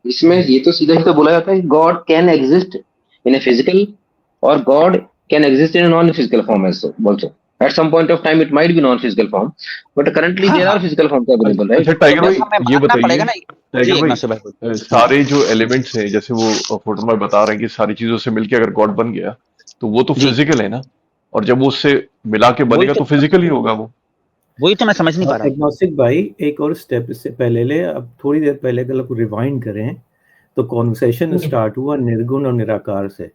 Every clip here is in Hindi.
इसमें ये तो सीधा ही तो बोला जाता है God can exist in a physical और God can exist in non physical form also. At some point of time it might be non-physical form, but currently हाँ there हाँ are physical forms available, right? अच्छा टाइगर भाई हमें ये मानना पड़ेगा बताइए, ना। जी टाइगर भाई इग्नाशियो भाई बोलिए। सारे जो एलिमेंट्स हैं जैसे वो फोटो में बता रहे हैं कि सारी चीजों से मिलके अगर गॉड बन गया तो वो तो जी फिजिकल है ना, और जब वो उससे मिला के वही बनेगा तो तो फिजिकल ही होगा वो। वही तो मैं समझ नहीं पा रहा हूँ। एग्नोस्टिक भाई एक और स्टेप इससे पहले ले, अब थोड़ी देर पहले अगर आप रिवाइंड करें तो कॉन्वर्सेशन स्टार्ट हुआ निर्गुण और निराकार से।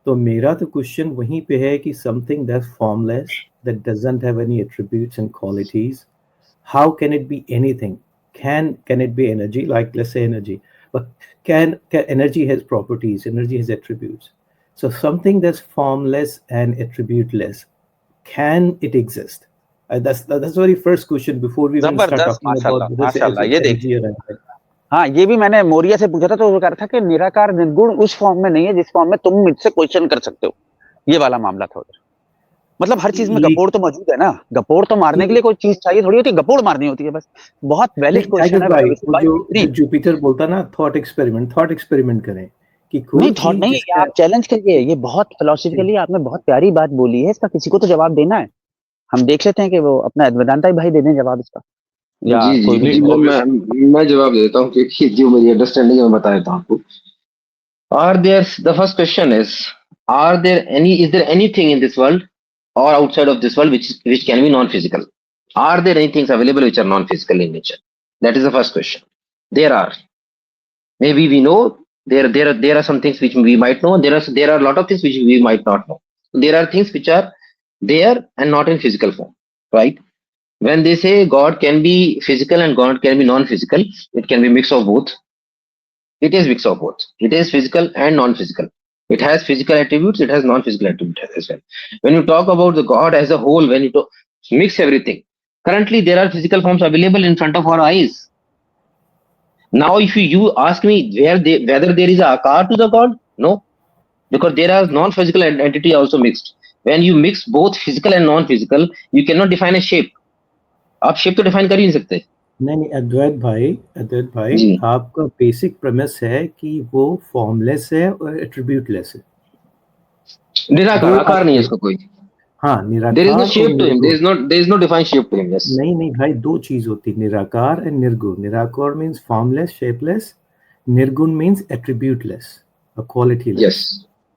तो मेरा तो क्वेश्चन वहीं पे है कि something that's formless, that doesn't have any attributes and qualities, how can it be anything? Can it be energy? Like let's say energy, but can energy has properties, energy has attributes. So something that's formless and attributeless, can it exist? That's the very first question before we even start जबरदस्त, talking माशाल्लाह about whether माशाल्लाह। it's ये energy देखिए, or anything. हाँ ये भी मैंने मोरिया से पूछा था तो वो कह रहा था कि निराकार निर्गुण उस फॉर्म में नहीं है जिस फॉर्म में तुम मुझसे क्वेश्चन कर सकते हो। ये वाला मामला था उधर। मतलब हर चीज में गपोड़ तो मौजूद है ना, गपोड़ तो मारने के लिए कोई चीज चाहिए थोड़ी होती है, गपोड़ मारनी होती है बस। बहुत वैलिड क्वेश्चन है भाई अभिषेक वो भाई। जो जुपिटर बोलता ना थॉट एक्सपेरिमेंट करें कि नहीं कोई थॉट चीज नहीं, ये जिसका आप चैलेंज करिए। ये बहुत फिलोसफिकली आपने बहुत प्यारी बात बोली है, इसका किसी को तो जवाब देना है। हम देख लेते हैं कि वो अपना वेदांता भाई दे दें जवाब इसका, या जी जी कोई भी। जी, नहीं ऑब्वियस मैं जवाब देता हूँ क्योंकि जो मेरी अंडरस्टैंडिंग है मैं बता देता हूँ आपको। Are there, the first question is, is there anything in this world or outside of this world which can be non-physical? Are there any things available which are non-physical in nature? That is the first question. There are. Maybe we know there are some things which we might know. There are a lot of things which we might not know. There are things which are there and not in physical form, right? When they say God can be physical and God can be non-physical, it can be mix of both. It is mix of both. It is physical and non-physical. It has physical attributes, it has non-physical attributes as well. When you talk about the God as a whole, when you mix everything, currently there are physical forms available in front of our eyes. Now, if you ask me whether there is a akar to the God, no, because there are non-physical entity also mixed. When you mix both physical and non-physical, you cannot define a shape. आप shape तो define कर ही नहीं सकते। नहीं अद्वैत भाई जी आपका बेसिक प्रेमिस है कि वो फॉर्मलेस है और एट्रीब्यूटलेस है। निराकार दो आकार नहीं है इसका कोई। हाँ There is no निराकार और shape to him. निर्गुण। There is no defined shape to him. Yes. नहीं भाई दो चीज होती है, निराकार एंड निर्गुण। निराकार मीन्स फॉर्मलेस शेपलेस, निर्गुण मीन्स एट्रीब्यूटलेस और क्वालिटीलेस। Yes.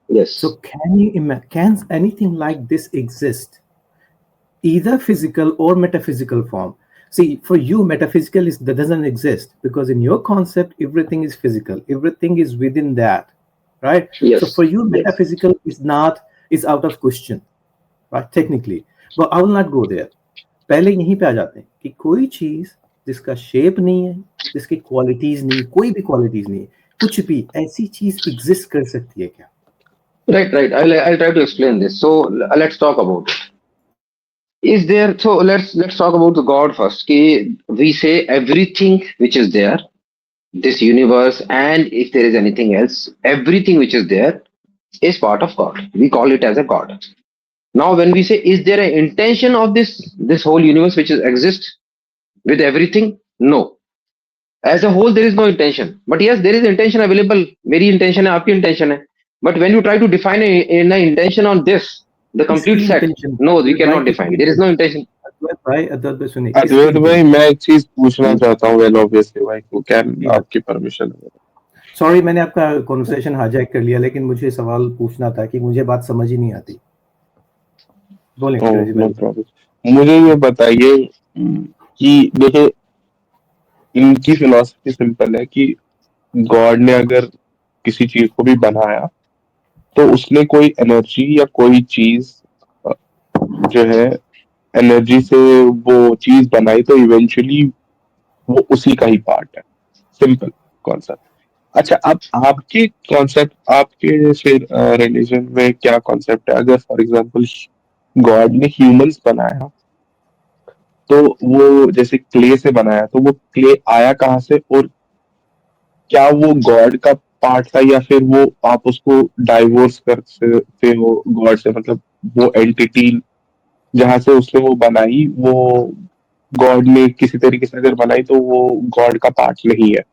Yes. So can anything like this exist, either physical or metaphysical form? See, for you metaphysical that doesn't exist because in your concept everything is physical, everything is within that, right? Yes. So for you Yes. metaphysical is out of question, right? Technically, but I will not go there. पहले यहीं पे आ जाते हैं कि कोई चीज जिसका शेप नहीं है, जिसकी क्वालिटीज नहीं, कोई भी क्वालिटीज नहीं है, कुछ भी ऐसी चीज एग्जिस्ट कर सकती है क्या? Right. I'll try to explain this. So let's talk about it. Is there? So let's talk about the God first. We say everything which is there, this universe, and if there is anything else, everything which is there is part of God. We call it as a God. Now, when we say, is there an intention of this whole universe which exists with everything? No. As a whole, there is no intention. But yes, there is intention available. मेरी intention है, आपकी intention है. But when you try to define an intention on this, the complete इसकी set, intention no, we अद्वैत भाई cannot define. There is no intention. अद्वैत भाई सुनिए, अद्वैत इसकी भाई मैं एक चीज पूछना चाहता हूँ वेल ऑब्वियसली भाई को, क्या intention। आपकी परमिशन है? सॉरी मैंने आपका कॉन्वर्सेशन हाईजैक कर लिया, लेकिन मुझे सवाल पूछना था कि मुझे बात समझ ही नहीं आती। बोलें ओह क्रेजी नो भाई। प्रॉब्लम। मुझे ये बताइए कि देखिए इनकी फिलॉसफी सिंपल है कि गॉड ने अगर किसी चीज को भी बनाया तो उसने कोई एनर्जी या कोई चीज जो है एनर्जी से वो चीज बनाई तो इवेंचुअली वो उसी का ही पार्ट है। Simple concept. अच्छा अब आपके कॉन्सेप्ट, आपके जैसे रिलीजन में क्या कॉन्सेप्ट है? अगर फॉर एग्जांपल गॉड ने ह्यूमंस बनाया तो वो जैसे क्ले से बनाया तो वो क्ले आया कहाँ से, और क्या वो गॉड का पार्ट था या फिर वो आप उसको डाइवोर्स कर सकते हो गॉड से? मतलब वो एंटिटी जहां से उसने वो बनाई वो गॉड ने किसी तरीके से अगर बनाई तो वो गॉड का पार्ट नहीं है।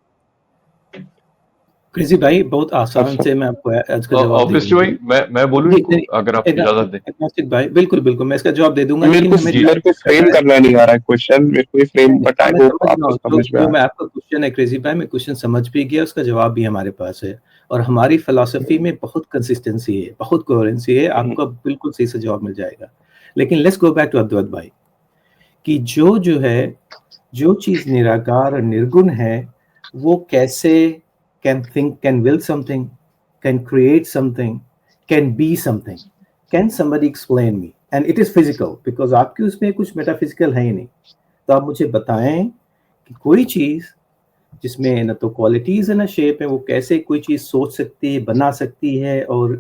क्रेजी भाई बहुत आसान अच्छा। से मैं आपको इसका जवाब दे ऑब्वियसली दूंगा। भाई मैं बोलूं जी, इनको नहीं, अगर आप इजाजत दें। एग्नोस्टिक भाई बिल्कुल बिल्कुल मैं इसका जवाब दे दूंगा, मेरे लेकिन को हमें जी। मेरे को time फ्रेम करना है। करना नहीं आ रहा है क्वेश्चन, मेरे को ये फ्रेम, नहीं, बट आई मैं होप समझ रहा आपको हूँ समझ में जो आया। मैं आपका क्वेश्चन है क्रेजी भाई, मैं क्वेश्चन समझ भी गया, उसका जवाब भी हमारे पास है, और हमारी फिलॉसफी में बहुत कंसिस्टेंसी है, बहुत कोहेरेंसी है, आपको बिल्कुल सही से जवाब मिल जाएगा। लेकिन लेट्स गो बैक टू अद्वैत भाई कि जो है जो चीज निराकार और निर्गुण है वो कैसे can think, can will something, can create something, can be something, can somebody explain me, and it is physical, because आपके उसमें कुछ मेटाफिजिकल है ही नहीं। तो आप मुझे बताएं कि कोई चीज जिसमें न तो क्वालिटीज है ना शेप है, वो कैसे कोई चीज सोच सकती है, बना सकती है, और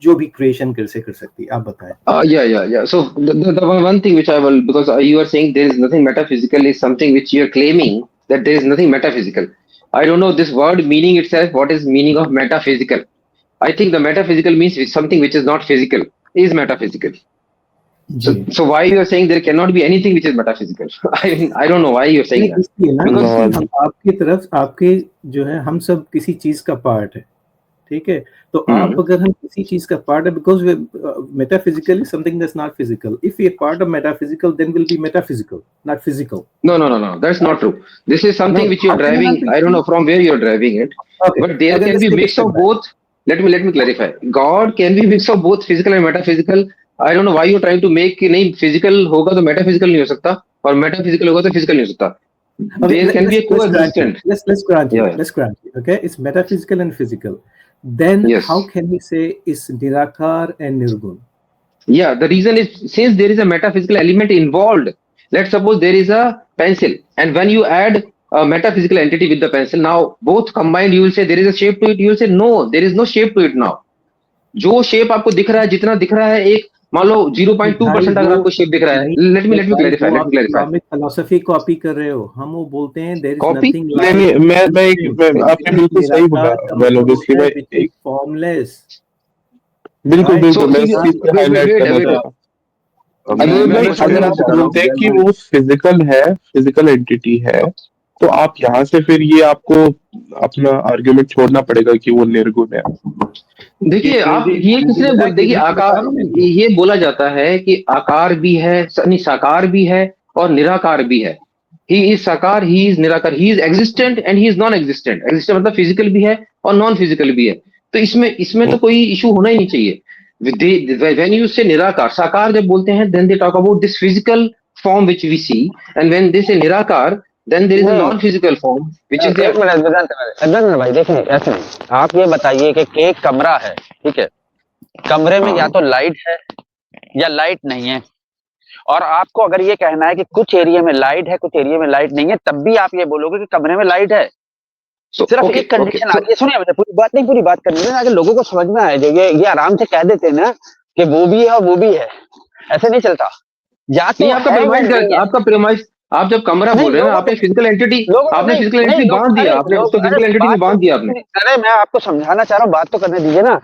जो भी क्रिएशन कैसे कर सकती है, आप बताएं। Yeah. So the one thing which I will, because you are saying there is nothing metaphysical, is something which you are claiming that there is nothing metaphysical. I don't know this word meaning itself. What is meaning of metaphysical? I think the metaphysical means something which is not physical is metaphysical. So, ji, so why you are saying there cannot be anything which is metaphysical? I don't know why you are saying नहीं that. इसलिए ना Because कि हम आपकी तरफ, आपके जो है हम सब किसी चीज का पार्ट है, ठीक है? तो आप अगर हम किसी चीज का पार्ट है, because metaphysical is something that's not physical, if we are part of metaphysical then will be metaphysical, not physical. no, that's not true. This is something नहीं, which you are how can I driving. I don't know from where you are driving it, Okay, but there okay, can let's be take a mix step of back. both. Let me clarify. God can be mix of both physical and metaphysical. I don't know why you're trying to make कि नहीं physical होगा तो metaphysical नहीं हो सकता और metaphysical होगा तो physical नहीं हो सकता. Okay, There can be a let's grant you. coexistent. Let's grant you. Yeah. Let's grant you. Okay, it's metaphysical and physical. Then Yes. how can we say it's Nirakar and Nirgun? Yeah. The reason is since there is a metaphysical element involved. Let's suppose there is a pencil, and when you add a metaphysical entity with the pencil, now both combined, you will say there is a shape to it. You will say no, there is no shape to it now. जो शेप आपको दिख रहा है, जितना दिख रहा है, एक मान लो 0.2% अगर आपको शेप दिख रहा है, नहीं, लेट मी क्लैरिफाई, वो लेट आप me clarify. Islamic philosophy copy कर रहे हो। हम वो बोलते हैं देयर इज कॉपी नथिंग नहीं नहीं, मैं आपने बिल्कुल सही बोला। वेल ऑब्वियसली मैं एक फॉर्मलेस। बिल्कुल Right? बिल्कुल सो मैं इस चीज पे हाईलाइट करना चाह रहा हूँ। अनिल मैं भाई, क्वेश्चन अगर पूछना आप चाह रहा बोलते हैं कि हूँ. वो फिजिकल है, फिजिकल एंटिटी है, तो आप यहाँ से फिर ये आपको अपना आर्ग्यूमेंट छोड़ना पड़ेगा कि वो निर्गुण है। देखिए आप, ये किसने देखिए आकार, ये बोला जाता है कि आकार भी है, नहीं साकार भी है और निराकार भी है. ही इज साकार, ही इज निराकार, he is existent and he is non existent. Existent मतलब फिजिकल भी है और नॉन फिजिकल भी है. तो इसमें तो कोई इशू होना ही नहीं चाहिए. व्हेन यू से निराकार, साकार जब बोलते हैं then they talk about this physical form which we see, and when they say निराकार देन देयर इज अ नहीं, non physical form which is एक देयर. मिनट वेदांत भाई, देखिए ऐसे नहीं, आप ये बताइए कि एक कमरा है, ठीक है, कमरे में या तो लाइट है या लाइट नहीं है, और आपको अगर ये कहना है कि कुछ एरिया में लाइट है, कुछ एरिया में लाइट नहीं है, तब भी आप ये बोलोगे कि कमरे में लाइट है. सिर्फ ओके एक कंडीशन आती है, सुनिए मुझे पूरी बात नहीं, पूरी बात करनी है, अगर लोगों को समझ में आए, जो ये आराम से कह देते हैं ना कि वो भी है और वो भी है, ऐसे नहीं चलता. या तो नहीं आपका है या प्रेमाइज, नहीं है. आपका प्रेमाइज, आप जब कमरा नहीं, बोल रहे हैं ना, लोगों आपने को फिजिकल एंटिटी, लोगों को आपने नहीं फिजिकल नहीं एंटिटी लोग बांध दिया, अरे आपने लोग उसको अरे फिजिकल एंटिटी में बात बांध दिया आपने. अरे मैं आपको समझाना चाह रहा हूँ, बात तो करने दीजिए ना.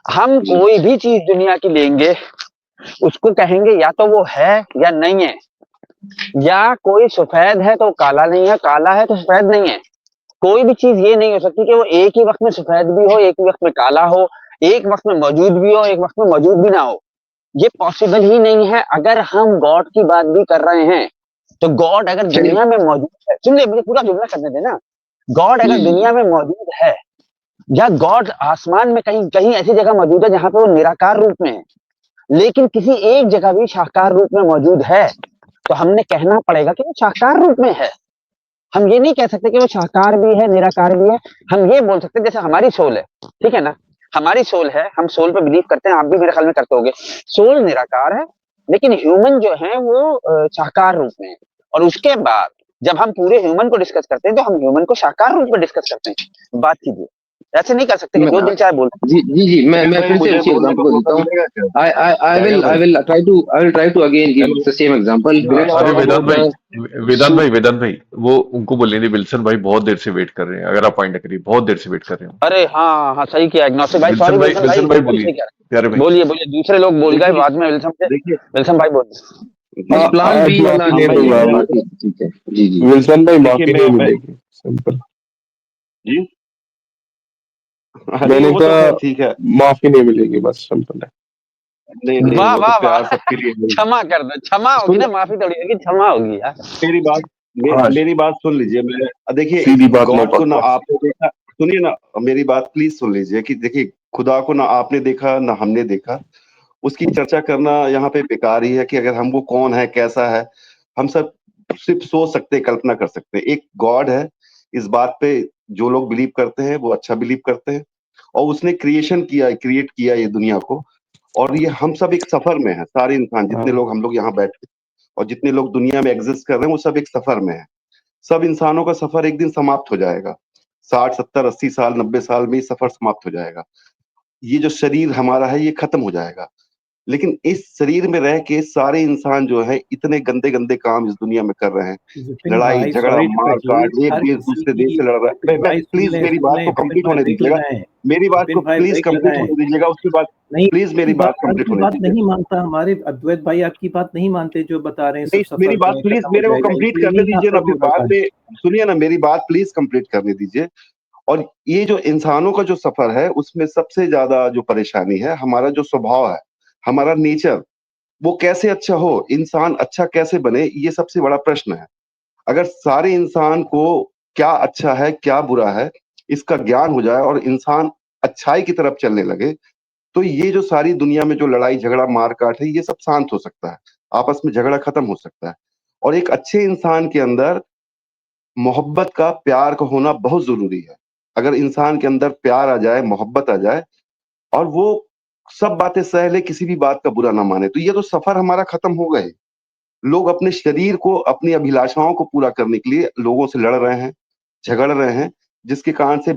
हम जी. कोई भी चीज दुनिया की लेंगे, उसको कहेंगे या तो वो है या नहीं है, या कोई सफेद है तो काला नहीं है, काला है तो सफेद नहीं है. कोई भी चीज ये नहीं हो सकती कि वो एक ही वक्त में सफेद भी हो, एक ही वक्त में काला हो, एक वक्त में मौजूद भी हो, एक वक्त में मौजूद भी ना हो. ये पॉसिबल ही नहीं है. अगर हम गॉड की बात भी कर रहे हैं, तो गॉड अगर चलिए. दुनिया में मौजूद है, सुनिए मुझे पूरा जुमला करने देना. गॉड अगर जी. दुनिया में मौजूद है, या गॉड आसमान में कहीं कहीं ऐसी जगह मौजूद है जहां पे वो निराकार रूप में है, लेकिन किसी एक जगह भी साकार रूप में मौजूद है, तो हमने कहना पड़ेगा कि वो साकार रूप में है. हम ये नहीं कह सकते कि वो साकार भी है, निराकार भी है. हम ये बोल सकते हैं जैसे हमारी सोल है, ठीक है ना, हमारी सोल है, हम सोल पे बिलीव करते हैं, आप भी मेरे ख्याल में करते होगे. सोल निराकार है, लेकिन ह्यूमन जो है वो साकार रूप में है. और उसके बाद जब हम पूरे ह्यूमन को डिस्कस करते हैं, तो हम ह्यूमन को साकार रूप में डिस्कस करते हैं. बात कीजिए, ऐसे नहीं कर सकते कि जो दिल चाहे बोल. जी मैं फिर से उसी एग्जांपल को देता हूँ. I will try to again give the same example. Let's अरे talk about वेदांत भाई वो उनको बोलने दे, विल्सन भाई बहुत देर से वेट कर रहे हैं, अगर आप पॉइंट करिए, बहुत देर से वेट कर रहे हैं. अरे हाँ हाँ, सही किया एग्नोस्टिक भाई, सॉरी विल्सन भाई, विल्सन भाई बोलिए, सही कह रहे प्यारे हैं. भाई. बोलिए बोलिए, दूसरे लोग बोल गए बाद में विल्सन से. विल्सन भाई बोलिए. प्लान बी वाला माफी नहीं दूंगा। ठीक है. जी. विल्सन भाई माफी नहीं मिलेगी, सिंपल। जी मैंने वो तो कहा खैर ठीक है। माफी नहीं मिलेगी, बस सिंपल है। नहीं नहीं, वाह वो वाह तो प्यार वाह सबके लिए है। क्षमा कर दो, क्षमा होगी ना, सुन माफी थोड़ी होगी, क्षमा होगी यार। मेरी बात हाँ, मेरी बात सुन लीजिए। मैं देखिए, सीधी बात नो गॉड को ना बकवास। आपने देखा, सुनिए ना, मेरी बात प्लीज सुन लीजिए कि देखिए, खुदा को ना आपने देखा ना हमने देखा। उसकी चर्चा करना यहाँ पे बेकार ही है कि अगर हम वो कौन है, कैसा है। हम सब सिर्फ सोच सकते हैं, कल्पना कर सकते हैं। एक गॉड है, इस बात पे जो लोग बिलीव करते हैं वो अच्छा बिलीव करते हैं। और उसने क्रिएशन किया, क्रिएट किया ये दुनिया को। और ये हम सब एक सफर में है, सारे इंसान जितने हाँ, लोग हम लोग यहाँ बैठे और जितने लोग दुनिया में एग्जिस्ट कर रहे हैं, वो सब एक सफर में है। सब इंसानों का सफर एक दिन समाप्त हो जाएगा। 60 70 80 साल 90 साल में ये सफर समाप्त हो जाएगा। ये जो शरीर हमारा है ये खत्म हो जाएगा। लेकिन इस शरीर में रह के सारे इंसान जो है इतने गंदे गंदे काम इस दुनिया में कर रहे हैं। विपिन लड़ाई भाई झगड़ा सॉरी टू मार कट यू, काट, एक हर देश किसी दूसरे देश की, से लड़ रहा है। विपिन भाई प्लीज मेरी बात को विपिन कंप्लीट भाई होने ब्रेक दीजिएगा। लगाएं, मेरी बात को विपिन भाई प्लीज ब्रेक कंप्लीट लगाएं। होने दीजिएगा, उसके बाद नहीं, प्लीज मेरी बात कंप्लीट आपकी होने बात दीजिए। नहीं मानता, हमारे अद्वैत भाई आपकी बात नहीं मानते, जो बता रहे हैं सब नहीं, मेरी सफर बात में प्लीज खत्म हो मेरे को जाएगा, कंप्लीट ये करने नहीं दीजिए आपका ना, फिर बोलना बाद था। में सुनिए ना, मेरी बात प्लीज कंप्लीट करने दीजिए। और ये जो इंसानों का जो सफर है, उसमें सबसे ज्यादा जो परेशानी है, हमारा जो स्वभाव है, हमारा नेचर, वो कैसे अच्छा हो, इंसान अच्छा कैसे बने, ये सबसे बड़ा प्रश्न है। अगर सारे इंसान को क्या अच्छा है क्या बुरा है इसका ज्ञान हो जाए और इंसान अच्छाई की तरफ चलने लगे, तो ये जो सारी दुनिया में जो लड़ाई झगड़ा मार काट है, ये सब शांत हो सकता है। आपस में झगड़ा खत्म हो सकता है। और एक अच्छे इंसान के अंदर मोहब्बत का, प्यार का होना बहुत जरूरी है। अगर इंसान के अंदर प्यार आ जाए, मोहब्बत आ जाए और वो सब बातें सह ले, किसी भी बात का बुरा ना माने, तो ये तो सफर हमारा खत्म हो गए। लोग अपने शरीर को, अपनी अभिलाषाओं को पूरा करने के लिए लोगों से लड़ रहे हैं, झगड़ रहे हैं, जिसके कारण से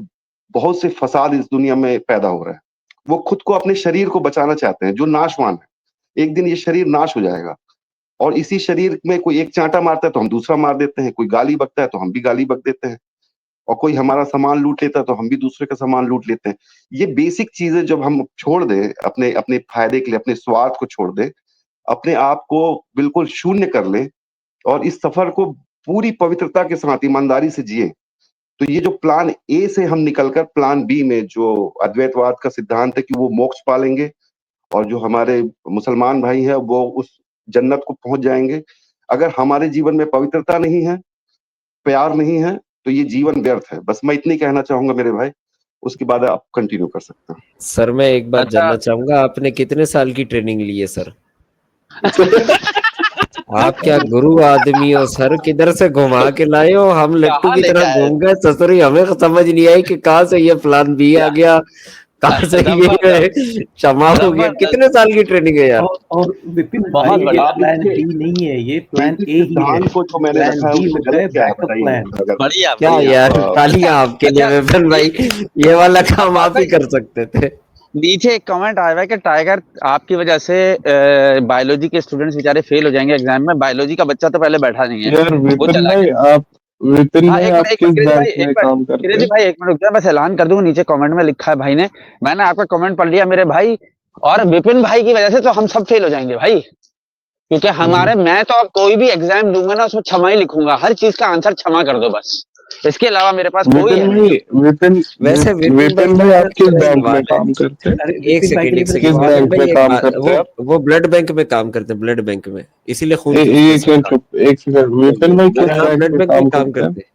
बहुत से फसाद इस दुनिया में पैदा हो रहे हैं। वो खुद को, अपने शरीर को बचाना चाहते हैं जो नाशवान है। एक दिन ये शरीर नाश हो जाएगा और इसी शरीर में कोई एक चांटा मारता है तो हम दूसरा मार देते हैं, कोई गाली बकता है तो हम भी गाली बक देते हैं, और कोई हमारा सामान लूट लेता है तो हम भी दूसरे का सामान लूट लेते हैं। ये बेसिक चीजें जब हम छोड़ दें, अपने अपने फायदे के लिए, अपने स्वार्थ को छोड़ दें, अपने आप को बिल्कुल शून्य कर लें और इस सफर को पूरी पवित्रता के साथ ईमानदारी से जिए, तो ये जो प्लान ए से हम निकलकर प्लान बी में, जो अद्वैतवाद का सिद्धांत है कि वो मोक्ष पालेंगे और जो हमारे मुसलमान भाई हैं वो उस जन्नत को पहुंच जाएंगे। अगर हमारे जीवन में पवित्रता नहीं है, प्यार नहीं है, तो ये जीवन व्यर्थ है। बस मैं इतनी कहना चाहूंगा मेरे भाई, उसके बाद आप कंटिन्यू कर सकते हैं। सर मैं एक बात अच्छा, जानना चाहूंगा, आपने कितने साल की ट्रेनिंग ली है सर? आप क्या गुरु आदमी हो सर, किधर से घुमा के लाए हो? हम लट्टू कहाँ की लेके तरह आए? घूम गए ससुरी, हमें समझ नहीं आई कि कहाँ से ये प्लान बी आ क्या गया, कहाँ से जबरदस्त, ये क्षमा हो गया। जबरदस्त, कितने साल की ट्रेनिंग है यार? और विपिन बहुत भाई ये बढ़िया। आप प्लान इसके बी नहीं है, ये प्लान बेसिक ए ही है। सिद्धांत को जो मैंने प्लान रखा है बी उसमें होता गलत है क्या है बैकअप बताइए प्लान। मुझे। अगर बढ़िया क्या बढ़िया। यार, अ, तालियां आपके लिए अच्छा, विपिन भाई, ये वाला काम आप ही कर सकते थे। नीचे एक कमेंट आया हुआ है कि टाइगर आपकी वजह से बायोलॉजी के स्टूडेंट्स बेचारे फेल हो जाएंगे एग्जाम में। बायोलॉजी का बच्चा तो पहले बैठा नहीं है, यार वो विपिन चला भाई, गया। आप विपिन हाँ भाई एक आप मिनट, एक किस मिनट बैंक में काम करते क्रेजी हैं? भाई एक मिनट रुक जा, बस ऐलान कर दूं, नीचे कमेंट में लिखा है भाई ने, मैंने आपका कमेंट पढ़ लिया मेरे भाई, और विपिन भाई की वजह से तो हम सब फेल हो जाएंगे भाई, क्योंकि हमारे, मैं तो अब कोई भी एग्जाम दूंगा ना उसमें क्षमा ही लिखूंगा, हर चीज का आंसर क्षमा कर दो बस, इसके अलावा मेरे पास कोई विपिन है नहीं। भाई, वैसे विपिन भाई विपिन भाई आप किस मेरा बैंक में सवाल है, काम करते हैं? अरे एक विपिन भाई के सेकंड लिए एक मेरा सेकंड किस सवाल है। विपिन बैंक में भाई, एक काम बात, करते हैं आप? वो ब्लड बैंक में काम करते हैं, ब्लड बैंक में, इसीलिए खून ए, चूसते हैं एक मिनट सबका। चुप, एक सेकंड। विपिन भाई किस मेरा हाँ बैंक ब्लड में बैंक में काम काम करते हैं? करते हैं,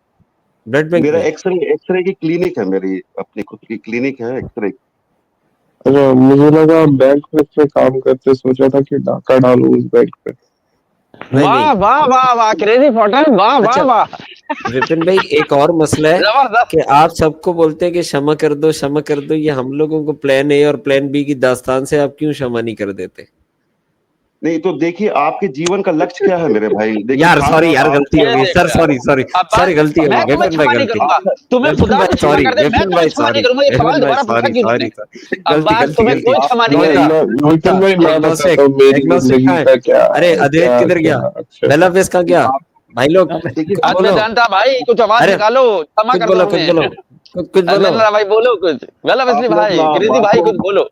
ब्लड बैंक मेरा में। एक्सरे की क्लिनिक है, मेरी अपनी खुद की क्लिनिक है एक्सरे। अच्छा, मुझे लगा बैंक में से काम करते, सोचा था कि डाका डालूं उस बैंक पे। नहीं वाह नहीं। वाह वाह वाह, क्रेजी फॉटन, वाह वाह अच्छा वाह, विपिन भाई, एक और मसला है जबरदस्त। कि आप सबको बोलते हैं कि क्षमा कर दो क्षमा कर दो, ये हम लोगों को प्लान ए और प्लान बी की दास्तान से आप क्यों क्षमा नहीं कर देते? नहीं तो देखिए, आपके जीवन का लक्ष्य क्या है मेरे भाई? देखिए, यार खान सॉरी साहब यार, आप गलती ये हो गई देख सर, यार, सॉरी सॉरी अब सॉरी, गलती हो मैं गई तुम्हें विपिन भाई, क्षमा नहीं गलती। करूंगा, तुम्हें विपिन खुदा भाई को क्षमा सॉरी, कर दे, मैं विपिन तुम्हें भाई क्षमा नहीं सॉरी, करूंगा, ये विपिन सवाल भाई दोबारा पूछा सॉरी क्यों सॉरी तुमने? सॉरी, अब गलती बात गलती तुम्हें गलती। कोई क्षमा नहीं मैं करता। मैं विपिन भाई मैं एग्नोस्टिक, बताता हूँ मेरी एग्नोस्टिक कहाँ जिंदगी है? का क्या अरे अद्वैत क्या किधर गया? क्या अक्षर बेला था। फेस का क्या? आप भाई लोग देखिए, कुछ बोलो, अद्वैतांता भाई कुछ आवाज अरे निकालो, क्षमा कुछ कर दो बोलो, कुछ हमें। बोलो, कुछ बोलो। अद्वैतांता भाई बोलो कुछ, वेला आप वेस्ली लोग भाई, ना क्रेजी बात भाई को, कुछ बोलो।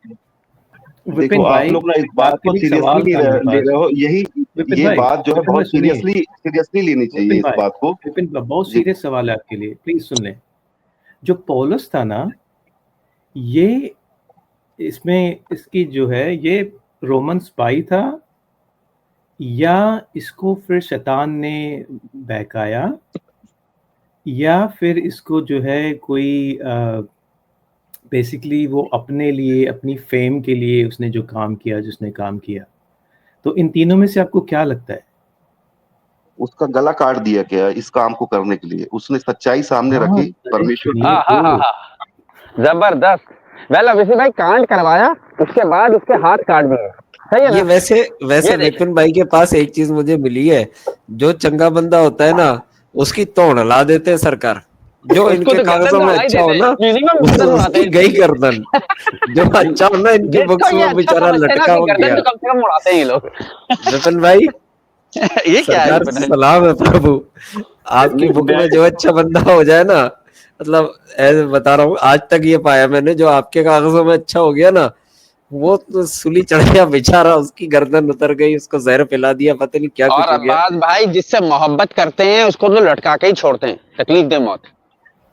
देखो विपिन आप भाई लोग ना इस बात आपके को लिए एक सीरियसली सवाल नहीं था मेरे ले पास। रहे हो। यही विपिन ये भाई, बात जो है विपिन भाई बहुत सुनिए, सीरियसली सीरियसली लेनी चाहिए विपिन इस भाई, बात को। विपिन भाई बहुत जी सीरियस सवाल है आपके लिए, प्लीज सुन लें। जो पौलुस था ना, ये इसमें इसकी जो है ये रोमन स्पाई था या इसको फिर शैतान ने बहकाया या फिर इसको जो है कोई बेसिकली वो अपने लिए अपनी फेम के लिए उसने जो काम किया जिसने काम किया। तो इन तीनों में से आपको क्या लगता है? उसका गला काट दिया गया इस काम को करने के लिए, उसने सच्चाई सामने हाँ, रखी, परमेश्वर ये हाँ हाँ हाँ तो हाँ, जबरदस्त। वेल अभिषेक भाई कांड करवाया, उसके बाद उसके हाथ काट दिए, सही है ये ना? वैसे वैसे ये देख। विपिन भाई के पास एक चीज मुझे मिली है, जो चंगा बंदा होता है ना उसकी तोड़ ला देते हैं सरकार, जो उसको इनके तो गर्दन कागजों में उड़ा ही अच्छा हो देते ना हैं, मिनिमम गर्दन उड़ाते उसकी हैं गई इसकी। गर्दन, जो अच्छा हो ना इनकी जिसको बुक्स ये में अच्छा बेचारा समझते हैं ना लटका कि हो गर्दन गया। तो कम से कम उड़ाते हैं ये लोग। विपिन भाई ये क्या है सरकार विपिन से भाई? सलाम है प्रभु, आपकी बुक में जो अच्छा बंदा हो जाए ना, मतलब ऐसे बता रहा हूँ, आज तक ये पाया मैंने, जो आपके कागजों में अच्छा हो गया ना, वो तो सूली चढ़ गया बेचारा, उसकी गर्दन उतर गई, उसको जहर पिला दिया, पता नहीं क्या और कुछ हो गया। अब्बास भाई जिससे मोहब्बत करते हैं उसको तो लटका के ही छोड़ते हैं, तकलीफ दे मौत।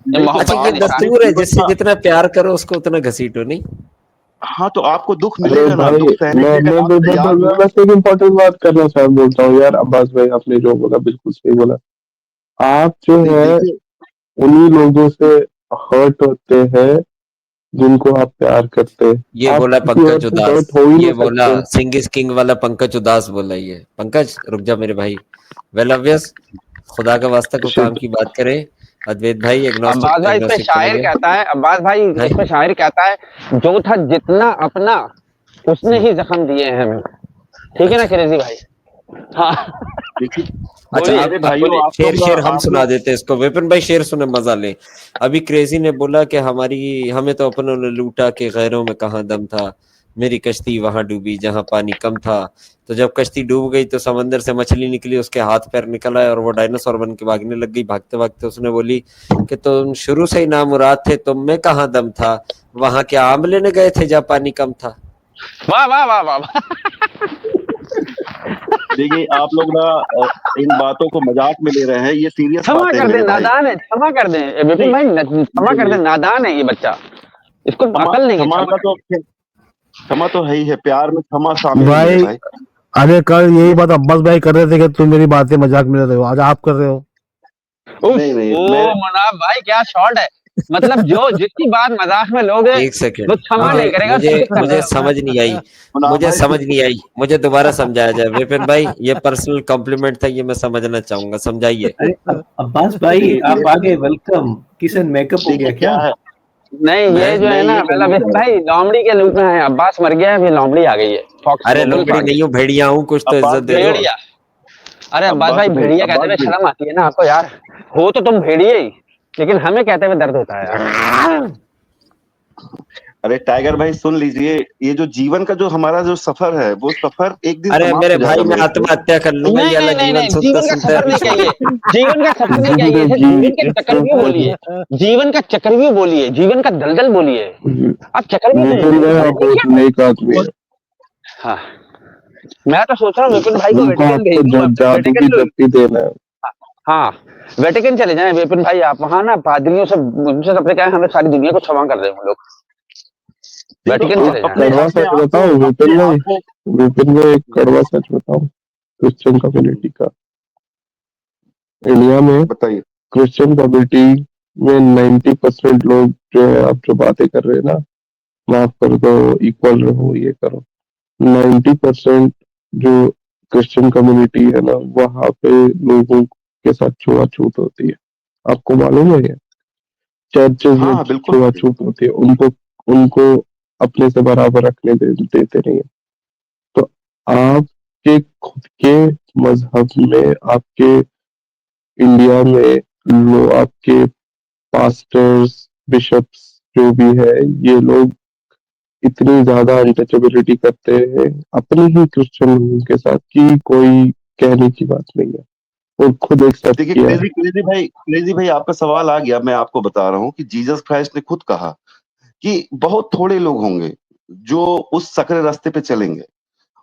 ये नहीं तो मोहब्बत अच्छा का ये आप निशान अपने है। दस्तूर है, जीवन जिससे का, जितना प्यार करो उसको उतना घसीटो, नहीं? हाँ तो आपको दुख अरे मिलेगा ना, भाई दुख सहने के लिए अगर आप तैयार मैं हो। बस एक इम्पोर्टेंट बात करना चाह बोलता हूँ यार, अब्बास भाई आपने जो बोला बिल्कुल सही बोला। आप जो नहीं है देखिए, उन्हीं लोगों से हर्ट होते हैं जिनको आप प्यार करते हैं, ये आप बोला किसी और पंकज से उदास, हर्ट हो ही ये नहीं बोला सकते। सिंगिस किंग वाला पंकज उदास बोला। ये पंकज रुक जा मेरे भाई, वेल ऑब्वियस, खुदा का वास्ता को काम शिट, की बात करें। अद्वैत भाई एग्नोस्टिक अब्बास भाई इसमें एग्नोस्टिक चले शायर गए कहता है, अब्बास भाई भाई। इसमें शायर कहता है, जो था जितना अपना उसने ही जख्म दिए हैं हमें। ठीक है ना अच्छा क्रेजी भाई? हाँ देखिए, अच्छा, बोलिए, मेरे आप भाइयों, बोलिए। आप शेर लोग शेर हम आप सुना लोग देते इसको, विपिन भाई शेर सुने मजा ले। अभी क्रेजी ने बोला कि हमें तो अपनों ने लूटा के गैरों में कहाँ दम था, मेरी कश्ती वहां डूबी जहां पानी कम था। तो जब कश्ती डूब गई तो समंदर से मछली निकली, उसके हाथ पैर निकल आए और वो डायनासोर बन के भागने लग गई। भागते भागते उसने बोली कि तुम शुरू से ही नामुराद थे, तुम में कहाँ दम था, वहां क्या आम लेने गए थे जहाँ पानी कम था। वाह वाह वाह वाह वाह। देखिए, आप लोग ना इन बातों को मजाक में ले रहे हैं, ये सीरियस क्षमा बातें हैं कर दे, मेरे भाई। नादान है, क्षमा कर दे विपिन नहीं भाई, क्षमा कर दे, नहीं, नादान है ये बच्चा, इसको क्षमा अकल नहीं है, क्षमा क्षमा का कर तो दे। क्षमा तो है ही है, प्यार में क्षमा शामिल है मेरे भाई भाई। अरे कल यही बात अब्बास भाई कर रहे थे कि तुम मेरी बातें मजाक में ले रहे हो, आज आप कर रहे हो। उफ, नहीं नहीं, ओ मैं मुनाफ भाई क्या शॉट है, मतलब जो जितनी बात मजाक में लोगे एक सेकंड, वो क्षमा मुझे नहीं करेगा, मुझे सीरियस कर मुझे देगा। समझ नहीं आई, मुनाफ मुझे भाई, समझ नहीं आई, मुझे दोबारा समझाया जाए। विपिन भाई ये पर्सनल कॉम्प्लीमेंट था, ये मैं समझना चाहूंगा, समझाइए। अरे अब्बास भाई देखिए आप आगे, वेलकम। किशन मेकअप हो गया देखिए क्या? क्या है, नहीं ये जो मैं है ना, ये मतलब कहना विपिन चाह रहा भाई लोमड़ी के लूप में है, अब्बास मर गया है, अभी लोमड़ी आ गई है, फॉक्स अरे वुल्फ लोमड़ी आ गई। नहीं हूँ, भेड़िया हूँ, कुछ हूँ। तो इज्जत दे दो। भेड़िया, अरे अब्बास भाई भेड़िया कहते हुए अब्बास भाई, शर्म आती है ना आपको यार, हो तो तुम भेड़िए ही, लेकिन हमें कहते हुए दर्द होता है यार। अरे टाइगर भाई सुन लीजिए, ये जो जीवन का जो हमारा जो सफर है, वो सफर एक दिन अरे समाप्त मेरे हो भाई जाएगा मैं मेरे भाई। आत्महत्या कर लूंगा, ये नहीं वाला नहीं नहीं जीवन नहीं, सुनते जीवन का सुनते सफर अभी नहीं छोड़। चाहिए, जीवन का सफर नहीं चाहिए, इसे जीवन के चक्रव्यूह बोलिए, जीवन का चक्रव्यूह बोलिए, जीवन का दलदल बोलिए, आप चक्रव्यूह तो विपिन बोलिए, भाई आप समझ बहुत नहीं नेक आदमी है, क्या? हाँ, मैं तो सोच रहा हूँ विपिन भाई को उनको वेटिकन भेज आपको दूं, जादू की वेटिकन, जप्ती देना है। हाँ वेटिकन चले जाएं विपिन भाई, आप वहां ना पादरियों से उनसे सबसे कहें हमें सारी दुनिया को क्षमा कर दें हम लोग, नहीं तो वेटिकन एक चले जाएं। अपने कड़वा अपने सच आप को बताऊं अपने आप को विपिन भाई एक कड़वा सच बताऊं क्रिश्चियन कम्युनिटी का। इंडिया में बताइए। क्रिश्चियन कम्युनिटी में 90% लोग जो है, आप जो बातें कर रहे हैं ना, माफ कर दो, इक्वल रहो, ये करो, 90% जो क्रिश्चियन कम्युनिटी है ना, वहाँ पे लोगों के साथ छुआछूत होती है। आपको मालूम है ये? चर्चेज में हाँ बिल्कुल। छुआछूत होती है, उनको उनको अपने से बराबर रखने देते नहीं है। तो आपके खुद के मजहब में, आपके इंडिया में आपके पास्टर्स, बिशप्स जो भी है, ये लोग इतनी ज्यादा अनटचेबिलिटी करते हैं अपनी ही क्रिश्चियन लोगों के साथ कि कोई कहने की बात नहीं है, और खुद एक्सेप्ट देखिए किया है। क्रेजी भाई आपका सवाल आ गया, मैं आपको बता रहा हूँ कि जीसस क्राइस्ट ने खुद कहा कि बहुत थोड़े लोग होंगे जो उस सकरे रास्ते पे चलेंगे।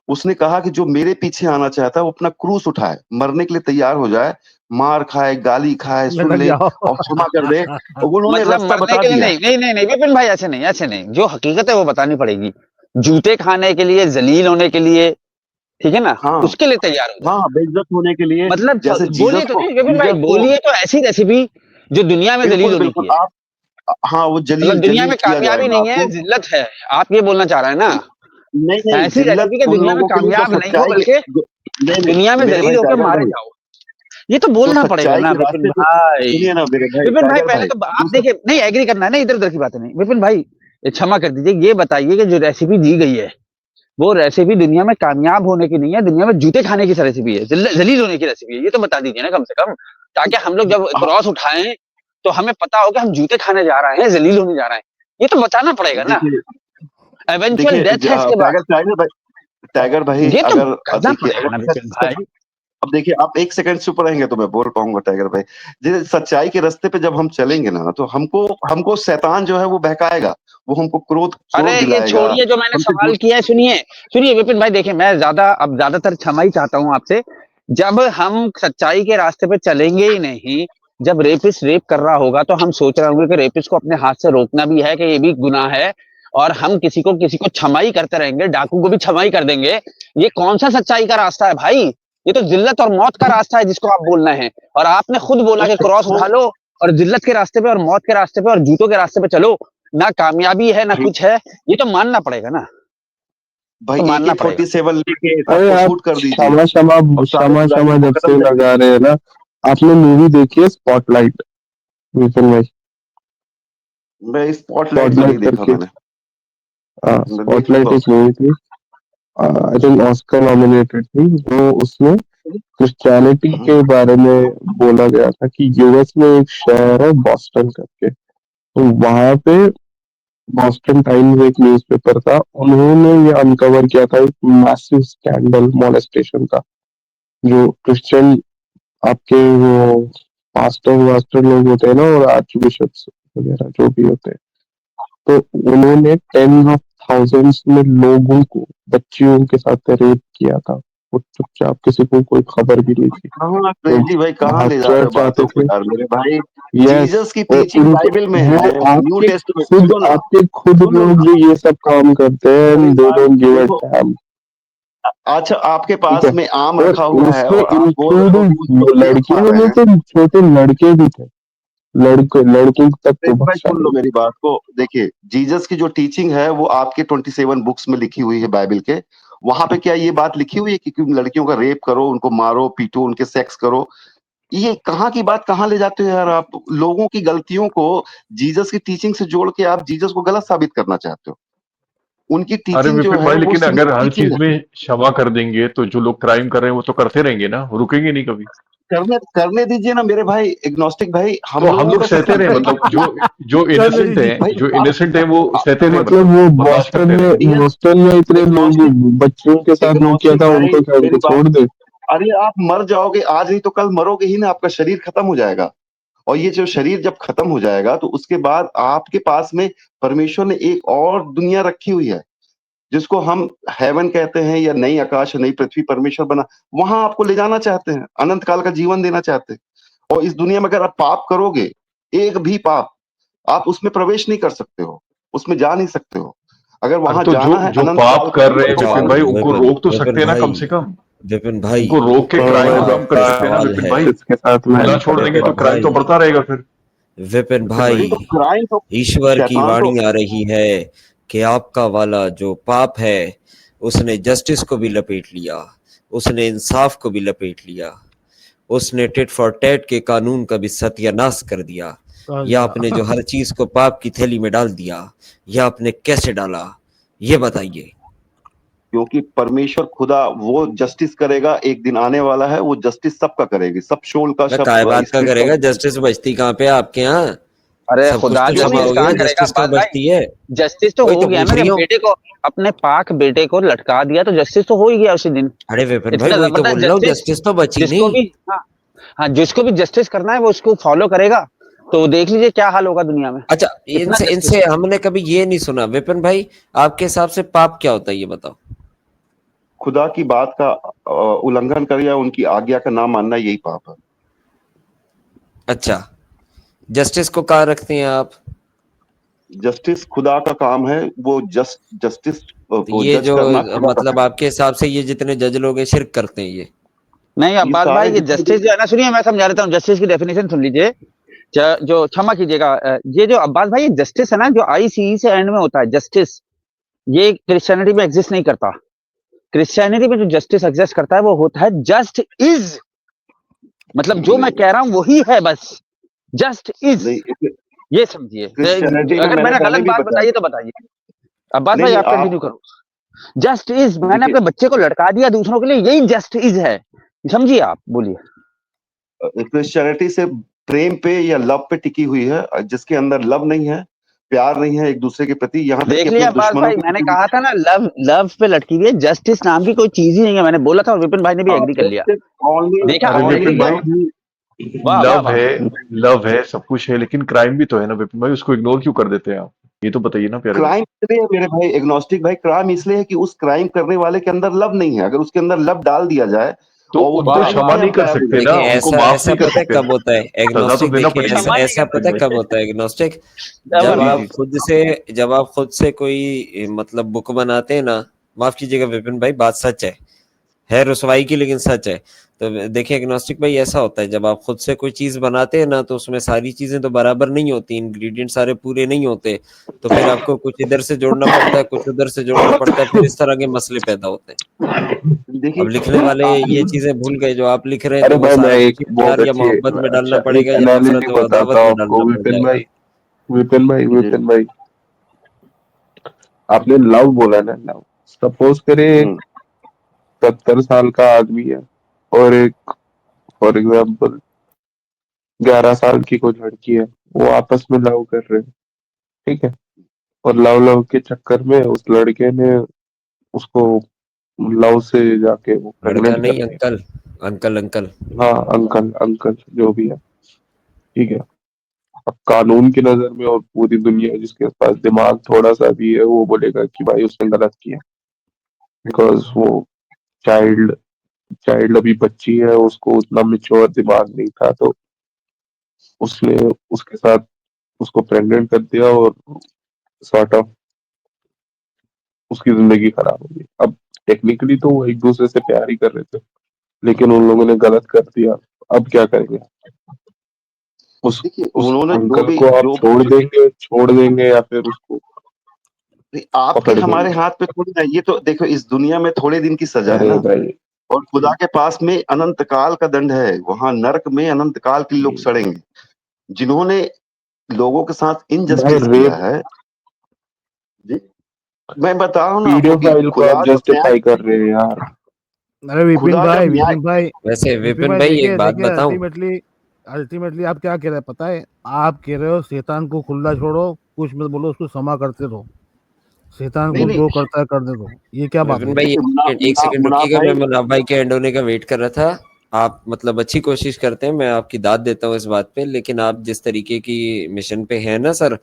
उसने कहा कि जो मेरे पीछे आना चाहता है वो अपना क्रूस उठाए, मरने के लिए तैयार हो जाए, मार खाए, गाली खाए, मैं सुन थक ले गया और क्षमा कर दे, और उन्होंने मतलब रास्ता मरने बता के लिए दिया। नहीं, नहीं, नहीं, नहीं, विपिन भाई ऐसे नहीं, ऐसे नहीं। जो हकीकत है वो बतानी पड़ेगी। जूते खाने के लिए, जलील होने के लिए, ठीक है ना? हाँ, उसके लिए तैयार हो जाए। हाँ, बेइज्जत होने के लिए, मतलब जैसे बोलिए तो नहीं विपिन भाई, बोलिए तो ऐसी रेसिपी जो दुनिया में जलील बिल्कुल, होने बिल्कुल की है। आप, हाँ, वो मतलब दुनिया जलील में किया कामयाबी जाएगा नहीं है, आपको। जिल्लत है। आप ये बोलना चाह रहे हैं ना? नहीं, नहीं, ऐसी जिल्लत रेसिपी कि उन दुनिया में लोगों के लिए जो कामयाब नहीं हो, सच्चाई के बल्कि नहीं, नहीं, दुनिया में मेरे जलील भाई होकर टाइगर मारे भाई, जाओ। ये तो जो बोलना पड़ेगा सच्चाई ना के विपिन रास्ते पे, भाई। सुनिए ना मेरे भाई विपिन भाई टाइगर पहले भाई, तो आप देखिए, नहीं एग्री करना है ना, इधर उधर की बातें नहीं। विपिन भाई क्षमा कर दीजिए, ये बताइए कि जो रेसिपी दी गई है वो रेसिपी दुनिया में कामयाब होने की नहीं है, दुनिया में जूते खाने की रेसिपी है, जलील होने की रेसिपी है। ये तो बता दीजिए ना कम से कम, ताकि हम लोग जब हाँ, क्रॉस उठाएं तो हमें पता हो कि हम जूते खाने जा रहे हैं, जलील होने जा रहे हैं। ये तो बताना पड़ेगा ना। देखिए, एवेंचुअल डेथ है इसके बाद। टाइगर भाई, ये तो अगर करना देखिए, पड़ेगा ना विपिन भाई। अब देखिए, आप एक सेकंड चुप रहेंगे तो मैं बोल पाऊंगा टाइगर भाई। जैसे सच्चाई के रास्ते पे जब हम चलेंगे ना, तो हमको हमको शैतान जो है वो बहकाएगा, वो हमको क्रोध अरे क्रोध ये दिलाएगा, छोड़िए, जो मैंने हमसे सवाल किया है, सुनिए सुनिए विपिन भाई, देखिए मैं अब ज्यादातर क्षमा ही चाहता हूं आपसे। जब हम सच्चाई के रास्ते पे चलेंगे ही नहीं, जब रेपिस्ट रेप कर रहा होगा तो हम सोच रहे होंगे कि रेपिस्ट को अपने हाथ से रोकना भी है, कि ये भी गुनाह है, और हम किसी को क्षमा ही करते रहेंगे, डाकू को भी क्षमा ही कर देंगे। ये कौन सा सच्चाई का रास्ता है भाई? ये तो जिल्लत और मौत का रास्ता है जिसको आप बोलना है। और आपने खुद बोला कि क्रॉस उठा लो और जिल्लत के रास्ते पे और मौत के रास्ते पे और जूतों के रास्ते पे चलो। ना कामयाबी है ना कुछ है। ये तो मानना पड़ेगा ना, भाई तो मानना पड़ेगा। AK-47 लेके अरे सबको आप शूट कर दीजिए क्षमा क्षमा और सारे क्षमा पुजारियों क्षमा को जब कत्ल से कर लगा दीजिए। रहे हैं ना, आपने मूवी देखी है स्पॉटलाइट? विपिन भाई, मैं स्पॉटलाइट तो नहीं स्पॉटलाइट देखा करके, मैंने, मैं स्पॉटलाइट देखूंगा एक उसको। मूवी थी, आई थिंक ऑस्कर नॉमिनेटेड थी। वो उसमें क्रिश्चियनिटी हम्म, के बारे में बोला गया था कि यूएस में एक शहर है बॉस्टन करके, तो वहां पे बॉस्टन टाइम्स एक न्यूज़पेपर था, उन्होंने ये अनकवर किया था एक मैसिव स्कैंडल मोलेस्टेशन का। जो क्रिश्चियन आपके वो पास्टर वास्टर लोग होते हैं ना, और आर्च बिशप्स वगैरह जो भी होते हैं, तो उन्होंने टेन ऑफ थाउजेंड्स में लोगों को, बच्चियों के साथ रेप किया था। वो चुपचाप, किसी को कोई खबर भी नहीं थी। कहाँ वो क्रेजी भाई, कहाँ वहाँ ले जा रहे हो चर्च आते बातों को थे। यार मेरे भाई। यस, जीसस की और टीचिंग उनको, बाइबल में वो है, न्यू टेस्टमेंट। सुनो ना, आपके खुद सुनो लोग ना जो ये सब काम करते हैं, मेरी दे बात डोंट गिव अ देखो। डैम। अच्छा, आपके ठीक पास है, में आम और रखा हुआ है उसमें और आप बोल रहे हो कि उसको इंक्लूडिंग क्यों खा लड़कियों रहे में हैं। तो छोटे लड़के भी थे, लड़कों तक को भाई बख्शा सुन लो नहीं। मेरी बात को, देखिए जीसस की जो टीचिंग है वो आपके 27 बुक्स में लिखी हुई है बाइबल के। वहां पे क्या ये बात लिखी हुई है कि लड़कियों का रेप करो, उनको मारो पीटो, उनके सेक्स करो? ये कहाँ की बात कहाँ ले जाते हो यार आप? लोगों की गलतियों को जीसस की टीचिंग से जोड़ के आप जीसस को गलत साबित करना चाहते हो। उनकी अरे टीचिंग जो विपिन है भाई, वो लेकिन सही अगर हर टीचिंग चीज है। में क्षमा कर देंगे तो जो लोग क्राइम कर रहे हैं वो तो करते रहेंगे ना, रुकेंगे नहीं कभी। करने करने दीजिए ना मेरे भाई एग्नोस्टिक भाई, हम तो हम लोगों लोग का सहते सफर रहे, है मतलब कि जो जो करने इनोसेंट है, दीजिए। भाई जो इनोसेंट है वो सहते रहे, मतलब वो मतलब बर्दाश्त करते रहे। बॉस्टन में इतने लोग एग्नोस्टिक बच्चों के साथ वो किया एग्नोस्टिक था, भाई उनको क्या मेरी उनको बात, छोड़ दे? अरे आप मर जाओगे आज नहीं तो कल मरोगे ही ना, आपका शरीर खत्म हो जाएगा। और ये जो शरीर जब खत्म हो जाएगा तो उसके बाद आपके पास में परमेश्वर ने एक और दुनिया रखी हुई है, जिसको हम हेवन कहते हैं, या नई आकाश नई पृथ्वी परमेश्वर बना, वहां आपको ले जाना चाहते हैं, अनंत काल का जीवन देना चाहते हैं। और इस दुनिया में अगर आप पाप करोगे, एक भी पाप, आप उसमें प्रवेश नहीं कर सकते हो, उसमें जा नहीं सकते हो। अगर अरे वहां तो जो जाना है जो अनंत काल पाप का कर रहे हैं जीवन विपिन सवाल बिताने भाई, के लिए। उनको विपिन रोक तो विपिन सकते हैं ना भाई कम से कम। विपिन भाई उनको रोक के क्राइम मैं को सवाल कम कर सकते हैं ना सवाल विपिन है भाई। इसके साथ मैं खुला नहीं छोड़ देंगे विपिन तो क्राइम तो भाई बढ़ता रहेगा फिर। विपिन नहीं तो भाई क्राइम तो, ईश्वर की शैतान तो, वाणी आ रही है कि आपका वाला जो पाप है उसने जस्टिस को भी लपेट लिया, उसने इंसाफ को भी लपेट लिया, उसने टिट फॉर टैट के कानून का भी सत्यानाश कर दिया। या आपने जो हर चीज को पाप की थैली में डाल दिया, या आपने कैसे डाला, ये बताइए। क्योंकि परमेश्वर खुदा वो जस्टिस करेगा, एक दिन आने वाला है, वो जस्टिस सबका करेगी, सब शोल का, मैं सब काय बात का स्प्लिट करेगा, का। जस्टिस बचती कहाँ पे आपके यहाँ? अरे सब कुछ खुदा तो क्षमा जस्टिस हो कहाँ गया, करेगा जस्टिस बात कहाँ भाई? बचती है? जस्टिस तो वही हो तो गया पूछ ना, रही जब हूँ। बेटे को, अपने पाक बेटे को लटका दिया तो जस्टिस तो हो ही गया उसी दिन। अरे विपिन भाई इतना वही तो जबरदस्त बोल रहा हूँ, जस्टिस, जस्टिस तो बची जिसको नहीं। भी, हाँ हाँ, जिसको भी जस्टिस करना है वो उसको फॉलो करेगा, तो देख लीजिए क्या हाल होगा दुनिया में। अच्छा, इतना इनसे जस्टिस इनसे है। हमने कभी ये नहीं सुना। विपिन भाई, आपके हिसाब से पाप क्या होता है, ये बताओ। खुदा की बात का उल्लंघन कर या उनकी आज्ञा का ना मानना, यही पाप है। अच्छा, जस्टिस को कहाँ रखते हैं आप? जस्टिस खुदा का काम है, वो जस्टिस को ये जज जो करना खुदा का मतलब काम आपके हिसाब से ये जितने जज लोग हैं शिर्क करते हैं ये? नहीं है। ये अब्बास सारे भाई, ये जितने जस्टिस जो है ना, सुनिए मैं समझा देता हूँ, जस्टिस की डेफिनेशन सुन लीजिए। जो क्षमा कीजिएगा, ये जो अब्बास भाई, ये जस्टिस है ना, जो ICE से एंड में होता है जस्टिस, ये क्रिश्चियनिटी में एग्जिस्ट नहीं करता। क्रिश्चियनिटी में जो जस्टिस एग्जिस्ट करता है वो होता है जस्ट इज, मतलब जो मैं कह रहा हूं वही है, बस जस्ट इज, नहीं, ये समझिए। क्रिश्चियनिटी में अगर मैंने मैंने पहले गलत भी बात बताया बताई है था। तो बताइए। अब्बास नहीं भाई नहीं, आप कंटिन्यू आप करो। जस्ट इज, मैंने देखिए, अपने बच्चे को लटका दिया दूसरों के लिए, यही जस्ट इज है, समझिए आप, बोलिए। क्रिश्चियनिटी से प्रेम पे या लव पे टिकी हुई है, जिसके अंदर लव नहीं है, प्यार नहीं है एक दूसरे के प्रति, यहाँ तक कि देख अपने लिया अब्बास दुश्मनों भाई, के मैंने प्रति भी। कहा था ना, लव लव पे लटकी हुई है, जस्टिस नाम की कोई चीज ही नहीं है, मैंने बोला था और विपिन भाई ने भी हाँ, एग्री कर लिया। जस्टिस ओनली देखा, अरे आपने एग्री विपिन ओनली किया भाई, ना? वाह वाह लव वाह। है, लव है, सब कुछ है, लेकिन क्राइम भी तो है ना विपिन भाई, उसको इग्नोर क्यों कर देते हैं आप? ये तो बताइए ना प्यारे भाई। क्राइम इसलिए है मेरे भाई, एग्नोस्टिक भाई, क्राइम इसलिए है कि उस क्राइम करने वाले के अंदर लव नहीं है। अगर उसके अंदर लव डाल दिया जाए तो और वो उनको वाह तुरंत वाह क्षमा अपने नहीं आप कर गायब हो सकते जाए। ना, देखिए उनको ऐसा माफ ऐसा नहीं कर पता है सकते कब ना, होता है सजा तो एग्नोस्टिक? देना देखिए पड़ेगा। ऐसा क्षमा नहीं ऐसा कर पता है सकते। कब होता है एग्नोस्टिक? जब जबरदस्त। आप खुद से कोई मतलब बुक बनाते हैं ना, माफ कीजिएगा विपिन भाई, बात सच है रुसवाई की लेकिन सच है। तो देखिए एग्नोस्टिक भाई, ऐसा होता है जब आप खुद से कोई चीज बनाते हैं ना, तो उसमें सारी चीजें तो बराबर नहीं होती, इंग्रेडिएंट सारे पूरे नहीं होते, तो फिर आपको कुछ इधर से जोड़ना पड़ता है, कुछ उधर से जोड़ना पड़ता है, फिर इस तरह के मसले पैदा होते हैं। देखिए अब लिखने वाले आपने ये चीजें भूल गए जो आप लिख रहे हैं, अरे तो वो भाई, मैं सारा एक कुछ ही बहुत प्यार या अच्छी मोहब्बत में डालना अच्छा एक पड़ेगा या एनालिटी नफरत और बताता अदावत हूँ में आपको डालना पड़ विपिन जाएगा। भाई। विपिन भाई, जी, विपिन भाई, आपने लव बोला ना, लव। सपोज करे हम्म, एक 70 साल का आदमी है और एक फॉर एग्जाम्पल 11 साल की कोई लड़की है, वो आपस में लव कर रहे हैं, ठीक है। और लव लव के चक्कर में उस लड़के ने उसको लव से जाके वो लड़का प्रेग्नेंट कर नहीं, दिया। Uncle, uncle uncle. हाँ, अंकल अंकल जो भी है, ठीक है। अब कानून की नजर में और पूरी दुनिया जिसके पास दिमाग थोड़ा सा भी है, वो बोलेगा कि भाई उसने गलत किया, बिकॉज वो चाइल्ड चाइल्ड अभी बच्ची है, उसको उतना मेच्योर दिमाग नहीं था, तो उसने उसके साथ उसको प्रेग्नेंट कर दिया और सॉर्ट ऑफ उसकी जिंदगी खराब हो गई। अब टेक्निकली तो वो एक दूसरे से प्यार ही कर रहे थे, लेकिन उन लोगों ने गलत कर दिया। अब क्या करेंगे? देखिए उस उन्होंने अंकल को आप जो छोड़ देंगे या फिर उसको आपके पकड़ के हमारे लेंगे? हाथ में थोड़ी ना, ये तो देखो इस दुनिया में थोड़े दिन की सजा है अरे ना, भाई, और खुदा के पास में अनंत काल का दंड है, वहां नरक में अनंत काल के लोग सड़ेंगे जिन्होंने लोगों के साथ भाई इनजस्टिस किया रेप है। जी, मैं बता रहा हूँ ना आपको कि पीडियोफाइल को आप खुदा जब न्याय जस्टिफाई कर रहे हैं यार। अरे विपिन खुदा जब भाई, न्याय विपिन भाई, वैसे विपिन विपिन भाई, भाई एक देखिए बात देखिए, बताऊं, अल्टीमेटली अल्टीमेटली आप क्या कह रहे हैं पता है? आप कह रहे हो शैतान को खुला छोड़ो, कुछ मत बोलो, उसको क्षमा करते रहो, शैतान नहीं को नहीं, जो करता है करने दो। ये क्या बात विपिन हुई? भाई देखिए एक सेकंड मुनाफ रुकिएगा, मैं भाई, मुनाफ भाई के एंड होने का वेट कर रहा था। आप मतलब अच्छी कोशिश करते हैं, मैं आपकी दाद देता हूँ इस बात पे, लेकिन आप जिस तरीके की मिशन पे है ना सर,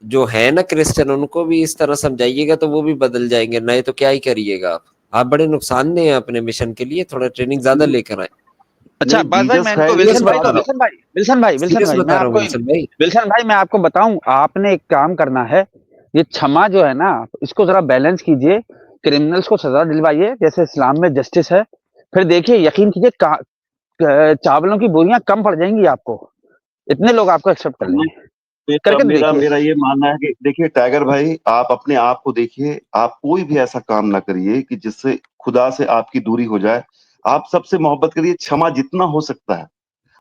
जो है ना क्रिश्चियन, उनको भी इस तरह समझाइएगा तो वो भी बदल जाएंगे, नहीं तो क्या ही करिएगा आप बड़े नुकसानदेह हैं अपने मिशन के लिए, थोड़ा ट्रेनिंग ज्यादा लेकर आए। अच्छा नहीं अब्बास भाई, जीसस मैं इनको क्राइस्ट के सीरियस विल्सन भाई साथ बता को, रहा हूँ, विल्सन सीरियस भाई, मैं बता रहा हूँ आपको, विल्सन भाई। विल्सन भाई मैं आपको बताऊं, आपने एक काम करना है, ये क्षमा जो है ना, इसको जरा बैलेंस कीजिए, क्रिमिनल्स को सजा दिलवाइए जैसे इस्लाम में जस्टिस है, फिर देखिए, यकीन कीजिए, चावलों की बोरियां कम पड़ जाएंगी आपको, इतने लोग आपको एक्सेप्ट कर मैं लेंगे, करके तो मेरा देखिए। मेरा ये मानना है कि देखिए टाइगर भाई, आप अपने आप को देखिए, आप कोई भी ऐसा काम ना करिए कि जिससे खुदा से आपकी दूरी हो जाए। आप सबसे मोहब्बत करिए, क्षमा जितना हो सकता है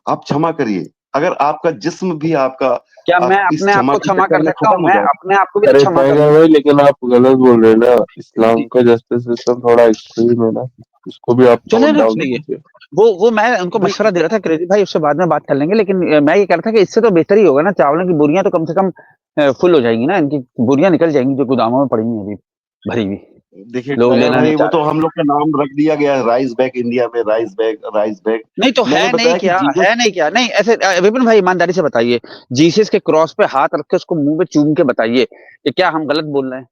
आप क्षमा करिए। अगर आपका जिस्म भी आपका क्या मैं आप इस अपने आप क्षमा को के क्षमा चक्कर कर में सकता हूँ? खत्म हो मैं जाए। अपने आप को भी तो अरे क्षमा टाइगर करूंगा। भाई, लेकिन आप गलत बोल रहे हैं ना। इस्लाम का जस्टिस सिस्टम थोड़ा एक्सट्रीम है ना, उसको भी आप चलिए टोन ना, डाउन सुनिए, कीजिए। वो मैं उनको मशवरा दे रहा था क्रेजी भाई, उससे बाद में बात कर लेंगे, लेकिन मैं ये कह रहा था कि इससे तो बेहतर ही होगा ना, चावलों की बोरियां तो कम से कम फुल हो जाएंगी ना, इनकी बोरियां निकल जाएंगी जो गोदामों में पड़ी हैं अभी भरी हुई, देखिए लोग टाइगर लेना नहीं भाई, वो चाह तो रहे। हम लोग का नाम रख दिया गया है राइस बैक इंडिया में, राइस बैक। नहीं तो मैंने है नहीं बताया कि क्या, जीसस, है नहीं क्या? नहीं ऐसे, विपिन भाई ईमानदारी से बताइए, जीसस के क्रॉस पे हाथ रख के उसको मुंह पे चूम के बताइए कि क्या हम गलत बोल रहे हैं?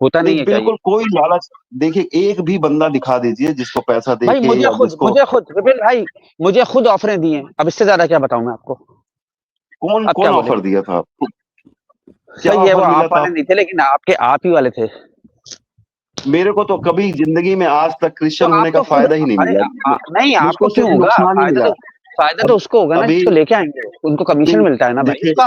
होता नहीं नहीं है क्या ये? बिल्कुल कोई लालच, देखिए एक भी बंदा दिखा दीजिए जिसको पैसा दे भाई के मुझे या खुद जिसको विपिन भाई, मुझे खुद ऑफरें दी हैं, अब इससे ज्यादा क्या बताऊं मैं आपको? कौन अब क्या कौन बोले? ऑफर दिया था आपको? क्या भाई ये वो ऑफर मिला आप था वाले नहीं थे, लेकिन आपके आप ही वाले थे। मेरे को तो कभी जिंदगी में आज तक तो क्रिश्चियन होने का आपको खुद फायदा ही नहीं अरे मिला। नहीं, आपको मुझको क्यों सिर्फ होगा नुकसान ही फायदा? मिला। तो फायदा तो अब उसको होगा ना अभी जिसको लेके आएंगे, उनको कमीशन नहीं, मिलता है ना भाई देखिए, उसका।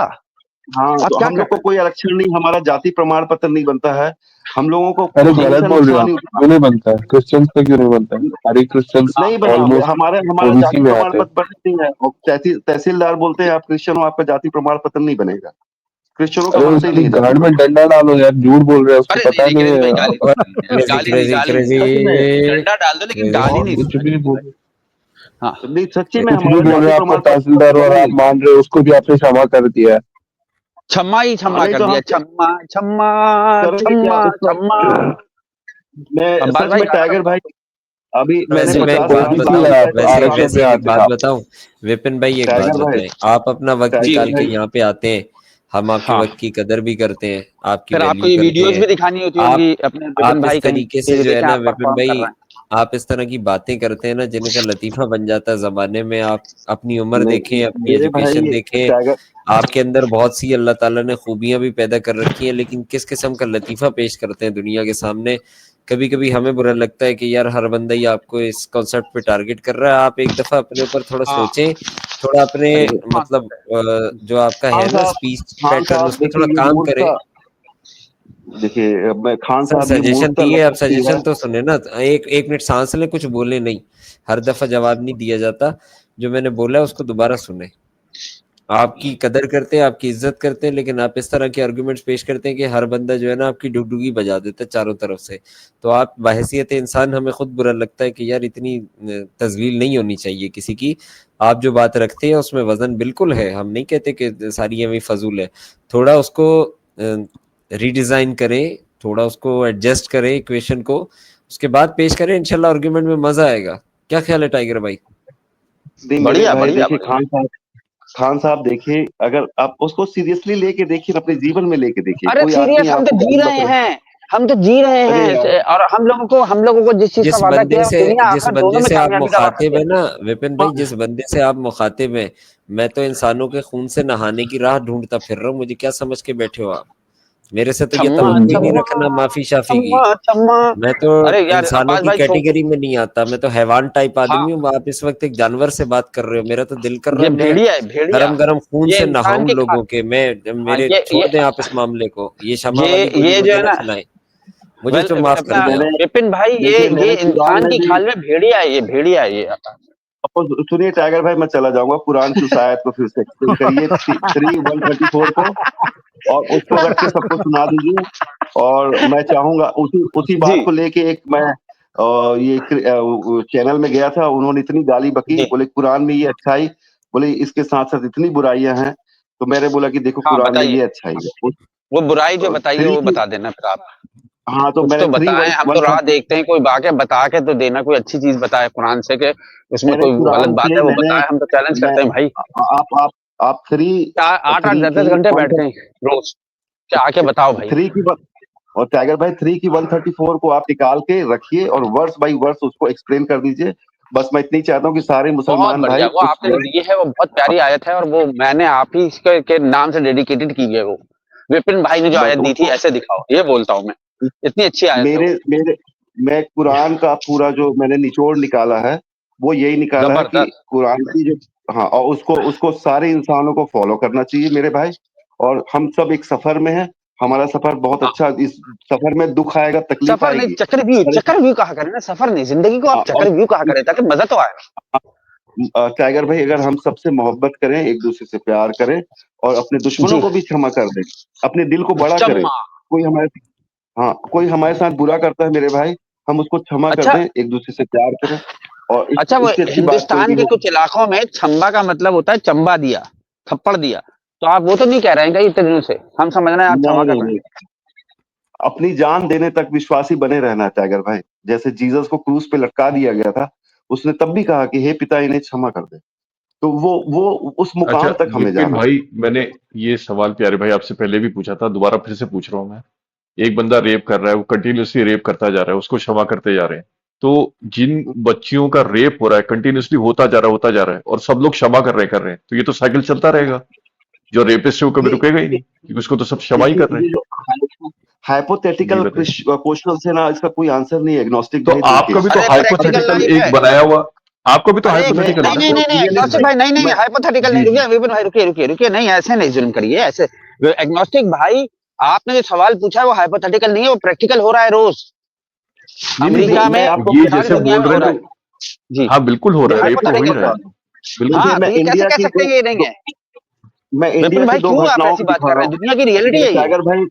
हाँ आप तो क्या हम कर लोग को रहे कोई आरक्षण नहीं, हमारा जाति प्रमाण पत्र नहीं बनता है, हम लोगों को अरे किसी गलत का बोल रहे हो नुकसान आप, नहीं क्यों नहीं बनता है? क्रिश्चियंस पे क्यों नहीं बनता है? सारी क्रिश्चियंस नहीं बना। ऑलमोस्ट हमारा हमारा ओबीसी जाति में प्रमाण आते हैं। पत्र बनती है और तहसीलदार बोलते हैं आप क्रिश्चियन हो, आपका जाति प्रमाण पत्र नहीं बनेगा। क्रिश्चियनों का अरे बनते ही उसकी नहीं है जाति गाड़ में प्रमाण। डंडा डालो यार, झूठ बोल रहे हैं, उसको अरे पता नहीं नहीं क्रेजी भाई, है। गाली और गाली क्रेजी नहीं, गाली क्रेजी नहीं, सच में डंडा डाल दो लेकिन क्रेजी गाली बहुत नहीं कुछ दूंगा। भी बोल, हाँ, नहीं सच्ची में कुछ भी हमारा बोल रहे जाति हैं, आपको प्रमाण पत्र तहसीलदार और बना आप नहीं। मान रहे हो, उसको भी आपने क्षमा कर दिया है। क्षमा ही क्षमा नहीं कर तो दिया, हम क्षमा क्षमा करेंगे क्या क्षमा उसको? क्षमा। मैं अब्बास सच भाई में गाना तो टाइगर भाई, अभी मैंने वैसे मैं एक 50 बात साल की बताऊं, बात ओबीसी किया आप वैसे हिंदुस्तान आरक्षण वैसे में एक आते बात आप। बताऊं, विपिन भाई एक बात टाइगर भाई, बताएं, आप अपना वक्त टाइगर निकाल के भाई, यहाँ पे आते हैं, हम आपके हाँ, वक्त की कदर भी करते हैं, आपकी फिर आपको वैल्यू ये करते वीडियोस हैं। भी दिखानी होती आप होंगी अपने विपिन आप भाई, इस कहीं तरीके से ये जो है देखें ना आप विपिन परफॉर्म कर भाई, रहे हैं। आप इस तरह की बातें करते हैं ना जिनका लतीफा बन जाता है जमाने में। आप अपनी उम्र देखें, अपनी मेरे एजुकेशन भाई देखें, टाइगर, आपके अंदर बहुत सी अल्लाह ताला ने खूबियां भी पैदा कर रखी हैं, लेकिन किस किस्म का लतीफा पेश करते हैं दुनिया के सामने। कभी कभी हमें बुरा लगता है कि यार हर बंदा ही आपको इस कॉन्सेप्ट पे टारगेट कर रहा है। आप एक दफा अपने ऊपर थोड़ा हाँ, सोचें, थोड़ा अपने अरे हाँ, मतलब जो आपका है खान ना साहब, स्पीच खान पैटर्न, साहब उस पर देखिए थोड़ा ये काम करें। मूर्खता, देखिए मैं खान सर साहब ये सजेशन मूर्खता दिए, लग आप सकती है। सजेशन तो सुने ना, एक एक मिनट सांस लें, कुछ बोले नहीं, हर दफा जवाब नहीं दिया जाता। जो मैंने बोला है उसको दोबारा सुने। आपकी कदर करते हैं, आपकी इज्जत करते हैं, लेकिन आप इस तरह के आर्गुमेंट्स पेश करते हैं कि हर बंदा जो है ना आपकी डुगडुगी बजा देता है चारों तरफ से। तो आप बहैसियत इंसान, हमें खुद बुरा लगता है कि यार इतनी तजलील नहीं होनी चाहिए किसी की। आप जो बात रखते हैं उसमें वजन बिल्कुल है, हम नहीं कहते कि सारी हमें फजूल है। थोड़ा उसको रीडिजाइन करें, थोड़ा उसको एडजस्ट करें इक्वेशन को, उसके बाद पेश करें, इंशाल्लाह आर्गुमेंट में मजा आएगा। क्या ख्याल है टाइगर भाई? नहीं मेरे बढ़िया भाई बढ़िया देखिए बढ़िया। खान साहब देखिए, अगर आप उसको सीरियसली लेके देखिए, अपने जीवन में लेके देखिए, अरे कोई आदमी सीरियस, हम तो आपको जी गाली रहे बक हैं, हम तो जी रहे अरे यार, हैं, और हम लोगों को जिस चीज का वादा किया है वो दुनिया जिस आखिरत दोनों बंदे में से आप कामयाबी का वादा मुखातिब किया है ना विपिन हाँ, भाई, जिस बंदे से आप मुखातिब हैं, मैं तो इंसानों के खून से नहाने की राह ढूंढता फिर रहा हूँ। मुझे क्या समझ के बैठे हो आप? मेरे से तो ये छम्मा तवक्को ही नहीं छम्मा रखना माफी शाफी की। छम्मा छम्मा। मैं तो अरे यार इंसानों अब्बास की भाई कैटेगरी में नहीं आता, मैं तो हैवान टाइप हाँ, आदमी हूँ। आप इस वक्त एक जानवर से बात कर रहे हो, मेरा तो दिल कर रहा ये है मैं भेड़िया है, भेड़िया। गरम गरम खून ये से इंसान नहाऊं की लोगों के। मैं हाँ, मेरे छोड़ दें आप इस मामले को, ये क्षमा वाली गोली ये जो मुझे है ना ना, खिलाएं, मुझे वेल तो माफ कर अपना दें आप। मैंने विपिन भाई, देखिए ये मैंने कुरान इंसान में की भी खाल में भेड़िया है, ये भेड़िया है ये। आपको सुनिए टाइगर भाई, मैं चला जाऊंगा कुरान की उस आयत को फिर से एक्सप्लेन करिए 3:134 को, और उसको रख के सबको सुना दीजिए। और मैं चाहूंगा उसी उसी जी बात को लेके एक मैं ये चैनल में गया था, उन्होंने इतनी गाली बकी, जी, बोले कुरान में ये अच्छाई, बोले इसके साथ साथ इतनी बुराइयां हैं। तो मैंने बोला कि देखो हाँ कुरान में बताइए, ये अच्छाई है। वो बुराई जो बताइए थ्री वो की, बता देना फिर आप। हाँ तो कुछ मैंने तो थ्री बताएं, वन हम तो वन राह थर्टी देखते हैं, कोई बाके बता के तो देना, कोई अच्छी चीज बताए कुरान से के उसमें मैंने कोई गलत कुरान बात से है वो मैंने बताए, हम तो चैलेंज मैं करते हैं भाई। आप थ्री आठ आठ थ्री दस की दस घंटे वन बैठते हैं रोज, क्या आके बताओ भाई। थ्री की और टाइगर भाई 3 की 134 को आप निकाल के रखिए और वर्स बाय वर्स उसको एक्सप्लेन कर दीजिए। बस मैं इतना ही चाहता हूँ कि सारे बहुत मुसलमान बढ़िया, भाई वो उस आपने जो वर्स, दी है वो बहुत प्यारी आयत है, और वो मैंने आप ही के नाम से डेडिकेटेड की है वो। विपिन भाई ने जो बस आयत दी थी उसको ऐसे दिखाओ, ये बोलता हूँ मैं। इतनी अच्छी आयत है मेरे वो, मेरे मैं कुरान का पूरा जो मैंने निचोड़ निकाला है, वो यही निकाला है कि जबरदस्त। कुरान की जो, हाँ, और उसको उसको सारे इंसानों को फॉलो करना चाहिए मेरे भाई। और हम सब एक सफर में हैं, हमारा सफर बहुत हाँ, अच्छा, इस सफर में दुख आएगा, तकलीफ सफर नहीं, आएगी, चक्रव्यूह कहा करें ना, सफर नहीं, जिंदगी को आप और चक्रव्यूह कहा करें ताकि मजा तो आए। टाइगर भाई अगर हम सबसे मोहब्बत करें, एक दूसरे से प्यार करें और अपने दुश्मनों जी, को भी क्षमा कर दें, अपने दिल को बड़ा करें, चम्मा। कोई हमारे, हाँ, कोई हमारे साथ बुरा करता है मेरे भाई, हम उसको क्षमा कर अच्छा दें, एक दूसरे से प्यार करें, और अच्छा, वो इससे अच्छी बात कोई हिंदुस्तान नहीं के होगी। कुछ इलाकों में छम्बा का मतलब होता है चंबा दिया, थप्पड़ दिया, तो आप वो तो नहीं कह रहे हैं क्या इतने दिनों से? हम समझ रहे हैं आप क्षमा नहीं कर नहीं रहे नहीं, हैं। अपनी जान देने तक विश्वासी बने रहना है टाइगर भाई। जैसे जीसस को क्रूस पे लटका दिया गया था, उसने तब भी कहा कि हे पिता इन्हें क्षमा कर दे। तो वो उस अच्छा मुकाम तक हमें विपिन जाना। भाई, मैंने ये सवाल प्यारे भाई आपसे पहले भी पूछा था, दोबारा फिर से पूछ रहा हूँ मैं। एक बंदा रेप कर रहा है, वो कंटिन्यूअसली रेप करता जा रहा है, उसको क्षमा करते जा रहे हैं, तो जिन बच्चियों का रेप हो रहा है कंटिन्यूअसली होता जा रहा है और सब लोग क्षमा कर रहे हैं, तो ये तो साइकिल चलता रहेगा। जो रेपिस्ट है वो कभी नहीं, रुकेगा ही नहीं, क्योंकि उसको तो सब क्षमा ही देखिए कर रहे ये हैं। जो हाइपोथेटिकल जी बताइए। क्वेश्चन है ना, इसका कोई आंसर नहीं है एग्नोस्टिक तो भाई बोल के। आपका भी तो अरे प्रैक्टिकल हाइपोथेटिकल लाइफ एक है। बनाया हुआ, आपका भी तो अरे मैं हाइपोथेटिकल है नहीं ना। नहीं नहीं नहीं, आपको रियलिस्ट एग्नोस्टिक भाई नहीं नहीं, मैं हाइपोथेटिकल नहीं, जी रुकिए विपिन भाई, रुकिए रुकिए रुकिए, नहीं ऐसे नहीं जुल्म करिए ऐसे। एग्नोस्टिक भाई, आपने जो सवाल पूछा है वो हाइपोथेटिकल नहीं है, वो प्रैक्टिकल हो रहा है रोज नहीं नहीं अमेरिका नहीं, मैं में, आपको ये सारी जैसे दुनिया बोल में रहे हो हैं रहा है। तो जी, हाँ बिल्कुल हो ये रहा है, मैं रेप तो हो ही आपको हाइपोथेटिकल रहा है। है। बता दूं, बिल्कुल। देखिए हाँ, तो ये कैसे कह सकते हैं कि ये नहीं है? मैं इंडिया विपिन की भाई दो क्यों आप घटनाओं ऐसी को बात दिखा कर रहा रहे हैं? हूँ। दुनिया की रियलिटी है ये।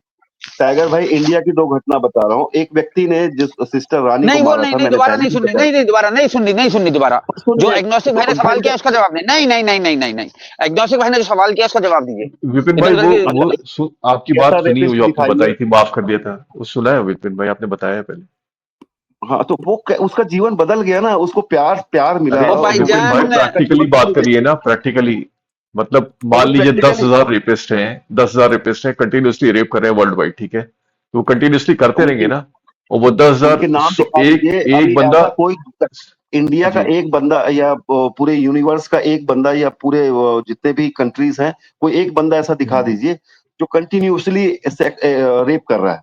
टाइगर भाई इंडिया की दो घटना बता रहा हूँ। एक व्यक्ति ने जिस सिस्टर रानी को नहीं वो मारा नहीं था, नहीं, मैंने दोबारा पहले नहीं भी सुननी, बताया। नहीं नहीं, दोबारा नहीं सुननी, नहीं सुननी दोबारा। जो सुनिए एग्नोस्टिक भाई ने तो सवाल भाई किया उसका जवाब नहीं, नहीं नहीं नहीं नहीं नहीं नहीं, एग्नोस्टिक भाई ने जो सवाल किया उसका जवाब दीजिए। विपिन इधर भाई उधर की आपकी कैसा बात सुनी, वो रेपिस्ट जो आपने दिखाइए। बताई थी, माफ कर दिया था, वो सुना है विपिन भाई, आपने बताया पहले। हाँ तो वो उसका जीवन बदल गया ना, उसको प्यार प्यार मिला। अरे ओ विपिन भाई भाईजान, उसका प्रैक्टिकली जीवन बात बदल गया। करिए ना, प्रैक्टिकली। मतलब और मान वो लीजिए प्रैक्टिकली 10,000 रेपिस्ट हैं, कंटिन्यूअसली रेप कर रहे हैं वर्ल्ड वाइड, ठीक है, तो वो कंटिन्यूअसली करते रहेंगे उनके ना। और वो उनके नाम दिखा 10,000 एक दीजिए। एक अभी बंदा। ऐसा कोई इंडिया का जी एक बंदा या पूरे यूनिवर्स का एक बंदा या पूरे जितने भी कंट्रीज हैं, कोई एक बंदा ऐसा दिखा दीजिए जो कंटिन्यूअसली रेप कर रहा है।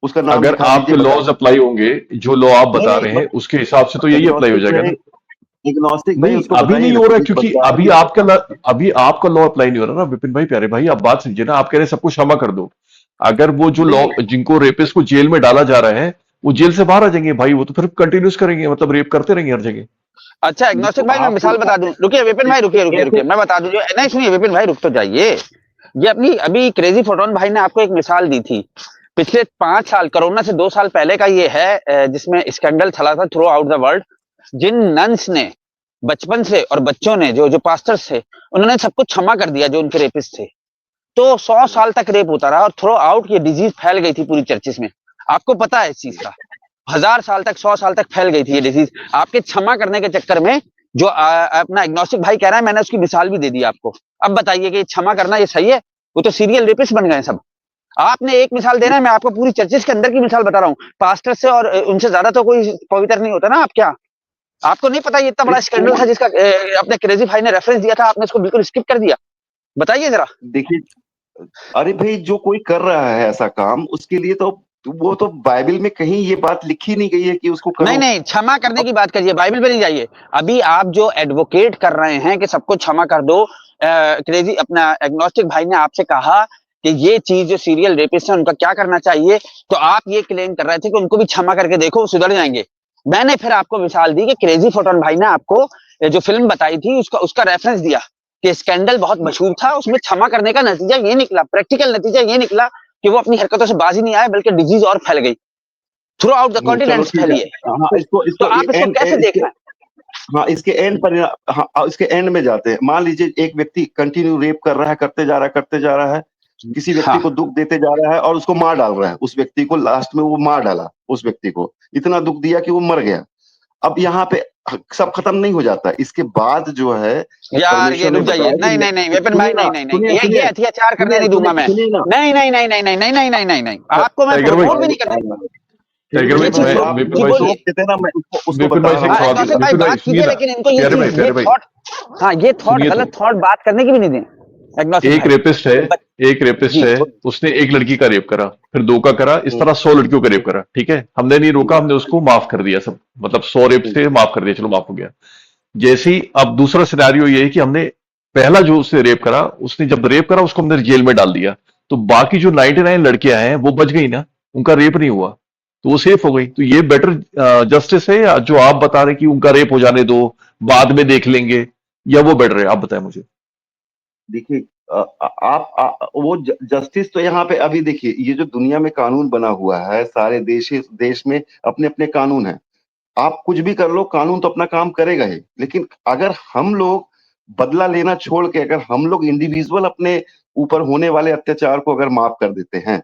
उसका नाम अगर दिखा दीजिए, आपके बता। लॉज अप्लाई होंगे, जो लॉ आप नहीं बता नहीं, रहे हैं उसके हिसाब से तो यही अप्लाई हो जाएगा ना। एग्नोस्टिक भाई नहीं उसको अभी बताइए नहीं ना, हो रहा है, प्लीज क्योंकि बताइए। अभी आपका लॉ अप्लाई नहीं हो रहा ना विपिन भाई, प्यारे भाई, आप बात समझिए ना, आप कह रहे हैं सबको क्षमा कर दो। अगर वो जो लॉ, नहीं जिनको रेपिस्ट को जेल में डाला जा रहा है, वो जेल से बाहर आ जाएंगे भाई, वो तो फिर कंटिन्यूस करेंगे, मतलब रेप करते रहेंगे हर जगह। अच्छा तो एग्नोस्टिक भाई मैं आप मिसाल बता दूं, रुकिए विपिन भाई, रुकिए रुकिए रुकिए, मैं बता दूं जो, नहीं सुनिए विपिन भाई रुक तो जाइए। ये अपनी अभी क्रेजी फोटोन भाई ने आपको एक मिसाल दी थी, पिछले 5 साल, कोरोना से 2 साल पहले का ये है, जिसमें स्कैंडल चला था थ्रू आउट द वर्ल्ड। जिन नन्स ने बचपन से, और बच्चों ने, जो जो पास्टर्स थे, उन्होंने सबको क्षमा कर दिया जो उनके रेपिस्ट थे। तो 100 साल तक रेप होता रहा और थ्रू आउट ये डिजीज फैल गई थी पूरी चर्चिस में। आपको पता है इस चीज का? 1000 साल तक, 100 साल तक फैल गई थी ये डिजीज, आपके क्षमा करने के चक्कर में। जो अपना एग्नोस्टिक भाई कह रहा है, मैंने उसकी मिसाल भी दे दी आपको। अब बताइए कि क्षमा करना ये सही है? वो तो सीरियल रेपिस्ट बन गए सब। आपने एक मिसाल दे रहे हैं, मैं आपको पूरी चर्चिस के अंदर की मिसाल बता रहा हूँ। पास्टर से और उनसे ज्यादा तो कोई पवित्र नहीं होता ना। आप क्या, आपको नहीं पता ये इतना बड़ा स्कैंडल था जिसका अपने क्रेजी भाई ने रेफरेंस दिया था, आपने उसको बिल्कुल स्किप कर दिया? बताइए जरा। देखिए, अरे भाई जो कोई कर रहा है ऐसा काम, उसके लिए तो वो तो बाइबल में कहीं ये बात लिखी नहीं गई है कि उसको नहीं करो। नहीं, क्षमा करने की बात करिए, बाइबल पे नहीं जाइए। अभी आप जो एडवोकेट कर रहे हैं कि सबको क्षमा कर दो, क्रेजी अपना एग्नोस्टिक भाई ने आपसे कहा कि ये चीज जो सीरियल रेपिस्ट है उनका क्या करना चाहिए, तो आप ये क्लेम कर रहे थे कि उनको भी क्षमा करके देखो, वो सुधर जाएंगे। मैंने फिर आपको मिसाल दी कि क्रेजी फोटोन भाई ने आपको जो फिल्म बताई थी उसका उसका रेफरेंस दिया कि स्कैंडल बहुत मशहूर था, उसमें क्षमा करने का नतीजा ये निकला, प्रैक्टिकल नतीजा ये निकला कि वो अपनी हरकतों से बाज ही नहीं आए, बल्कि डिजीज और फैल गई, थ्रू आउट द चलो कॉन्टिनेंट्स ठीक फैली है। है। हाँ इसको तो इसको आप इसको कैसे देख रहे हैं? हाँ इसके एंड पर, हाँ इसके एंड में जाते हैं। मान लीजिए एक व्यक्ति कंटिन्यू रेप कर रहा है, करते जा रहा है, किसी व्यक्ति हाँ को दुख देते जा रहा है और उसको मार डाल रहा है। उस व्यक्ति को लास्ट में वो मार डाला, उस व्यक्ति को इतना दुख दिया कि वो मर गया। अब यहाँ पे सब खत्म नहीं हो जाता, इसके बाद जो है यार ये परमेश्वर ने रुक जाइए, बताया नहीं कि नहीं नहीं विपिन भाई, नहीं नहीं नहीं, ये सुनिए अत्याचार करने नहीं दूंगा मैं। सुनिए ना। नहीं नहीं नहीं नहीं नहीं नहीं नहीं नहीं नहीं नहीं, आपको मैं टाइगर भाई, प्रमोट भी नहीं करना। टाइगर भाई, ये चीज मैं को विपिन जी भाई से बोलिए। देते ना, मैं उसको विपिन बता भाई से रहा एक हूँ। हाँ सवाल, एग्नोस्टिक भाई विपिन भाई बात सुनिए कीजिए, ना, लेकिन इनको ये प्यारे भाई, चीज, ये प्यारे भाई, थॉट, हाँ ये थॉट, सुनिए गलत तो। थॉट बात करने की भी नहीं दें एग्नोस्टिक एक भाई। रेपिस्ट है, एक रेपिस्ट जी है, उसने एक लड़की का रेप करा, फिर 2 का करा, इस तरह 100 लड़कियों का रेप करा, ठीक है, हमने नहीं रोका, हमने उसको माफ कर दिया सब, मतलब 100 रेप से माफ कर दिया, चलो माफ हो गया। जैसे ही अब दूसरा सिनेरियो ये है कि हमने पहला जो उससे रेप करा, उसने जब रेप करा उसको हमने जेल में डाल दिया, तो बाकी जो 99 लड़कियां हैं वो बच गई ना, उनका रेप नहीं हुआ, तो वो सेफ हो गई। तो ये बेटर जस्टिस है, या जो आप बता रहे कि उनका रेप हो जाने दो, बाद में देख लेंगे, या वो बेटर है, आप बताएं मुझे। देखिए वो जस्टिस तो यहाँ पे अभी देखिए, ये जो दुनिया में कानून बना हुआ है, सारे देश में अपने अपने कानून हैं। आप कुछ भी कर लो, कानून तो अपना काम करेगा ही। लेकिन अगर हम लोग बदला लेना छोड़ के, अगर हम लोग इंडिविजुअल अपने ऊपर होने वाले अत्याचार को अगर माफ कर देते हैं,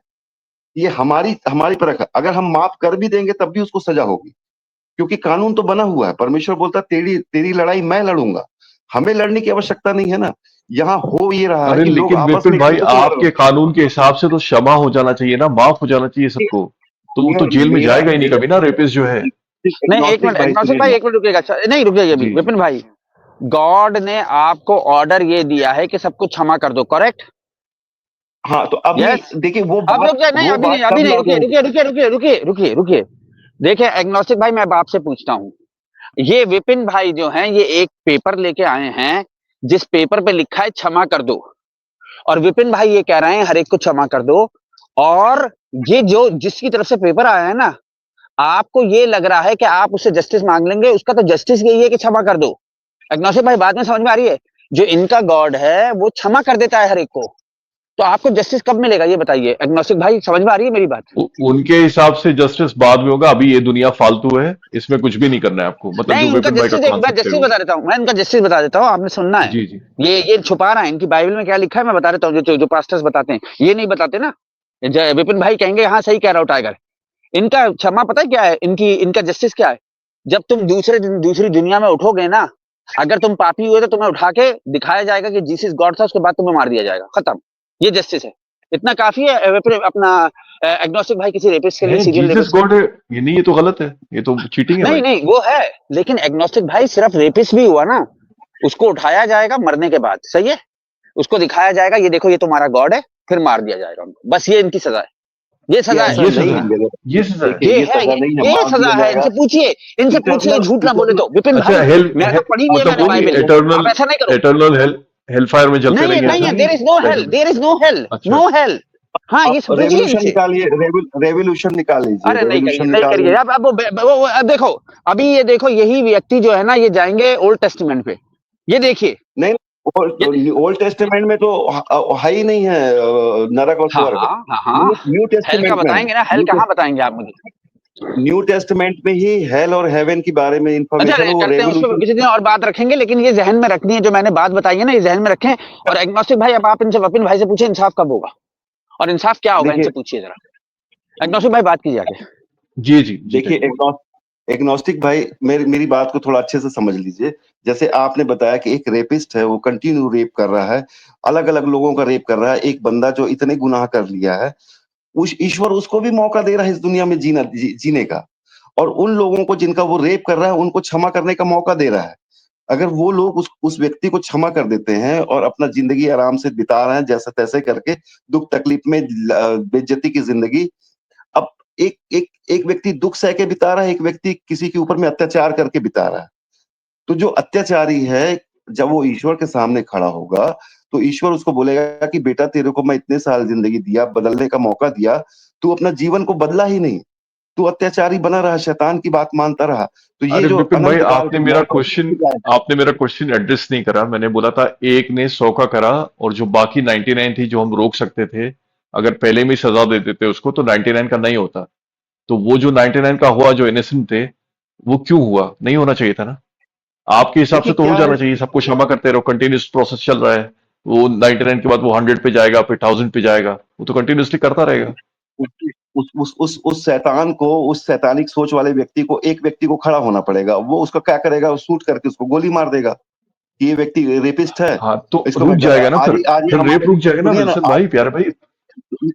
ये हमारी हमारी परख है। अगर हम माफ कर भी देंगे तब भी उसको सजा होगी, क्योंकि कानून तो बना हुआ है। परमेश्वर बोलता तेरी तेरी लड़ाई मैं लड़ूंगा, हमें लड़ने की आवश्यकता नहीं है ना। यहाँ हो ये रहा है अरे कि लोग लेकिन आपस विपिन में एक भाई दूसरे को मार आपके कानून के हिसाब से तो क्षमा हो जाना चाहिए ना, माफ हो जाना चाहिए सबको, तो वो तो जेल में मेरा जाएगा ही नहीं कभी ना रेपिस्ट जो है। नहीं, एक मिनट भाई एग्नोस्टिक सुनिए भाई, ना। एक मिनट रुकिएगा। अच्छा, नहीं रुक जाइए अभी। जी विपिन भाई, गॉड ने आपको ऑर्डर ये दिया है कि सबको क्षमा कर दो, करेक्ट? हाँ तो अभी यस। देखिए अब रुक जाए, नहीं अभी नहीं, अभी तब नहीं, लागू रुकिए होगी। रुकिए रुकिए रुकिए रुकिए रुकिए रुकिए। देखिए एग्नोस्टिक भाई, मैं अब आपसे पूछता हूँ, ये विपिन भाई जो हैं ये एक पेपर लेके आए हैं जिस पेपर पे लिखा है क्षमा कर दो, और विपिन भाई ये कह रहे हैं हर एक को क्षमा कर दो, और ये जो जिसकी तरफ से पेपर आया है ना, आपको ये लग रहा है कि आप उससे जस्टिस मांग लेंगे, उसका तो जस्टिस यही है कि क्षमा कर दो। एग्नोस्टिक भाई, बात में समझ में आ रही है? जो इनका गॉड है वो क्षमा कर देता है हर एक को, तो आपको जस्टिस कब मिलेगा ये बताइए? एग्नोस्टिक भाई, समझ में आ रही है मेरी बात? उनके हिसाब से जस्टिस बाद में होगा, अभी ये दुनिया फालतू है, इसमें कुछ भी नहीं करना है आपको, मतलब नहीं, जो उनका विपिन भाई का जस्टिस, एक बार कॉन्सेप्ट है जस्टिस वो। बता देता हूँ, मैं इनका जस्टिस बता देता हूँ, आपने सुनना है। जी जी ये छुपा रहा है, इनकी बाइबल में क्या लिखा है मैं बता देता हूँ, जो पास्टर्स बताते हैं ये नहीं बताते ना। विपिन भाई कहेंगे हाँ सही कह रहा हूँ टाइगर। इनका क्षमा पता है क्या है? इनका जस्टिस क्या है? जब तुम दूसरी दुनिया में उठोगे ना, अगर तुम पापी हुए तो तुम्हें उठा के दिखाया जाएगा कि जीसस गॉड था, उसके बाद तुम्हें मार दिया जाएगा, खत्म। ये जस्टिस है, इतना काफी है अपना एग्नोस्टिक भाई किसी रेपिस्ट के लिए, है, सीरियल जीसस रेपिस्ट के गॉड है ये नहीं, ये तो गलत है, ये तो चीटिंग है लिए। नहीं भाई। नहीं, वो है, लेकिन एग्नोस्टिक भाई सिर्फ रेपिस्ट भी हुआ ना, उसको उठाया जाएगा मरने के बाद, सही है? उसको दिखाया जाएगा ये देखो ये तुम्हारा गॉड है, फिर मार दिया जाएगा उनको, बस ये इनकी सजा है, ये ये सजा है। ऐसा ये नहीं सजा है, है। ये सजा है। देखिए ये ये है, सजा नहीं है, ये मार सजा दिया है। जाएगा। इनसे पूछिए झूठ ना बोले तो। विपिन अच्छा भाई, हेल, मैंने तो पढ़ी नहीं है, मतलब मैंने वो नहीं, बाइबल। एटर्नल, आप ऐसा नहीं करो। एटर्नल हेल, हेल फायर में जलते नहीं रहेंगे नहीं ऐसा है, नहीं देयर है इज नो हेल, पहले। देयर इज नो हेल, अच्छा नो हेल। हाँ, ये आप पूछिए रेवोल्यूशन इनसे। निकालिए, रेवोल्यूशन निकाल लीजिए, अरे नहीं करिए, रेवोल्यूशन नहीं करिए। निकालिए। अब देखो, अभी ये देखो, यही व्यक्ति जो है ना ये जाएंगे ओल्ड टेस्टामेंट पे, ये देखिए। नहीं, ओल्ड टेस्टामेंट में तो है ही नहीं है नरक और हाँ स्वर्ग। हाँ हाँ हाँ, न्यू हेल का टेस्टामेंट में है। बताएंगे ना, हेल कहाँ बताएंगे आप मुझे? न्यू टेस्टामेंट में ही हेल और हेवन के बारे में अच्छा, इंफॉर्मेशन, वो करते हैं, उस पर रेवोल्यूशन। किसी दिन और बात रखेंगे, लेकिन ये जहन में रखनी है, जो मैंने बात बताई है ना, ये जहन में रखें। और एग्नोस्टिक भाई, अब आप इनसे, विपिन भाई से पूछे इंसाफ कब होगा और इंसाफ क्या होगा, देखिए इनसे पूछिए जरा। एग्नोस्टिक भाई बात कीजिए आगे। जी जी जी देखिए एग्नोस्टिक भाई, मेरी बात को थोड़ा अच्छे से समझ लीजिए। जैसे आपने बताया कि एक रेपिस्ट है, वो कंटिन्यू रेप कर रहा है, अलग अलग लोगों का रेप कर रहा है। एक बंदा जो इतने गुनाह कर लिया है, उस ईश्वर उसको भी मौका दे रहा है इस दुनिया में जीने का, और उन लोगों को जिनका वो रेप कर रहा है उनको क्षमा करने का मौका दे रहा है। अगर वो लोग उस व्यक्ति को क्षमा कर देते हैं और अपना जिंदगी आराम से बिता रहे हैं जैसे तैसे करके, दुख तकलीफ में बेइज्जती की जिंदगी। अब एक व्यक्ति दुख सह के बिता रहा है, एक व्यक्ति किसी के ऊपर में अत्याचार करके बिता रहा है। तो जो अत्याचारी है, जब वो ईश्वर के सामने खड़ा होगा, तो ईश्वर उसको बोलेगा कि बेटा तेरे को मैं इतने साल जिंदगी दिया, बदलने का मौका दिया, तू अपना जीवन को बदला ही नहीं। तू अत्याचारी बना रहा, शैतान की बात मानता रहा। तो ये अरे जो विपिन भाई अनंत काल की मौत आपने मेरा क्वेश्चन एड्रेस नहीं करा। मैंने बोला था एक ने 100 का करा, और जो बाकी 99 थी जो हम रोक सकते थे, अगर पहले में ही सजा दे देते उसको तो 99 का नहीं होता। तो वो जो 99 का हुआ, जो इनोसेंट थे, वो क्यों हुआ? नहीं होना चाहिए था ना? आपके हिसाब से देखिए तो हो क्या है, जाना चाहिए, सबको क्षमा करते रहो, कंटिन्यूस प्रोसेस चल रहा है। वो 99 के बाद वो 100 पे जाएगा, फिर 1000 पे जाएगा, वो तो कंटिन्यूसली करता रहेगा। उस शैतान को, उस शैतानिक सोच वाले व्यक्ति को, एक व्यक्ति को खड़ा होना पड़ेगा। वो उसका क्या करेगा, वो शूट करके उसको गोली मार देगा कि ये व्यक्ति रेपिस्ट है, हाँ तो इसको रुक मैं जाएगा ना, आज फिर ही आज ही फिर रेप हमारे, रुक जाएगा ना सुनिए ना, विल्सन भाई, प्यारे भाई।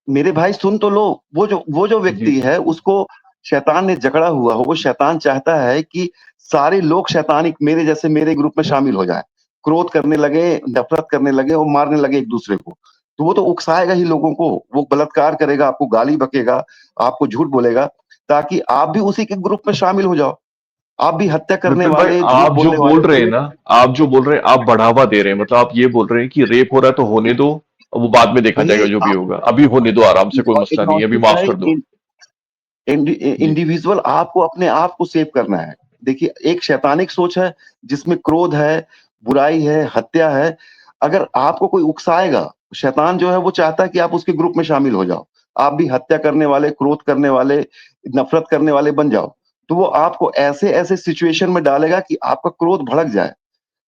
मेरे भाई सुन तो लो। वो जो जी व्यक्ति है उसको शैतान ने जकड़ा हुआ हो। वो शैतान चाहता है कि सारे लोग शैतानिक मेरे जैसे मेरे ग्रुप में शामिल हो जाएं, क्रोध करने लगे, नफरत करने लगे और मारने लगे एक दूसरे को। तो वो तो उकसाएगा ही लोगों को, वो बलात्कार करेगा, आपको गाली बकेगा, आपको झूठ बोलेगा, ताकि आप भी उसी के ग्रुप में शामिल हो जाओ। आप भी हत्या करने विपिन भाई, वाले, झूठ आप जो बोलने बोल वाले रहे हैं ना, आप जो बोल रहे हैं, आप बढ़ावा दे रहे हैं, मतलब आप ये बोल रहे हैं कि रेप हो रहा है तो होने दो, वो बाद में देखा भैया। जाएगा जो भी होगा, अभी होने दो आराम से, कोई मसला नहीं है, अभी एग्नोस्टिक माफ भाई, कर दो। जी इंडिविजुअल आपको अपने आप को सेव करना है। देखिए एक शैतानिक सोच है जिसमें क्रोध है, बुराई है, हत्या है। अगर आपको कोई उकसाएगा, शैतान जो है वो चाहता है कि आप उसके ग्रुप में शामिल हो जाओ, आप भी हत्या करने वाले, क्रोध करने वाले, नफरत करने वाले बन जाओ। तो वो आपको ऐसे ऐसे सिचुएशन में डालेगा कि आपका क्रोध भड़क जाए।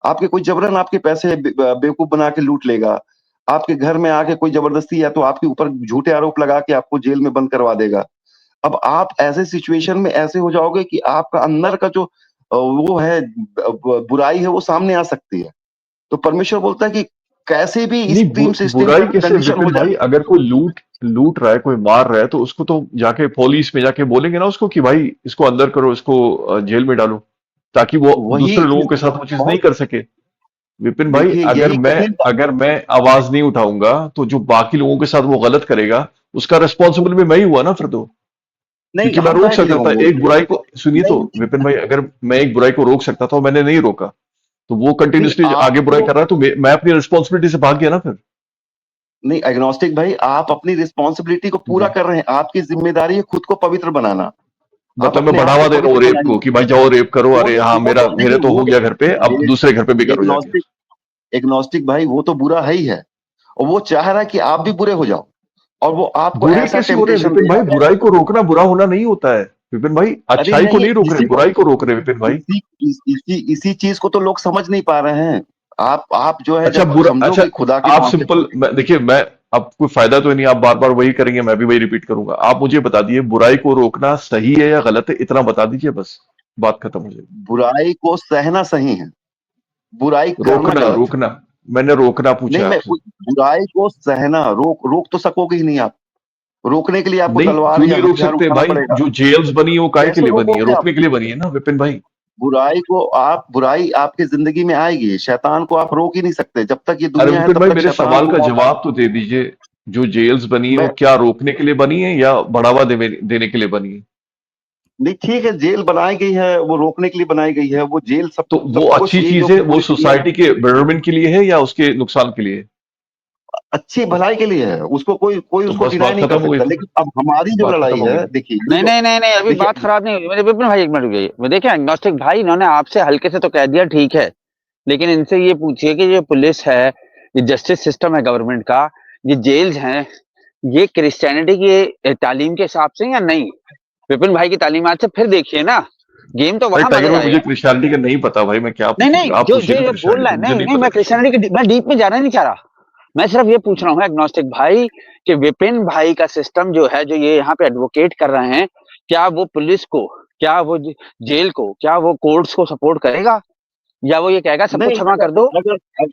आपके कोई जबरन आपके पैसे बेवकूफ बना के लूट लेगा। आपके घर में आके कोई जबरदस्ती, या तो आपके ऊपर झूठे आरोप लगा के आपको जेल में बंद करवा देगा। अब आप ऐसे सिचुएशन में ऐसे हो जाओगे कि आपका अंदर का जो वो है, बुराई है, वो सामने आ सकती है। तो परमेश्वर बोलता है कि कैसे भी इस नहीं टीम से बुराई कैसे कंडीशन हो विपिन जाए। भाई, अगर कोई लूट रहा है, कोई मार रहा है, तो उसको तो जाके पुलिस में जाके बोलेंगे ना उसको कि भाई इसको अंदर करो, इसको जेल में डालो, ताकि वो वही दूसरे लोगों चीज के साथ वो चीज नहीं बहुत, कर सके। विपिन भाई, देखिए अगर यही मैं कहने का, अगर मैं आवाज नहीं उठाऊंगा तो जो बाकी लोगों के साथ वो गलत करेगा, उसका रिस्पॉन्सिबल भी मैं ही हुआ ना फिर तो। नहीं क्योंकि मैं हम रोक काहे के लिए सकता था होंगे, एक बुराई को, सुनिए तो नहीं विपिन भाई, अगर मैं एक बुराई को रोक सकता था और मैंने नहीं रोका, तो वो नहीं कंटिन्यूसली आगे बुराई आपको, कर रहा है, तो मैं अपनी रिस्पॉन्सिबिलिटी से भाग गया ना फिर। नहीं एग्नोस्टिक भाई, आप अपनी रिस्पॉन्सिबिलिटी को पूरा जी, कर रहे हैं, आपकी जिम्मेदारी है खुद को पवित्र बनाना, आप मतलब मैं अपने आप बढ़ावा को दे रहा हूँ पवित्र रेप को बनाइए। कि भाई जाओ रेप करो, अरे हाँ वो मेरा तो मेरे नहीं, तो हो वो गया घर पे, अब दूसरे घर पे भी करो जाके। एग्नोस्टिक, एग्नोस्टिक भाई वो तो बुरा है ही है, और वो चाह रहा है कि आप भी बुरे हो जाओ, और वो आपको बुरे ऐसा कैसे हो रहे हैं टेम्पटेशन विपिन भाई? देगा। बुराई को रोकना बुरा होना नहीं होता है विपिन भाई, अरे अच्छाई को नहीं, नहीं रोक रहे, इसी को, बुराई को रोक रहे विपिन भाई। इसी चीज को तो लोग समझ नहीं पा रहे हैं। आप जो है अच्छा जब बुरा, अच्छा समझोगे खुदा के आप नाम पे, सिंपल, देखिए मैं, अब कोई फायदा तो नहीं, आप बार बार वही करेंगे, मैं भी वही रिपीट करूंगा। आप मुझे बता दिए बुराई को रोकना सही है या गलत है, इतना बता दीजिए बस, बात खत्म हो जाएगी। बुराई को सहना सही है, बुराई करना रोकना गलत है। रोकना, मैंने रोकना पूछा नहीं, है मैं आपसे। बुराई को सहना, रोक तो सकोगे ही नहीं आप, रोकने के लिए आपको नहीं तलवार क्यों या नहीं रोक हथियार सकते उठाना भाई? पड़ेगा। जो जेल्स बनी है वो काहे के कैसे लिए बनी है? रोकोगे आप? रोकने के लिए बनी है ना विपिन भाई। बुराई आपकी जिंदगी में आएगी, शैतान को आप रोक ही नहीं सकते, जब तक ये अरे दुनिया है विपिन तब भाई, तक मेरे शैतान सवाल को का मौका है। जवाब तो दे दीजिए। जो जेल्स बनी है वो मैं, क्या रोकने के लिए बनी है या बढ़ावा देने के लिए बनी है? नहीं ठीक है, जेल बनाई गई है वो रोकने के लिए बनाई गई है, वो जेल सब तो वो सब कुछ अच्छी ये जो चीज है, वो पूरी दुनिया सोसाइटी के बेटरमेंट के लिए है या उसके नुकसान के लिए है? अच्छी भलाई के लिए है, उसको कोई कोई तो उसको बस डिनाई बात नहीं खत्म कर हो गई सकता। फिर, लेकिन अब हमारी जो बात खत्म लड़ाई हो है, गई। देखिए ये नहीं जो, नहीं नहीं नहीं, अभी बात देखिए खराब नहीं हुई मेरे विपिन भाई, एक मिनट रुकिए। मैं देखे एग्नोस्टिक भाई, इन्होंने आपसे हल्के से तो कह दिया ठीक है, लेकिन इनसे ये पूछिए कि ये पुलिस है, ये जस्टिस सिस्टम है गवर्नमेंट का, ये जेल्स हैं, ये क्रिश्चियनिटी की तालीम के हिसाब से या नहीं? विपिन भाई की तालीमात से फिर देखिए ना, गेम तो अरे वहां टाइगर बदल भाई, मुझे जाएगा। क्रिश्चियनिटी का नहीं पता भाई, मैं क्या नहीं पूछूं नहीं, फिर? आप जो पूछिए जो ना जो बोल क्रिश्चियनिटी रहा का, है, मुझे नहीं नहीं नहीं, पता मैं क्रिश्चियनिटी। क्रिश्चियनिटी के मैं डीप में जाना नहीं चाह रहा। मैं सिर्फ ये पूछ रहा हूँ एग्नोस्टिक भाई कि विपिन भाई का सिस्टम जो है, जो ये यहाँ पे एडवोकेट कर रहे हैं, क्या वो पुलिस को, क्या वो जेल को, क्या वो कोर्ट्स को सपोर्ट करेगा, या वो ये कहेगा सबको नहीं, क्षमा अगर कर दो? अगर ये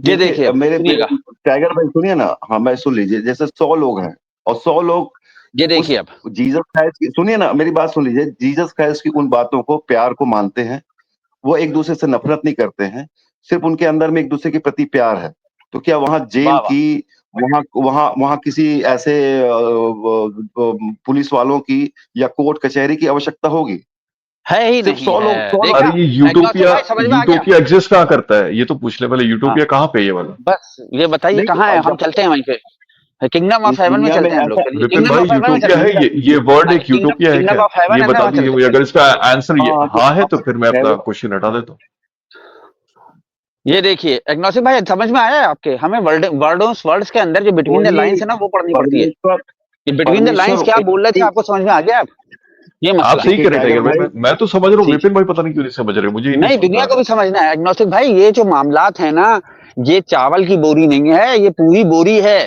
देखिए देखिए अब मेरे सुनिएगा, टाइगर भाई सुनिए ना, हाँ मैं सुन लीजिए, जैसे 100 लोग हैं और 100 लोग ये उस देखिए अब। जीसस क्राइस्ट की, सुनिए ना मेरी बात सुन लीजिए, जीसस क्राइस्ट की उन बातों को, प्यार को मानते हैं, वो एक दूसरे से नफरत नहीं करते हैं, सिर्फ उनके अंदर में एक दूसरे के प्रति प्यार है। तो क्या वहां जेल वाह वाह। की, वहां वहां वहां किसी ऐसे पुलिस वालों की या कोर्ट कचहरी की आवश्यकता होगी? है ही सिर्फ नहीं 100 है, लोग, 100 लोग, देखा? अरे ये एग्नोस्टिक यूटोपिया, भाई समझ में आ गया? यूटोपिया एग्जिस्ट कहाँ करता है, ये तो पूछने वाले, हाँ, यूटोपिया कहाँ पे है ये वाला? बस ये बताइए नहीं तो कहाँ है, हम जब चलते हैं वहीं पे, किंगडम इस ऑफ हेवन में दुनिया में चलते हैं हम लोग, ऐसा, चलिए विपिन किंगडम भाई ऑफ हेवन में यूटोपिया चलते है, हैं। ये वर्ड हाँ, एक किंगडम यूटोपिया है किंगडम क्या? ऑफ हेवन ये है ना, बता वहाँ दीजिए चलते मुझे, हैं। अगर इसका आंसर ये हाँ तो हाँ है आप तो फिर मैं अपना टाइगर, क्वेश्चन हटा देता हूँ। ये देखिए एग्नोस्टिक भाई, समझ में आया है आपके? हमें वर्ड्स के अंदर जो बिटवीन द वही लाइंस है ना, वो पढ़नी पड़ती है। परमेश्वर, ये बिटवीन द लाइंस परमेश्वर क्या एक बोल रहे थे, ही, आपको समझ में आ गया अब? ये आप मसला है। सही देखिए कह रहे हैं टाइगर टाइगर भाई, भाई, मैं तो समझ रहा हूँ, ठीक, विपिन भाई पता नहीं क्यों नहीं समझ रहे, मुझे ही नहीं नहीं, समझ में दुनिया आ को रहा भी समझना है एग्नोस्टिक भाई, ये जो मामलात है ना, ये चावल की बोरी नहीं है, ये पूरी बोरी है,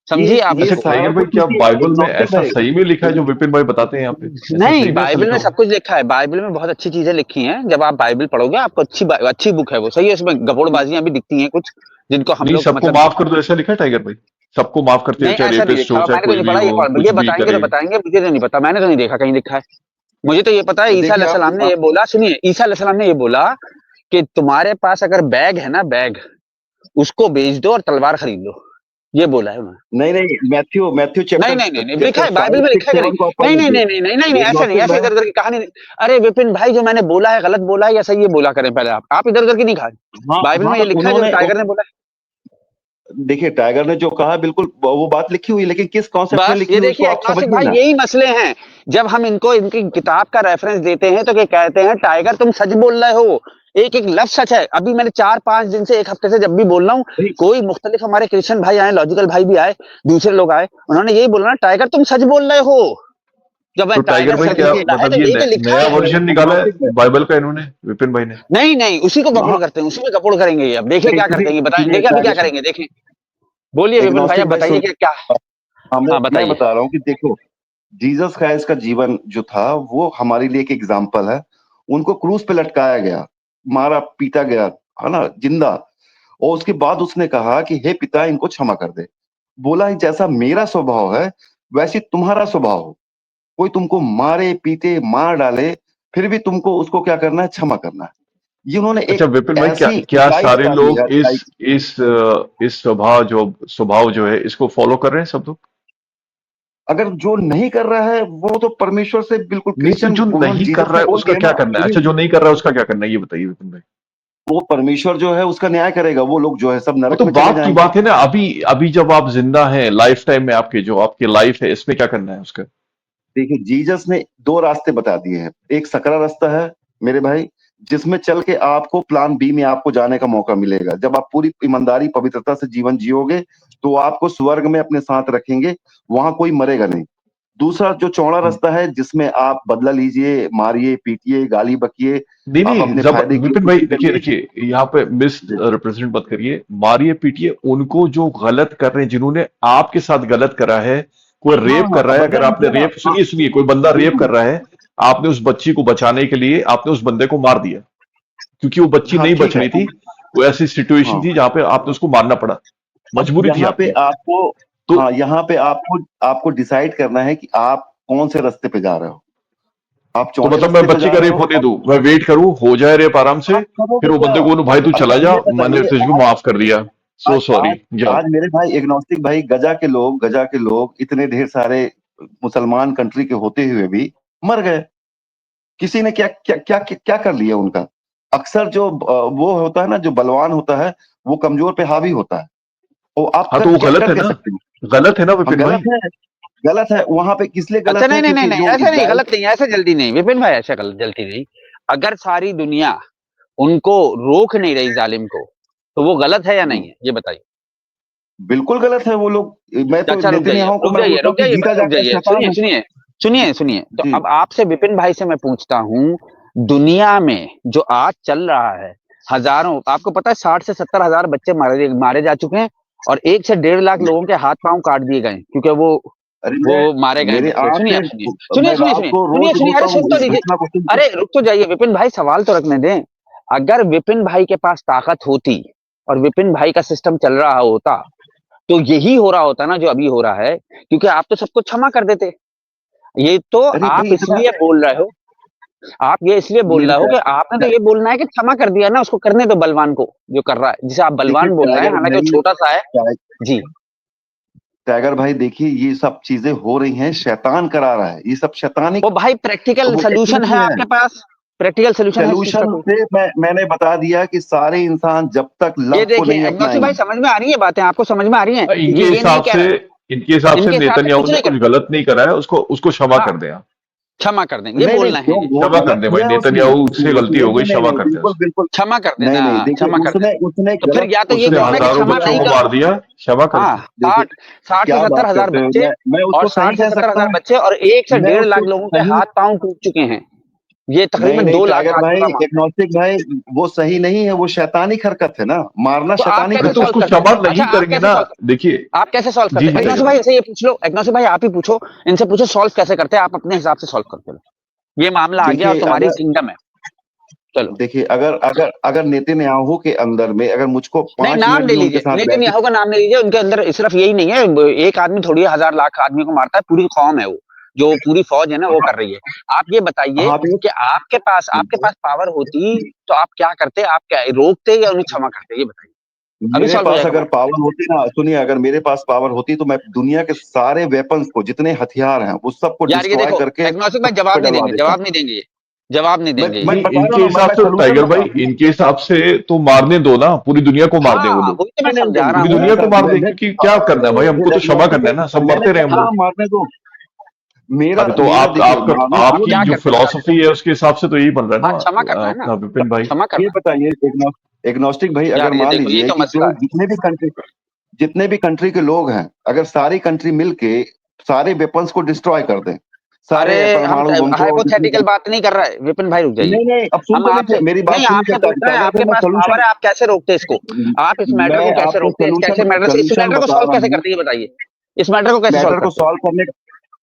समझिए आप ये अच्छा इसको। सारा टाइगर भाई, कुछ क्या देखिए बाइबल में एग्नोस्टिक ऐसा भाई, सही में लिखा है जो विपिन भाई बताते हैं यहाँ पे? ऐसा नहीं, सही में ऐसा बाइबल लिखा में हुआ सब कुछ लिखा है, बाइबल में बहुत अच्छी चीजें लिखी हैं, जब आप बाइबल पढ़ोगे आपको अच्छी बुक है वो, सही है, इसमें गपोड़बाजियां भी दिखती हैं कुछ, जिनको हम नहीं, लोग सबको मतलब, माफ कर दो ऐसा लिखा है टाइगर भाई? सबको माफ करते हो, नहीं चाहे ऐसा नहीं रेपिस्ट लिखा हो, हुआ, चाहे मैंने तो कोई नहीं भी पढ़ा, हो, ये कुछ भी बताएंगे तो करे? बताएंगे, मुझे तो नहीं पता, मैंने तो नहीं देखा कहीं लिखा है। मुझे तो ये पता है ईसा देखिए अलैहिस्सलाम ने ये बोला, सुनिए, ईसा अलैहिस्सलाम ने ये बोला कि तुम्हारे पास अगर बैग है ना, बैग, उसको बेच दो और तलवार खरीद लो, ये बोला है उन्होंने। नहीं नहीं, मैथ्यू मैथ्यू नहीं चैप्टर नहीं नहीं नहीं, लिखा चैप्टर है बाइबल 5 में, 6 लिखा है कि 7 को आप नहीं? पढ़ नहीं नहीं लीजिए। नहीं नहीं नहीं नहीं, ऐसा नहीं, एग्नोस्टिक ऐसे भाई, इधर उधर की कहानी नहीं। अरे विपिन भाई, जो मैंने बोला है गलत बोला है या सही, ये बोला करें पहले आप इधर उधर की नहीं खाए। हाँ बाइबल हाँ, में ये लिखा है जो उन्होंने टाइगर ने बोला देखिए टाइगर ने जो कहा बिल्कुल वो बात लिखी हुई है, लेकिन किस है। कॉन्सेप्ट में बस लिखी ये हुई उसको देखिए आप एग्नोस्टिक समझिए भाई, ना। यही मसले हैं। जब हम इनको इनकी किताब का रेफरेंस देते हैं तो क्या कहते हैं, टाइगर तुम सच बोल रहे हो, एक एक लफ्ज सच है। अभी मैंने 4-5 दिन से, एक हफ्ते से जब भी बोल रहा हूँ, नहीं, कोई मुख्तलिफ हमारे क्रिश्चियन भाई आए, लॉजिकल भाई भी आए, दूसरे लोग आए, उन्होंने यही बोला ना, टाइगर तुम सच बोल रहे हो। जब मैं तो टाइगर टाइगर भाई सच क्या बोला है मतलब, तो ये यही तो लिखा नया है। वर्जन निकाला है एग्नोस्टिक बाइबल का इन्होंने, विपिन भाई ने? नहीं नहीं, उसी को हाँ गपोड़ करते हैं, उसी में गपोड़ करेंगे ये। अब देखिए नहीं, क्या करते हैं, ये बताएं, देखिए अभी क्या टाइगर, करेंगे, देखें। बोलिए विपिन भाई, एग्नोस्टिक अब भाई बताइए सुन, कि क्या। हाँ मैं बताइए। बता रहा हूँ कि देखो, जीसस क्राइस्ट का जीवन जो था वो हमारे लिए एक एग्जाम्पल है। उनको क्रूस पे लटकाया गया, मारा पीटा गया, है ना, जिंदा, और उसके बाद उसने कहा कि हे पिता, इनको क्षमा कर दे। बोला जैसा मेरा स्वभाव है वैसी तुम्हारा स्वभाव हो। कोई तुमको मारे पीटे मार डाले फिर भी तुमको उसको क्या करना है, क्षमा करना है। ये उन्होंने अच्छा एक विपिन भाई, क्या ऐसी क्या ऊंचाई सारे बता दी लोग है इस इस स्वभाव जो है इसको फॉलो कर रहे हैं सब लोग? अगर जो नहीं कर रहा है वो तो परमेश्वर से बिल्कुल नहीं तो क्रिश्चियन जो उन्होंने नहीं कर जीसस रहा ने है बोल उसका दिया क्या ना, करना है? अच्छा जो नहीं कर रहा है उसका क्या करना है, ये बताइए विपिन भाई। वो परमेश्वर जो है उसका न्याय करेगा। वो लोग जो है सब वो नरक तो में चले बात की जाएंगे। बात है ना, अभी अभी जब आप जिंदा हैं, लाइफ टाइम में आपके जो आपकी लाइफ है इसमें क्या करना है उसका? देखिए जीसस ने दो रास्ते बता दिए हैं। एक सकरा रास्ता है मेरे भाई, जिसमें चल के आपको प्लान बी में आपको जाने का मौका मिलेगा। जब आप पूरी ईमानदारी पवित्रता से जीवन जियोगे तो आपको स्वर्ग में अपने साथ रखेंगे, वहां कोई मरेगा नहीं। दूसरा जो चौड़ा रास्ता है जिसमें आप बदला लीजिए, मारिए पीटिए गाली बकिए, नहीं आप नहीं, अपने जब फायदे के लिए विपिन कुछ भाई भी देखिए करिए। देखिए, यहाँ पे मिस जी रिप्रेजेंट मत करिए, मारिए पीटिए उनको जो गलत कर रहे हैं, जिन्होंने आपके साथ गलत करा है। कोई हाँ रेप हाँ, कर रहा है, बदला अगर आपने लीजिए ना। रेप, हाँ सुनिए सुनिए, कोई बंदा रेप कर बिल्कुल। रहा है, आपने उस बच्ची को बचाने के लिए आपने उस बंदे को मार दिया, क्योंकि वो बच्ची हाँ नहीं बच ठीक है। रही थी। वो ऐसी सिचुएशन हाँ थी जहां पे आपने उसको मारना पड़ा, अब मजबूरी थी यहाँ पे आपकी। आपको, तो हाँ यहाँ पे आपको आपको डिसाइड करना है कि आप कौन से रास्ते पे जा रहे हो। आप तो चौड़े मतलब मैं रास्ते पे बच्ची जा का रहे रेप हो होने और दूं, मैं वेट करूं हो जाए रेप आराम से, आप करोगे फिर वो क्या? बंदे को बोलूं भाई तू अच्छा चला जा, ये मैंने बताइए, तुझे को माफ कर दिया, सो आज सॉरी, आज जाओ। आज मेरे भाई एग्नोस्टिक भाई, गजा के लोग इतने ढेर सारे मुसलमान कंट्री के होते हुए भी मर गए। किसी ने क्या क्या क्या क्या, क्या कर लिया उनका? अक्सर जो वो होता है ना, जो बलवान होता है वो कमजोर पे हावी होता है। वो आप हाँ तो कर वो क्या गलत कर है क्या ना, सकते हैं? गलत है ना हाँ विपिन भाई। गलत है वहां पे। किस लिए अच्छा गलत है? नहीं नहीं नहीं क्योंकि नहीं, जो ऐसा नहीं, इजराइल, गलत नहीं, ऐसे जल्दी नहीं विपिन भाई, ऐसा गलत जल्दी नहीं। अगर सारी दुनिया उनको रोक नहीं रही जालिम को, तो वो गलत है या नहीं है, ये बताइए। बिल्कुल गलत है वो लोग। मैं तो अच्छा नेतन्याहू को मैं बोलता हूँ कि जीता रुक जागता जाइए, शैतान है। सुनिए। तो जी अब आपसे विपिन भाई से मैं पूछता हूँ, दुनिया में जो आज चल रहा है, हजारों, आपको पता है 60 से 70 हजार बच्चे मारे जा चुके हैं, और 1 से 1.5 लाख लोगों के हाथ पांव काट दिए गए क्योंकि अरे वो मैं मारे गए मेरे बच्चे। आँख सुनिए से आप, मैं रात को रोज सुनिए, रोता अरे हूँ सुन तो इस लीजिए। घटना को सुन के। अरे रुक तो जाइए विपिन भाई, सवाल तो रखने दें। अगर विपिन भाई के पास ताकत होती और विपिन भाई का सिस्टम चल रहा होता, तो यही हो रहा होता ना जो अभी हो रहा है, क्योंकि आप तो सबको क्षमा कर देते। ये तो अरे आप भाई इतना इसलिए बोल रहे हो, आप ये इसलिए बोल मेरे रहे हो कि आपने तो ये बोलना है कि क्षमा कर दिया ना, उसको करने दो बलवान को जो कर रहा है, जिसे आप देखिए बलवान बोल रहे हैं, हालांकि वो छोटा सा है। जी। टाइगर भाई, देखिए ये सब चीजें हो रही हैं, शैतान करा रहा है ये सब। शैतानिक वो भाई प्रैक्टिकल वो सोल्यूशन है एक्टिविटी है। आपके पास, प्रैक्टिकल सोल्यूशन है इस चीज का सोल्यूशन कोई? से मैंने बता दिया कि सारे इंसान जब तक ये लव को देखिए नहीं एग्नोस्टिक भाई, अपनाएंगे। समझ में आ रही है बातें, आपको समझ में आ रही हैं? ये नहीं कह रहा, इनके हिसाब से इनके हिसाब से नेतन्याहू कुछ ने नहीं कुछ करते। गलत नहीं करा है, उसको उसको क्षमा हाँ, कर दें आप। क्षमा कर दें, ये नहीं नहीं, बोलना है क्यों? ये। वो क्षमा कर गलत दें भाई, किया उसने। नेतन्याहू से गलती हो नहीं गई, नहीं क्षमा नहीं, कर दें बिल्कुल उसको। बिल्कुल क्षमा कर नहीं देना, नहीं। देखिए क्षमा कर देना। उसने तो फिर गलत या तो ये उसने उसने कहना है कि हजारों क्षमा गलत नहीं बच्चों को किया। कर, मार दिया, क्षमा कर हाँ, दें। देखिए 60 से क्या 70 बात हजार करते हो? बच्चे, मैं और उसको 60 सही से कह 70 सकता हजार हूँ। बच्चे और 1 से मैं 1.5 लाख उसको लोगों के सही हाथ पांव टूट चुके हैं। ये नहीं तकरीबन नहीं 2 लाख टाइगर आदमियों भाई, का मामला। एग्नोस्टिक भाई, वो सही नहीं है। वो शैतानिक हरकत है ना, मारना तो आप शैतानिक कैसे अरे तो हरकत सॉल्व उसको है। करते हैं? क्षमा अच्छा नहीं आप करेंगे कैसे ना। सॉल्व, देखिए, आप कैसे सॉल्व जी करते हैं? जी टाइगर एग्नोस्टिक भाई। भाई इनसे ये पूछ लो, एग्नोस्टिक भाई आप ही पूछो इनसे, पूछो सॉल्व कैसे करते हैं, आप अपने हिसाब से सॉल्व करते हो। ये मामला आ गया और देखिए तुम्हारी अगर किंगडम है। चलो, देखिए अगर अगर अगर नेतन्याहू के अंदर में अगर मुझको नहीं 5 नाम मिनट ले भी उनके लीजिए, साथ बैठ, नेतन्याहू का नाम ले लीजिए। उनके अंदर सिर्फ यही नहीं है, एक आदमी थोड़ी हजार लाख आदमी को मारता है, पूरी कौम है वो, जो पूरी फौज है ना वो हाँ कर रही है। आप ये बताइए हाँ कि आपके पास पावर होती तो आप क्या करते? आप क्या रोकते या उन्हें क्षमा करते? ये बताइए, अभी मेरे सॉल्व हो पास जाएगा अगर मैटर। पावर होती ना, सुनिए, अगर मेरे पास पावर होती तो मैं दुनिया के सारे वेपन्स को, जितने हथियार हैं, वो सबको यार ये डिस्ट्रॉय देखो करके एग्नोस्टिक भाई, पे डलवा देता। जवाब नहीं देंगे ये। मैं नहीं, बता रहा इनके हूँ ना, हिसाब मैं से तो सोल्यूशन टाइगर बता भाई, रहा हूँ। इनके हिसाब से तो मारने दो ना, पूरी दुनिया को मार दें वो हाँ लोग। वही तो मैं नहीं समझा रहा पूरी नहीं, हूँ। दुनिया को मार दें, मैंने क्योंकि क्या करना है भाई, हमको तो क्षमा करना है ना, सब मैंने मरते रहे हम कहा लोग। मारने दो। मेरा अरे तो मेरा आप देखिए आपका मारने आप आपकी क्या जो करते बताइए? फिलॉसफी है उसके हिसाब से तो यही बन रहा है हाँ, क्षमा ना, करना है ना, अपना विपिन भाई। क्षमा ये करना है। बताइए एग्नोस्टिक भाई, अगर यार ये मान देखो ये लीजिए तो कि मसला जो है। जितने भी कंट्री के लोग हैं, अगर सारी कंट्री मिलके सारे वेपन्स को डिस्ट्रॉय कर दें, अरे सारे हम परमाणु बम को जितने हाइपोथेटिकल बात नहीं कर रहे हैं विपिन भाई, रुक जाइए। नहीं नहीं, अब सुन हम तो लीजिए, आपसे मेरी बात नहीं, सुनिए आपसे पूछ रहे हैं, टाइगर भाई, आपके मैं पास पावर सोल्यूशन, है, आप कैसे रोकते इसको? आप इस मैटर मैं को कैसे आपको रोकते हैं? इस कैसे मैटर से, इस सोल्यूशन मैटर को बता सॉल्व रहा कैसे हूँ। करते हैं ये बताइए? इस मैटर को कैसे सॉल्व मैटर को करते हैं? सॉल्व करने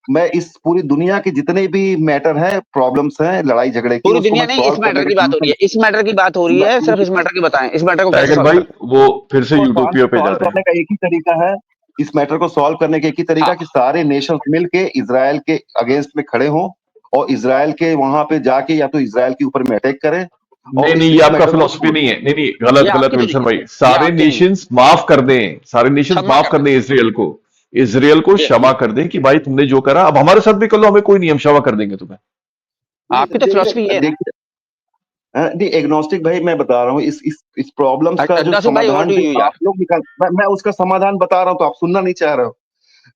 मैं इस पूरी दुनिया के जितने भी मैटर हैं, प्रॉब्लम्स हैं, लड़ाई झगड़े की, पूरी उसको दुनिया मैं नहीं, इस सॉल्व करने मैटर के की बात हो रही है, इस मैटर की बात हो रही है, सिर्फ इस मैटर की बताएं, इस मैटर को कैसे टाइगर सॉल्व भाई करना वो फिर से यूटोपिया पे जा सॉल्व रहे हैं। करने का एक ही तरीका है, इस मैटर को सॉल्व करने का एक ही तरीका हाँ। कि सारे नेशंस मिलके इजराइल के अगेंस्ट में खड़े हों और इजराइल के वहां पे जाके या तो इजराइल के ऊपर में अटैक करें नहीं और नहीं, इस ये आपका मैटर को फिलोसफी नहीं है, नहीं नहीं, गलत ये गलत आपकी तो विल्सन नहीं है, भाई। ये सारे आपकी नहीं है, नेशंस माफ कर दें, सारे नेशंस क्षमा माफ कर कर दें इजराइल को ये क्षमा कर दें कि भाई तुमने जो करा अब हमारे साथ भी कर लो, हमें कोई नहीं, हम क्षमा कर देंगे तुम्हें। आपकी तो फिलोसफी ये है ना। देखिए नहीं एग्नोस्टिक भाई, मैं बता रहा हूँ इस प्रॉब्लम्स का जो अग्नोस्टिक भाई, ओवर समाधान टू जो यू यार। आप लोग निकाल, मैं उसका समाधान बता रहा हूँ तो आप सुनना नहीं चाह रहे हो।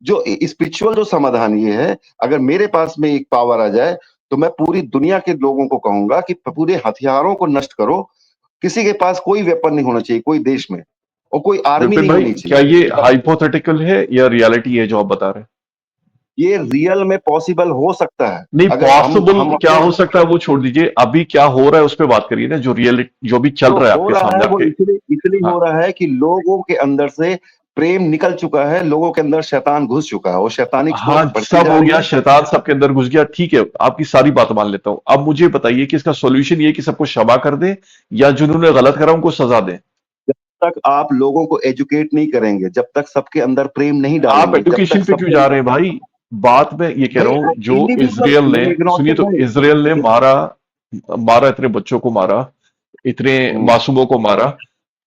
जो स्पिरिचुअल जो समाधान ये है, अगर मेरे पास में एक पावर आ जाए तो मैं पूरी दुनिया के लोगों को कहूंगा कि पूरे हथियारों को नष्ट करो, किसी के पास कोई वेपन नहीं होना चाहिए, कोई देश में, और कोई आर्मी विपिन नहीं भाई होनी क्या चाहिए। ये हाइपोथेटिकल है या रियलिटी है जो आप बता रहे हैं? ये रियल में पॉसिबल हो सकता है नहीं, अगर पॉसिबल हम क्या अपने, हो सकता है वो छोड़ दीजिए, अभी क्या हो रहा है उस पर बात करिए ना, जो रियलिटी जो भी चल जो रहा है हो आपके रहा सामने है वो आपके। इसलिए हाँ हो रहा है कि लोगों के अंदर से प्रेम निकल चुका है, लोगों के अंदर शैतान घुस चुका है, वो शैतानिक हाँ, सोच बढ़ती सब जा हो रही गया, है। शैतान सबके अंदर घुस गया, ठीक है, आपकी सारी बात मान लेता हूं। अब मुझे बताइए कि इसका सॉल्यूशन ये है कि सबको क्षमा कर दें या जिन्होंने गलत करा उनको सजा दें? जब तक आप लोगों को एजुकेट नहीं करेंगे, जब तक सबके अंदर प्रेम नहीं आप डालेंगे, जब एजुकेशन तक पे क्यों सबके जा रहे हैं भाई? बात में ये कह भाई रहा हूं, जो इंडिविजुअल इजराइल ने, नहीं सुनिए, इग्नोर तो भाई। इजराइल ने मारा मारा इतने बच्चों को मारा, इतने हम्म, मासूमों को मारा,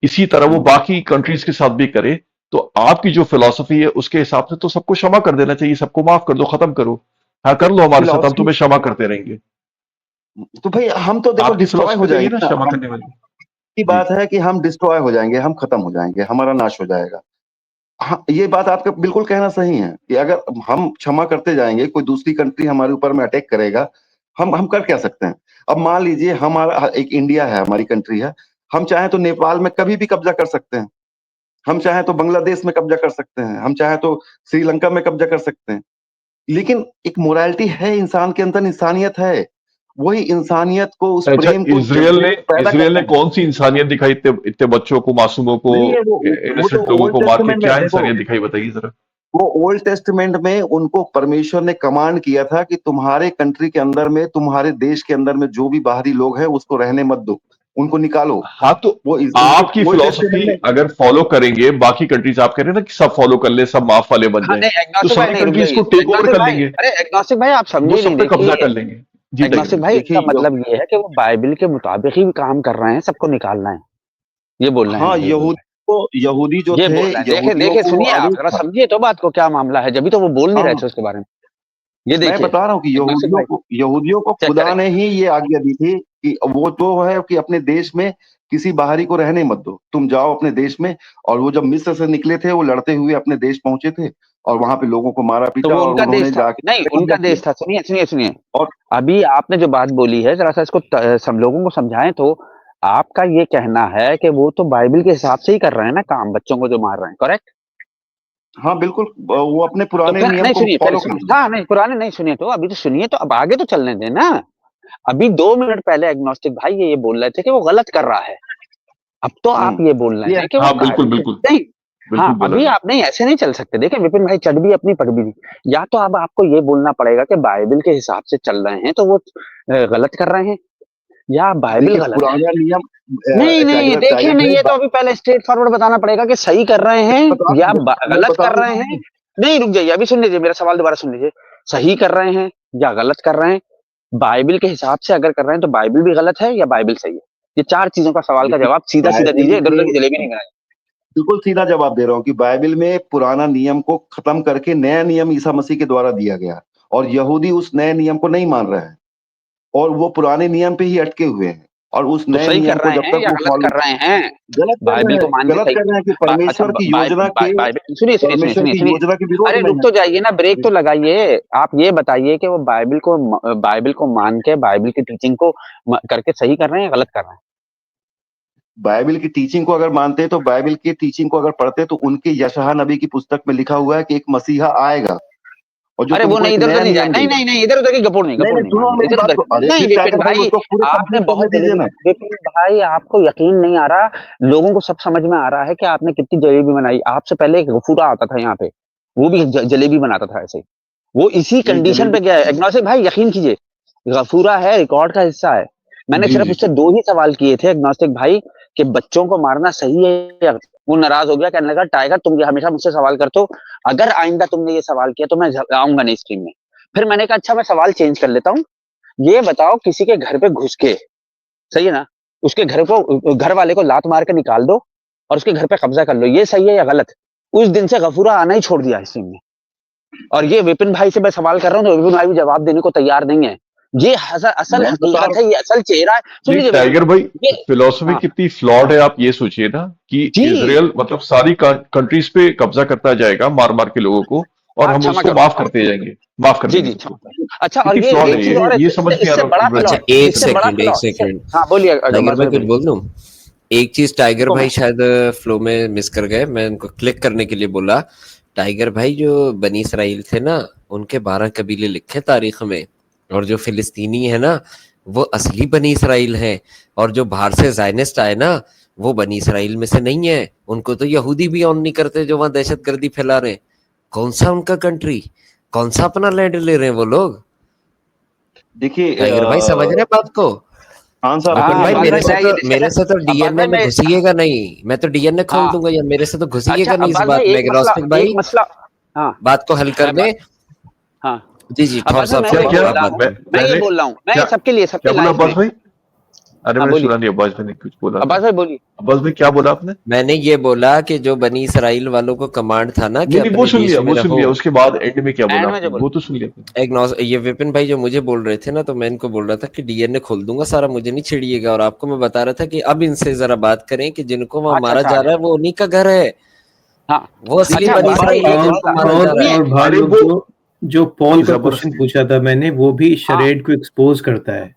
इसी तरह वो हम्म। बाकी कंट्रीज के साथ भी करे। तो आपकी जो फिलॉसफी है उसके हिसाब से तो सबको क्षमा कर देना चाहिए, सबको माफ कर दो, खत्म करो। हाँ, कर लो हमारे साथ, हम फिलॉसफी तुम्हें क्षमा करते रहेंगे। तो भाई हम तो देखो आपकी डिस्ट्रॉय हो फिलॉसफी तो ये जाएंगे ना ना, क्षमा हम करने वाली। की जी। बात है कि हम डिस्ट्रॉय हो जाएंगे, हम खत्म हो जाएंगे, हमारा नाश हो जाएगा। हाँ, ये बात आपका बिल्कुल कहना सही है कि अगर हम क्षमा करते जाएंगे, कोई दूसरी कंट्री हमारे ऊपर में अटैक करेगा, हम कर क्या सकते हैं? अब मान लीजिए हमारा एक इंडिया है, हमारी कंट्री है, हम चाहें तो नेपाल में कभी भी कब्जा कर सकते हैं, हम चाहें तो बांग्लादेश में कब्जा कर सकते हैं, हम चाहें तो श्रीलंका में कब्जा कर सकते हैं। लेकिन एक मोरालिटी है इंसान के अंदर, इंसानियत है, वही इंसानियत को, उस अच्छा, प्रेम को, इजराइल जज्बे ने को पैदा इजराइल ने करता है। कौन सी इंसानियत दिखाई, इतने इतने बच्चों को, मासूमों को, नहीं है वो तो इनोसेंट लोगों ओल्ड को मार के टेस्टमेंट में क्या देखो, इंसानियत दिखाई, बताइए जरा। वो ओल्ड टेस्टमेंट में उनको परमेश्वर ने कमांड किया था कि तुम्हारे कंट्री के अंदर में, तुम्हारे देश के अंदर में जो भी बाहरी लोग हैं उसको रहने मत दो, उनको निकालो। हाँ, तो वो उनको आपकी ओल्ड टेस्टमेंट फिलॉसफी में, अगर फॉलो करेंगे बाकी कंट्रीज, आप कह रहे हैं ना कि सब फॉलो कर ले, सब माफ वाले बन हाँ जाएं, नहीं, तो एग्नोस्टिक भाई सारी नहीं, रुक कंट्रीज जाइए, को टेक ओवर एग्नोस्टिक कर भाई, लेंगे, अरे एग्नोस्टिक भाई आप वो समझे सब नहीं, पे कब्जा देखिए कर लेंगे। जी टाइगर एग्नोस्टिक भाई। भाई, इसका देखिए मतलब ये है कि वो बाइबल के मुताबिक ही काम कर रहे हैं, सबको निकालना है, ये बोल रहे हैं हाँ, भाई, यहूदी जो ये थे, बोल रहे हैं। देखे यहूदियों देखे, को वो सुनिए आप आदेश जरा, था। समझिए तो बात को, क्या मामला है, जब भी तो वो बोल नहीं रहे हाँ, थे उसके बारे में। ये मैं देखिए बता रहा हूँ कि एग्नोस्टिक भाई, यहूदियों को चेक खुदा करें। ने ही ये आज्ञा दी थी कि वो जो है कि अपने देश में किसी बाहरी को रहने मत दो, तुम जाओ अपने देश में। और वो जब मिस्र से निकले थे, वो लड़ते हुए अपने देश पहुंचे थे और वहां पे लोगों को मारा तो पीटा वो और उनका उन्होंने देश था, नहीं जाके उनका कब्जा किया। देश था। सुनिए सुनिए सुनिए, और अभी आपने जो बात बोली है, जरा सा इसको सब लोगों को समझाएं तो। आपका ये कहना है कि वो तो बाइबल के हिसाब से ही कर रहे हैं ना काम, बच्चों को जो मार रहे हैं, करेक्ट? हाँ बिल्कुल, वो अपने तो पुराने फिर नियम नहीं, को सुनिए, फिर फॉलो कर सुनिए, रहे हैं। हाँ नहीं, पुराने नहीं सुनिए, तो अभी तो सुनिए, तो अब आगे तो चलने दें ना। अभी 2 मिनट पहले एग्नोस्टिक भाई ये बोल रहे थे कि वो गलत कर रहा है, अब तो आप ये बोल रहे ये हैं कि वो हाँ बिल्कुल बिल्कुल, नहीं। हाँ, बिल्कुल अभी गलत है। आप नहीं, ऐसे नहीं चल सकते। देखिए विपिन भाई, चढ़ भी अपनी पग भी नहीं। या तो अब आपको ये बोलना पड़ेगा कि बाइबल के हिसाब से चल रहे हैं तो वो गलत कर रहे हैं, या बाइबल देखिए गलत है। पुराना नियम, नहीं नहीं, देखिए टाइगर नहीं, भाई, ये तो अभी पहले स्ट्रेट फॉरवर्ड बताना पड़ेगा कि सही कर रहे हैं या मैं गलत बता कर रहे हैं। नहीं, रुक जाइए, अभी सुन लीजिए, मेरा सवाल दोबारा सुन लीजिए। सही कर रहे हैं या गलत कर रहे हैं? बाइबल के हिसाब से अगर कर रहे हैं तो बाइबल भी गलत है या बाइबल सही है? ये 4 चीजों का सवाल का देखिए जवाब सीधा सीधा बाइबल दीजिए, इधर उधर में की जलेबी नहीं बनाई। बिल्कुल सीधा जवाब दे रहा हूँ कि बाइबल में पुराना नियम को खत्म करके नया नियम ईसा मसीह के द्वारा दिया गया और यहूदी उस नए नियम को नहीं मान रहे हैं और वो पुराने नियम पे ही अटके हुए हैं और उस तो नए सही नियम कर को रहे जब हैं तक या वो गलत फॉलो, कर रहे हैं? बाइबल को मान के गलत सही। कर रहे हैं कि अच्छा, परमेश्वर की योजना के, बाइबल, सुनिए सुनिए सुनिए परमेश्वर सुनिए की सुनिए, योजना के विरोध अरे में रुक है। तो जाइए ना, ब्रेक तो लगाइए। आप ये बताइए कि वो बाइबल को मान के, बाइबल की टीचिंग को करके सही कर रहे हैं या गलत कर रहे हैं? बाइबल की टीचिंग को अगर मानते हैं तो बाइबल की टीचिंग को अगर पढ़ते तो उनके यशायाह नबी की पुस्तक में लिखा हुआ है कि एक मसीहा आएगा और जो अरे वो तुमको नहीं, एक इधर उधर नया नहीं जाए, नियम नहीं देगा। नहीं नहीं, इधर उधर की गपोड़ नहीं, नहीं गपोड़ नहीं, नहीं सुनो मारनी मेरी इधर बात उधर को, की। अरे नहीं फिर विपिन टाइगर भाई भाई, उसको पूरे आपने कंप्लीट करने बहुत दीजिए जलेबी, ना। विपिन भाई आपको यकीन नहीं आ रहा, लोगों को सब समझ में आ रहा है कि आपने कितनी जलेबी बनाई। आपसे पहले एक गफूरा आता था यहाँ पे, वो भी जलेबी बनाता था ऐसे ही। वो इसी कंडीशन पे गया है। एग्नोस्टिक भाई यकीन कीजिए, गफूरा है, रिकॉर्ड का हिस्सा है। मैंने जी सिर्फ जी उससे 2 ही सवाल किए थे एग्नोस्टिक भाई कि बच्चों को मारना सही है या गलत। वो नाराज हो गया, कहने लगा टाइगर तुम ये हमेशा मुझसे सवाल करते हो, अगर आइंदा तुमने ये सवाल किया तो मैं आऊंगा नहीं स्ट्रीम में। फिर मैंने कहा अच्छा मैं सवाल चेंज कर लेता हूँ, ये बताओ किसी के घर पे घुस के, सही है ना, उसके घर को, घर वाले को लात मार के निकाल दो और उसके घर पे कब्जा कर लो, ये सही है या गलत? उस दिन से गफूरा आना ही छोड़ दिया स्ट्रीम में। और ये विपिन भाई से मैं सवाल कर रहा हूँ तो विपिन भाई भी जवाब देने को तैयार नहीं है। ये असल मैं बता हकीकत रहा है, ये असल चेहरा है। सुन नहीं लीजिए विपिन टाइगर भाई, भाई, ये फिलोसफी हाँ कितनी फ्लॉड है आप ये सोचिए ना कि जी इजराइल मतलब सारी कंट्रीज पे कब्जा करता जाएगा मार मार के लोगों को, और आप हम क्षमा उसको करो, माफ करते जाएंगे, माफ कर जी देंगे जी सबको। क्षमा। अच्छा और कितनी ये फ्लॉड एक है चीज और है, ये समझ नहीं आ इससे रहा बड़ा फिलोसफी। फ्लॉ, अच्छा एक इससे बड़ा सेकंड फ्लॉ, एक सेकंड हाँ बोलिए टाइगर अब्बास भाई भाई कुछ बोलिए। बोल दूं? एक चीज टाइगर देखो भाई मैं शायद फ्लो में मिस कर गए, मैं उनको क्लिक करने के लिए बोला। टाइगर भाई जो बनी इसराइल थे ना, उनके 12 कबीले लिखे तारीख में, और जो फिलिस्तीनी है ना वो असली बनी इसराइल हैं, और जो बाहर से जायनिस्ट आए ना वो बनी इसराइल में से नहीं है। उनको तो यहूदी भी ऑन नहीं करते जो वहां दहशतगर्दी फैला रहे हैं। कौन सा उनका कंट्री, कौन सा अपना लैंड ले रहे हैं वो लोग? देखिए टाइगर भाई समझ रहे हैं बात को? खान साहब विपिन अगर भाई अब्बास मेरे भाई को मैं ये मेरे से तो अब्बास डीएनए भाई में मैं घुसिएगा नहीं, मैं तो डीएनए खोल हाँ दूंगा, या मेरे से तो अच्छा घुसिएगा नहीं इस अब्बास बात भाई में। एग्नोस्टिक भाई एक मसला, हाँ बात को हल कर मैं दे। हाँ जी जी ठौर अब्बास भाई साहब मैं क्या ये फरमाइए क्या बोल आप रहा बात हूँ, करें। मैं ये मैंने बोल रहा हूँ, मैं क्या सबके लिए, सबके क्या बोला लाइफ अब्बास में, भाई? अरे हाँ मैंने बोलिए सुना नहीं, अब्बास भाई ने कुछ बोला था। अब्बास भाई बोलिए। अब्बास भाई क्या बोला आपने? मैंने ये बोला कि जो बनी इसराइल वालों को कमांड था ना कि नहीं नहीं वो अपने सुन देश लिया, में वो सुन रहो। लिया, उसके बाद एंड में क्या बोला एंड में जो आपने बोल, वो तो सुन लिया। ये विपिन भाई जो मुझे बोल रहे थे ना, तो मैं इनको बोल रहा था कि डीएनए खोल दूंगा सारा, मुझे नहीं छेड़िएगा। और आपको मैं बता रहा था कि अब इनसे जरा बात करें कि जिनको वहां अच्छा मारा अच्छा आ जा गया, रहा है वो उन्हीं का घर है, हाँ वो असली अच्छा बनी अब्बास भाई इसराइल है एक जिनको मसला, मारा जा रहा है। सुनिए और भाई अरे लोग वो जो पॉल का क्वेश्चन जबरदस्ती पूछा था मैंने, वो भी हाँ शरेड को एक्सपोज करता है।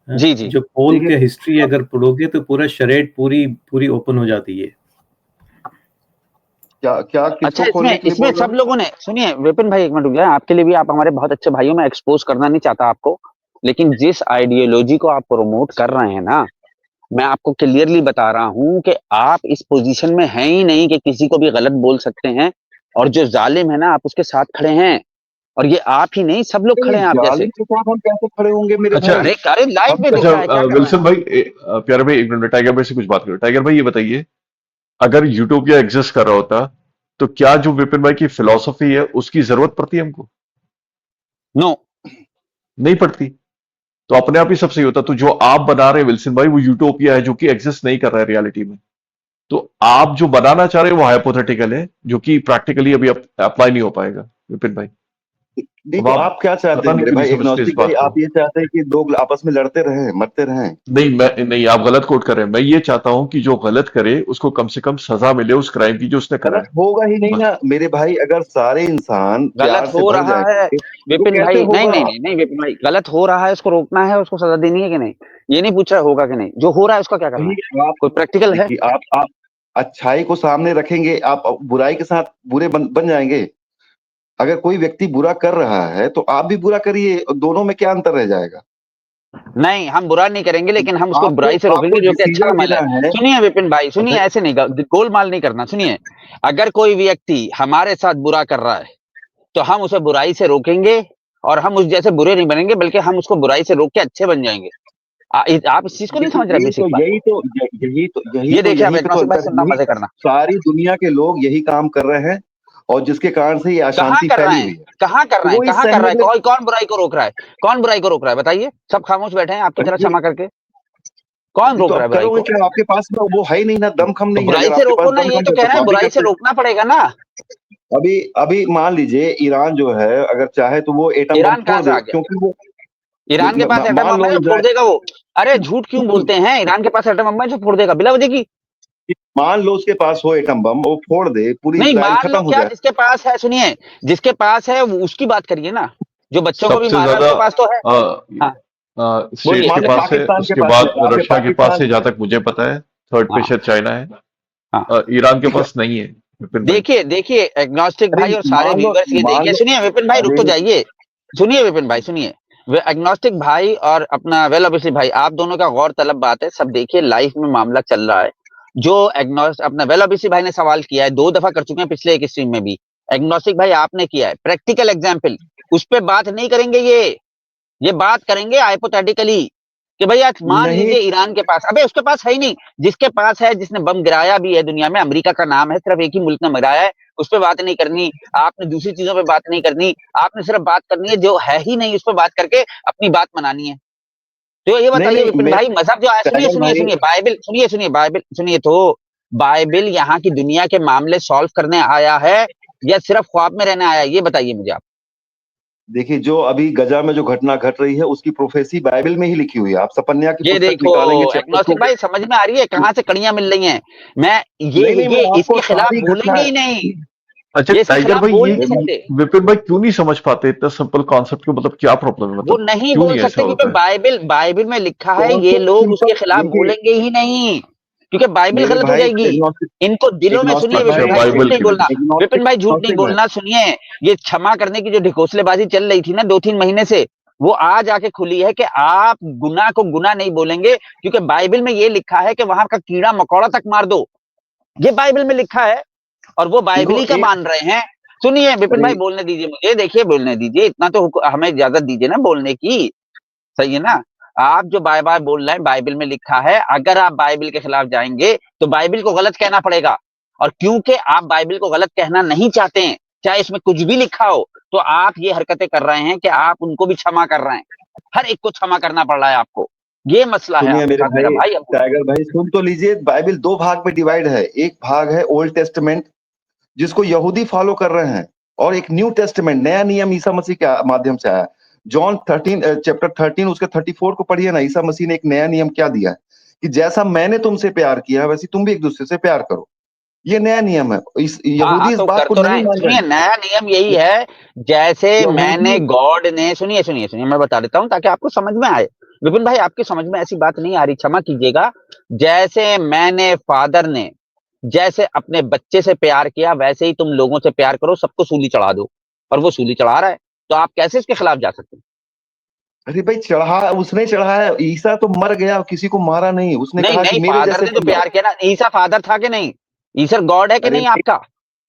हाँ? जी जी जो पॉल देखिए के हिस्ट्री अगर पढ़ोगे तो पूरा शरेड पूरी पूरी ओपन हो जाती है। क्या क्या अच्छा किसको इसमें खोलने के लिए इसमें बोल रहे सब हो? लोगों ने, सुनिए विपिन भाई एक मिनट रुक जाए, आपके लिए भी, आप हमारे बहुत अच्छे भाइयों, में एक्सपोज करना नहीं चाहता आपको, लेकिन जिस आइडियोलॉजी को आप प्रमोट कर रहे हैं ना, मैं आपको क्लियरली बता रहा हूं कि आप इस पोजीशन में हैं ही नहीं कि किसी को भी गलत बोल सकते हैं, और जो जालिम है ना आप उसके साथ खड़े हैं, और ये आप ही नहीं सब लोग खड़े नहीं हैं आप जैसे। जालिम के साथ हम कैसे खड़े होंगे मेरे अच्छा भाई? अरे लाइव हम में दिख अच्छा रहा है, क्या कर रहे हैं विल्सन आप? भाई प्यारे भाई एक मिनट, टाइगर भाई से कुछ बात करो। टाइगर भाई ये बताइए, अगर यूटोपिया एग्जिस्ट कर रहा होता तो क्या जो विपिन भाई की फिलॉसफी है उसकी जरूरत पड़ती हमको? नो नहीं पड़ती। तो अपने आप ही सब सही होता। तो जो आप बना रहे हैं विल्सन भाई वो यूटोपिया है जो कि एग्जिस्ट नहीं कर रहा है रियलिटी में। तो आप जो बनाना चाह रहे हैं वो हाइपोथेटिकल है जो कि प्रैक्टिकली अभी अप्लाई नहीं हो पाएगा विपिन भाई। नहीं अब तो आप आप क्या चाहते पता हैं नहीं मेरे क्यों भाई नहीं समझते इस एग्नोस्टिक भाई? बात को। आप ये चाहते हैं कि लोग आपस में लड़ते रहें, मरते रहें? नहीं आप गलत कोट कर रहे हैं। मैं ये चाहता हूं कि जो गलत करे उसको कम से कम सजा मिले उस क्राइम की जो उसने करा गलत है। होगा ही नहीं बस। ना मेरे भाई। अगर सारे इंसान गलत प्यार से हो भर रहा है जाएंगे तो विपिन कैसे भाई, नहीं होगा? नहीं नहीं नहीं विपिन भाई, गलत हो रहा है उसको रोकना है, उसको सजा देनी है कि नहीं, ये नहीं पूछ रहा होगा कि नहीं, जो हो रहा है उसका क्या करना है, वही आप कोई प्रैक्टिकल है? देखिए, आप अच्छाई को सामने रखेंगे, आप बुराई के साथ बुरे बन जाएंगे। अगर कोई व्यक्ति बुरा कर रहा है तो आप भी बुरा करिए, दोनों में क्या अंतर रह जाएगा? नहीं हम बुरा नहीं करेंगे, लेकिन हम उसको आपको बुराई से आपको रोकेंगे जो कि अच्छा डिसीजन अमल है। लेना है। सुनिए विपिन भाई, सुनिए, अगर ऐसे नहीं गोलमाल नहीं करना, सुनिए, अगर कोई व्यक्ति हमारे साथ बुरा कर रहा है तो हम उसे बुराई से रोकेंगे, और हम उस जैसे बुरे नहीं बनेंगे, बल्कि हम उसको बुराई से रोक के अच्छे बन जाएंगे। आप इस चीज को नहीं समझ रहे, देखिए बेसिक बात को। ये देखिए आप यही पे तो एग्नोस्टिक भाई सुनना, यही मजे करना। सारी दुनिया के लोग यही काम कर रहे हैं, और जिसके कारण से ये कहाँ अशांति कर रहे फैली हैं, हुई है। कहाँ कर तो रहे हैं, वो इस कहाँ कर रहा है, सहने कौन कौन बुराई को रोक रहा है, कौन बुराई को रोक रहा है, बताइए, सब खामोश बैठे हैं आपकी तरह ये क्षमा करके, कौन रोक तो रहा अब है बुराई करोगे को? क्या? आपके पास में वो है ही नहीं ना, दमखम तो नहीं है। बुराई अगर से आपके पास रोको ना, यही दमखम तो कह रहता रहे तो हैं, आप भी बुराई से करते। रोकना पड़ेगा ना। अभी अभी मान लीजिए ईरान जो है अगर चाहे तो वो एटम बम ईरान कहाँ फोड़ से दे, आ गया? क्योंकि वो ईरान के पास एटम मान बम लो है जो फोड़ देगा वो? अरे झूठ क्यों बोलते हैं, ईरान के पास एटम बम है जो फोड़ देगा बिला वजह की? मान लो उसके पास हो एटम बम, वो फोड़ दे, पूरी नहीं इसराइल मान लो खत्म हो क्या, जाए। जिसके पास है, सुनिए, जिसके पास है उसकी बात करिए ना, जो बच्चों को भी सबसे मार रहा है ज्यादा उसके पास तो है। हाँ स्टेट्स बोलिए। के मान लो पास है, पाकिस्तान के उसके पास है, बाद आपके रशिया के पास है पाकिस्तान। जहां तक मुझे पता है, थर्ड पे हाँ शायद चाइना है। हाँ ईरान के ठीक है, पास नहीं है विपिन भाई। देखिए देखिए एग्नोस्टिक अरे भाई और सारे मान लो व्यूअर्स ये मान देखिए, लो सुनिए विपिन भाई रुक अरे तो जाइए, सुनिए विपिन भाई सुनिए, वे एग्नोस्टिक भाई और अपना वेल ऑब्वियसली भाई, आप दोनों का गौर तलब बात है, सब देखिए लाइफ में मामला चल रहा है। जो एग्नोस्ट अपना वेल ऑब्वियसली भाई ने सवाल किया है, 2 दफा कर चुके हैं पिछले एक स्ट्रीम में भी, एग्नोस्टिक भाई आपने किया है, प्रैक्टिकल एग्जाम्पल, उस पर बात नहीं करेंगे ये बात करेंगे हाइपोथेटिकली कि भैया मान नहीं लीजिए ईरान के पास, अबे उसके पास है ही नहीं, जिसके पास है, जिसने बम गिराया भी है दुनिया में, अमेरिका का नाम है, सिर्फ एक ही मुल्क ने गिराया है, उस पर बात नहीं करनी, आपने दूसरी चीजों पे बात नहीं करनी, आपने सिर्फ बात करनी है जो है ही नहीं उस पर बात करके अपनी बात मनानी है। तो ये नहीं बताइए नहीं विपिन मेरे भाई, मजहब जो है, सुनिए टाइगर सुनिए भाई, सुनिए बाइबल, सुनिए बाइबल सुनिए, तो बाइबल यहाँ की दुनिया के मामले सॉल्व करने आया है या सिर्फ ख्वाब में रहने आया है, ये बताइए मुझे आप। देखिए जो अभी गजा में जो घटना घट रही है उसकी प्रोफेसी बाइबल में ही लिखी हुई है। आप सपन्या की ये पुस्तक देखो निकालेंगे चैप्टर 2 एग्नोस्टिक भाई, समझ में आ रही है कहाँ से कड़ियां मिल रही हैं? मैं नहीं नहीं, ये मैं आपको इसके खिलाफ सारी बोलेंगे घटनाएं, ही नहीं, अच्छा ये इसके टाइगर खिलाफ भाई, बोल ये नहीं क्यों सकते, विपिन भाई क्यों नहीं समझ पाते इतना सिंपल कॉन्सेप्ट को, मतलब क्या प्रॉब्लम है, वो मतलब नहीं क्यों बोल नहीं ऐसा सकते क्योंकि होता है? बाइबल में लिखा है, कौन ये सा लोग सिंपल, उसके खिलाफ देखिए बोलेंगे ही नहीं, क्योंकि बाइबल मेरे गलत हो भाई जाएगी। एग्नोस्टिक, इनको दिलों में, सुनिए एग्नोस्टिक अच्छा विपिन भाई, भाई झूठ बाइबल नहीं के बोलना, लिए। एग्नोस्टिक, विपिन भाई झूठ नहीं एग्नोस्टिक भाई, बोलना, सुनिए, ये क्षमा करने की जो ढकोसलेबाजी चल रही थी ना 2-3 महीने से, वो आज आके खुली है कि आप गुनाह को गुनाह नहीं बोलेंगे, क्योंकि बाइबल में ये लिखा है कि वहां का कीड़ा मकोड़ा तक मार दो, ये बाइबल में लिखा है, और वो बाइबल देखो ही का एक, मान रहे हैं। सुनिए विपिन अरे भाई बोलने दीजिए मुझे, देखिए बोलने दीजिए, इतना तो हमें इजाजत दीजिए ना बोलने की, सही है ना? आप जो बार बार बोल रहे हैं बाइबल में लिखा है, अगर आप बाइबल के खिलाफ जाएंगे तो बाइबल को गलत कहना पड़ेगा, और क्योंकि आप बाइबल को गलत कहना नहीं चाहते हैं, चाहे इसमें कुछ भी लिखा हो, तो आप ये हरकतें कर रहे हैं कि आप उनको भी क्षमा कर रहे हैं, हर एक को क्षमा करना पड़ रहा है आपको, ये मसला है सुनिए आपके मेरे साथ मेरा भाई भाई। अब टाइगर भाई, सुन तो लीजिए, बाइबल 2 भाग में डिवाइड है। एक भाग है ओल्ड टेस्टमेंट जिसको यहूदी फॉलो कर रहे हैं, और एक न्यू टेस्टमेंट नया नियम ईसा मसीह के माध्यम से आया। जॉन 13 चैप्टर 13 उसके 34 को पढ़िए ना। ईसा मसीह ने एक नया नियम क्या दिया है कि जैसा मैंने तुमसे प्यार किया है वैसे तुम भी एक दूसरे से प्यार करो। ये नया नियम है। हाँ हाँ, यहूदी इस तो बात कर को तो रहे नहीं हैं, मान रहे सुनिए नया नियम यही हैं। है, जैसे यहूदी, मैंने गॉड ने, सुनिए सुनिए सुनिए मैं बता देता हूँ ताकि आपको समझ में आए, विपिन भाई आपकी समझ में ऐसी बात नहीं आ रही, क्षमा कीजिएगा, जैसे मैंने फादर ने जैसे अपने बच्चे से प्यार किया वैसे ही तुम लोगों से प्यार करो, सबको सूली चढ़ा दो, और वो सूली चढ़ा रहा है, तो आप कैसे इसके खिलाफ जा सकते हैं? अरे भाई चढ़ा, उसने चढ़ाया। ईसा तो मर गया, किसी को मारा नहीं। उसने नहीं कहा कि नहीं, मेरे फादर जैसे ने तो बन जाओ। प्यार किया ना, ईसा फादर था कि नहीं? ईसा गॉड है कि अरे नहीं आपका?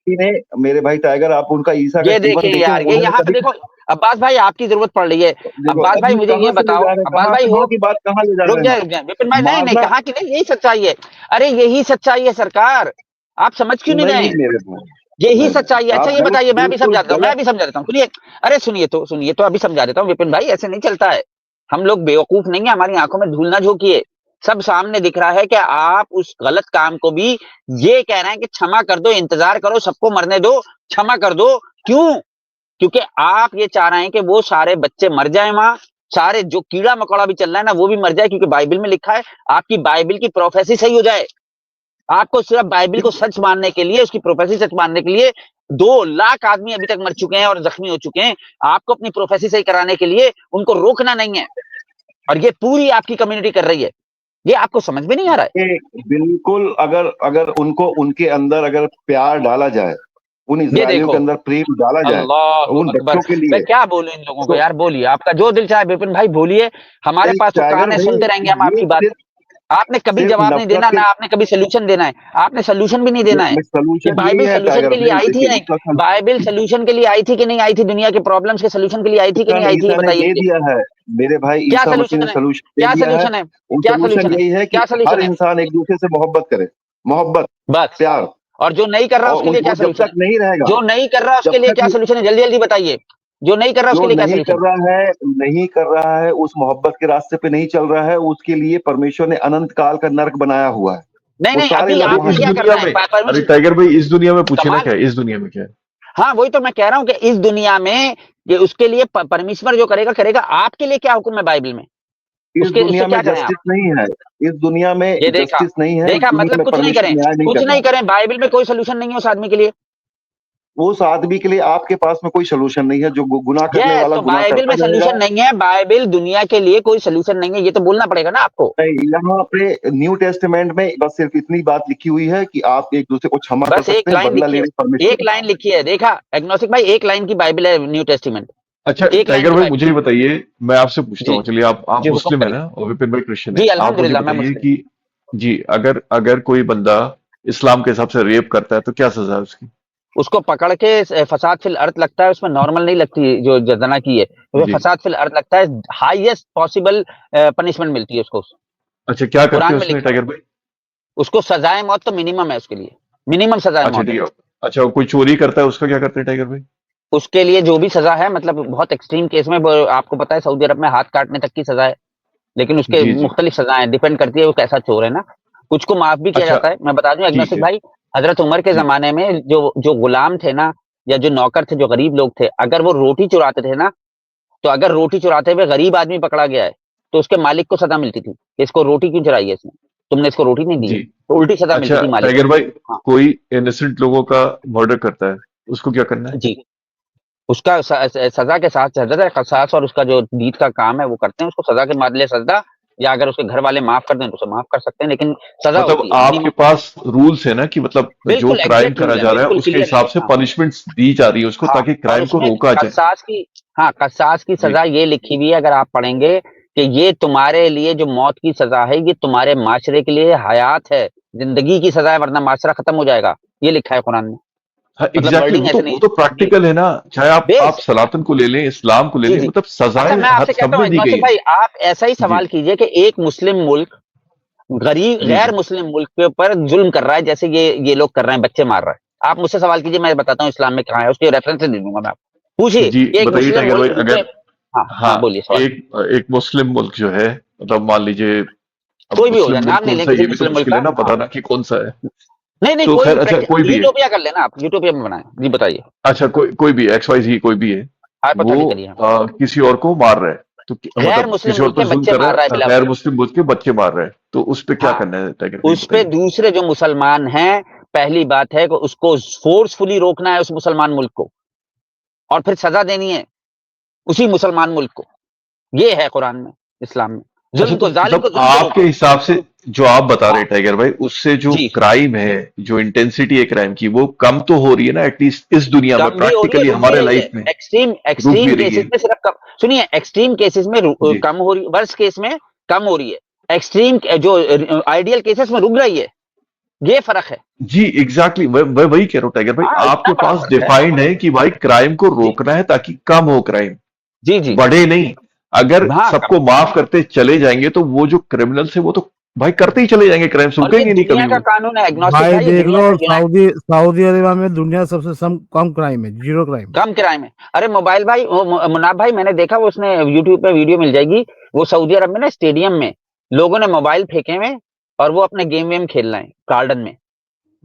ने, मेरे भाई टाइगर, आप उनका ईसा का ये जीवन देखें देखें, यार, ये उन्होंने यहाँ पे कभी, देखो, अब्बास भाई आपकी जरूरत पड़ रही है, देखो अब्बास भाई अभी मुझे ये कहाँ से ले बताओ, जा रहे हैं, अब्बास कहाँ भाई कहाँ हो, की बात कहाँ ले जा रहे हैं रुक जाए विपिन भाई, नहीं नहीं, मारना। कहा कि नहीं, यही सच्चाई है, अरे यही सच्चाई है सरकार, आप समझ क्यों नहीं नहीं रहे? मेरे भाई, यही नहीं सच्चाई है। अच्छा आप ये गलत, बताइए, मैं भी बिल्कुल समझा देता हूँ, मैं गलत। भी समझा देता हूँ, सुनिए, अरे सुनिए तो अभी समझा देता हूँ विपिन भाई, ऐसे नहीं चलता है, हम लोग बेवकूफ नहीं है, हमारी आंखों में धूल ना झोंकिए, सब सामने दिख रहा है कि आप उस गलत काम को भी ये कह रहे हैं कि क्षमा कर दो, इंतजार करो, सबको मरने दो, क्षमा कर दो, क्यों? क्योंकि आप ये चाह रहे हैं कि वो सारे बच्चे मर जाए, वहां सारे जो कीड़ा मकोड़ा भी चल रहा है ना वो भी मर जाए, क्योंकि बाइबल में लिखा है, आपकी बाइबल की प्रोफेसी सही हो जाए, आपको सिर्फ बाइबल को सच मानने के लिए, उसकी प्रोफेसी सच मानने के लिए 2 लाख आदमी अभी तक मर चुके हैं और जख्मी हो चुके हैं, आपको अपनी प्रोफेसी सही कराने के लिए उनको रोकना नहीं है, और ये पूरी आपकी कम्युनिटी कर रही है, ये आपको समझ में नहीं आ रहा है? बिल्कुल, अगर अगर उनको, उनके अंदर अगर प्यार डाला जाए, उन ये इजरायलियों देखो, के अंदर प्रेम डाला जाए, अल्लाह उन अकबर, बच्चों के मैं लिए, क्या बोलूं इन लोगों को तो यार, बोलिए आपका जो दिल चाहे विपिन भाई बोलिए, हमारे पास तो टाइगर कान है, भाई सुनते रहेंगे हम ये आपकी बात, आपने कभी सिर्फ जवाब नहीं नफरत देना के, ना, आपने कभी सोल्यूशन देना है, आपने सोल्यूशन भी नहीं देना है कि सोल्यूशन यही बाइबल है सोल्यूशन टाइगर के लिए भाई। आई थी या देखिए नहीं, उसका बाइबल सोल्यूशन के लिए आई थी कि नहीं आई थी, दुनिया के प्रॉब्लम्स के सोल्यूशन के लिए आई थी कि नहीं आई थी, ये ईसा ने बताइए दे मुझे, दिया है मेरे भाई। क्या ईसा मसीह ने सोल्यूशन है? सोल्यूशन दे क्या दिया है। सोल्यूशन है? वो क्या सोल्यूशन सोल्यूशन है? यही है कि क्या हर सोल्यूशन है? इंसान एक दूसरे से मोहब्बत करे, मोहब्बत, बस, प्यार। और जो नहीं कर रहा और उसके लिए क्या वो जब सोल्यूशन तक है? नहीं रहेगा, जो नहीं कर रहा उसके जब लिए क्या तक सोल्यूशन है, जल्दी जल्दी बताइए, जो नहीं कर रहा जो उसके लिए क्या नहीं सोल्यूशन कर है? रहा है, नहीं कर रहा है, उस मोहब्बत के रास्ते पे नहीं चल रहा है, उसके लिए परमेश्वर ने अनंत काल का नर्क बनाया हुआ है। नहीं वो नहीं, सारे अभी लहू आपने इस क्या बहेंगे। दुनिया करना है में, अरे परमिशन, टाइगर भाई इस दुनिया में पूछे ना, कमाल, क्या है इस दुनिया में, क्या है? हाँ वही तो मैं कह रहा हूँ कि इस दुनिया में ये उसके लिए परमेश्वर जो करेगा करेगा, आपके लिए क्या हुक्म है बाइबल में, इस उसके उससे दुनिया में क्या करें आप? जस्टिस नहीं है, इस दुनिया में ये देखा, जस्टिस नहीं है, इस देखा दुनिया मतलब में कुछ नहीं परमेश्वर करें, न्याय नहीं कुछ कर रहा नहीं है। करें, बाइबल में कोई सोल्यूशन नहीं है उस आदमी के लिए, उस आदमी के लिए आपके पास में कोई सोल्यूशन नहीं है। जो गुनाह करने यस, वाला तो गुनाह बाइबल में करता जाएगा। सोल्यूशन नहीं है, बाइबल दुनिया के लिए कोई सोल्यूशन नहीं है, ये तो बोलना पड़ेगा ना आपको, नहीं, यहाँ पे न्यू टेस्टमेंट में बस सिर्फ इतनी बात लिखी हुई है कि आप एक दूसरे को क्षमा कर बस सकते एक हैं, लाइन बदला लिखी है, लेने परमेश्वर एक है। लाइन लिखी है, देखा एग्नोस्टिक भाई, एक लाइन की बाइबल है न्यू टेस्टिमेंट, अच्छा एक लाइन टाइगर की भाई बाइबल। मुझे ही बताइए, मैं आपसे पूछता जी हूँ, चलिए आप जी, हुक्म मुस्लिम है करिए। ना और विपिन भाई क्रिश्चियन जी है, आप मुझे अल्हम्दुलिल्लाह मैं बताइए मुस्लिम। कि जी अगर अगर कोई बंदा इस्लाम के हिसाब से रेप करता है तो क्या सजा है उसकी? उसको पकड़ के फसाद फिल अर्थ लगता है, उसमें नॉर्मल नहीं लगती जो जना की है, तो जी फसाद फिल अर्थ लगता है, हाईएस्ट पॉसिबल पनिशमेंट मिलती है उसको। अच्छा, क्या करते कुरान हैं में उसमें लिखा है टाइगर भाई? उसको सजाए मौत तो मिनिमम है उसके लिए, मिनिमम सजाए अच्छा मौत है। ठीक है। अच्छा, कोई चोरी करता है उसका क्या करते हैं टाइगर भाई? उसके लिए जो भी सजा है, मतलब बहुत एक्सट्रीम केस में आपको पता है सऊदी अरब में हाथ काटने तक की सजा है, लेकिन उसके जी जी। मुख्तलिफ सजाएं डिपेंड करती है वो कैसा चोर है ना। कुछ को माफ भी किया अच्छा जाता है। मैं बता दूं ठीक एग्नोस्टिक है। भाई, हजरत उमर के जी जमाने में जो जो गुलाम थे ना, या जो नौकर थे, जो गरीब लोग थे, अगर वो रोटी चुराते थे ना, तो अगर रोटी चुराते हुए गरीब आदमी पकड़ा गया है, तो उसके मालिक को सजा मिलती थी कि इसको रोटी क्यों चुराई है इसने, तुमने इसको रोटी नहीं दी है, जी। तो उल्टी सजा मिलती अच्छा थी मालिक टाइगर को। भाई, हाँ कोई इनोसेंट लोगों का मर्डर करता है, उसको क्या करना है? जी, उसका सजा के साथ सजा कसास और उसका जो दीद का काम है वो करते हैं, उसको सजा के बदले सजा, या अगर उसके घर वाले माफ कर दें तो उसे माफ कर सकते हैं, लेकिन सजा मतलब होती है आपके मिनिमम। पास रूल्स है ना कि मतलब जो बिल्कुल क्राइम एग्जैक्ट करा रूल है, जा रहा है बिल्कुल उसके क्लियर हिसाब से है। पनिशमेंट्स दी जा रही है उसको, हाँ, ताकि और क्राइम को उसमें रोका जाए। कसास की, हाँ कसास की जी सजा ये लिखी हुई है, अगर आप पढ़ेंगे कि ये तुम्हारे लिए जो मौत की सजा है, ये तुम्हारे माशरे के लिए हयात है, जिंदगी की सजा है, वरना माशरा खत्म हो जाएगा, ये लिखा है कुरान में। हाँ, मतलब एग्जैक्टली, वर्डिंग ऐसे नहीं वो तो है जी। प्रैक्टिकल है ना। चाहे आप बेस सनातन को ले लें, इस्लाम को ले जी लें, जी। मतलब अच्छा सजाएं मैं हर आपसे सब कहता हूँ में दी गई एग्नोस्टिक है। भाई, आप ऐसा ही जी सवाल कीजिए कि एक मुस्लिम मुल्क जी गैर जी। मुस्लिम मुल्क के ऊपर जुल्म कर रहा है, जैसे ये लोग कर रहे हैं, बच्चे मार रहे हैं, आप मुझसे सवाल कीजिए, मैं बताता हूँ इस्लाम में कहाँ है, उसके रेफरेंस दे दूंगा मैं आपको। पूछिए जी कि एक बताइए मुस्लिम टाइगर भाई, मुल्क दूसरे, अगर हाँ हाँ, हाँ बोलिए सवाल। एक एक मुस्लिम मुल्क जो है, मतलब मान लीजिए, अब कोई भी हो मुस्लिम जाए, मुल्क नाम नहीं कौन सा लें है किसी ये भी तो मुस्लिम मुल्क मुश्किल का, है ना हाँ। बताना कि कौन सा है। नहीं नहीं, तो कोई खैर, भी अच्छा कोई भी है। यूटोपिया कर लेना आप, यूटोपिया में बनाए जी, बताइए। अच्छा, कोई भी XYZ कोई भी है, वो हाइपोथेटिकली है, किसी और को मार रहा है, तो गैर मतलब मुस्लिम किसी और मुल्क पर के जुल्म बच्चे कर रहा मार रहा है है, बिला गैर वजह। मुस्लिम मुल्क के बच्चे मार रहे हैं, तो उस पे क्या हाँ, करना है टाइगर भाई, उस पे बताइए। दूसरे जो मुसलमान हैं, पहली बात है कि उसको फोर्सफुली रोकना है उस मुसलमान मुल्क को, और फिर सजा देनी है उसी मुसलमान मुल्क को। ये है कुरान में, इस्लाम में, अच्छा, जुल्म तो को, जालिम को मतलब जुल्म से आपके रोको। हिसाब से जो आप बता रहे हाँ हैं टाइगर भाई, उससे जो जी, क्राइम है, जो इंटेंसिटी है क्राइम की, वो कम तो हो रही है ना, एटलीस्ट इस दुनिया में, कम भी हो रही है, प्रैक्टिकली रुक भी हमारे रही है। लाइफ में एक्सट्रीम रुक एक्सट्रीम भी रही केसेस है। में सिर्फ कम, सुनिए, एक्सट्रीम केसेस में जी कम हो रही, वर्स्ट केस में कम हो रही है, एक्सट्रीम जो आइडियल केसेस में रुक रही है, ये फर्क है। जी, एग्जैक्टली, मैं वही कह रहा हूँ टाइगर भाई, हाँ, इतना आपके बड़ा पास फर्क है। डिफाइंड है कि भाई क्राइम को जी रोकना है ताकि कम हो क्राइम, जी जी। बढ़े नहीं। अगर हाँ कम। सबको माफ करते चले जाएंगे तो वो जो क्रिमिनल्स है वो तो भाई करते ही चले जाएंगे, क्राइम और ये रुकेंगे नहीं कभी दुनिया का वो। कानून है एग्नोस्टिक भाई भाई, ये देख दुनिया लो, का सऊदी सऊदी अरेबिया में दुनिया का सबसे कम क्राइम है, जीरो क्राइम। कम किराए में। अरे मोबाइल भाई, मुनाफ भाई, मैंने देखा, वो उसने यूट्यूब पे वीडियो मिल जाएगी, वो सऊदी अरब में ना स्टेडियम में लोगों ने मोबाइल फेंके हुए, और वो अपने गेम वेम खेल रहे हैं गार्डन में,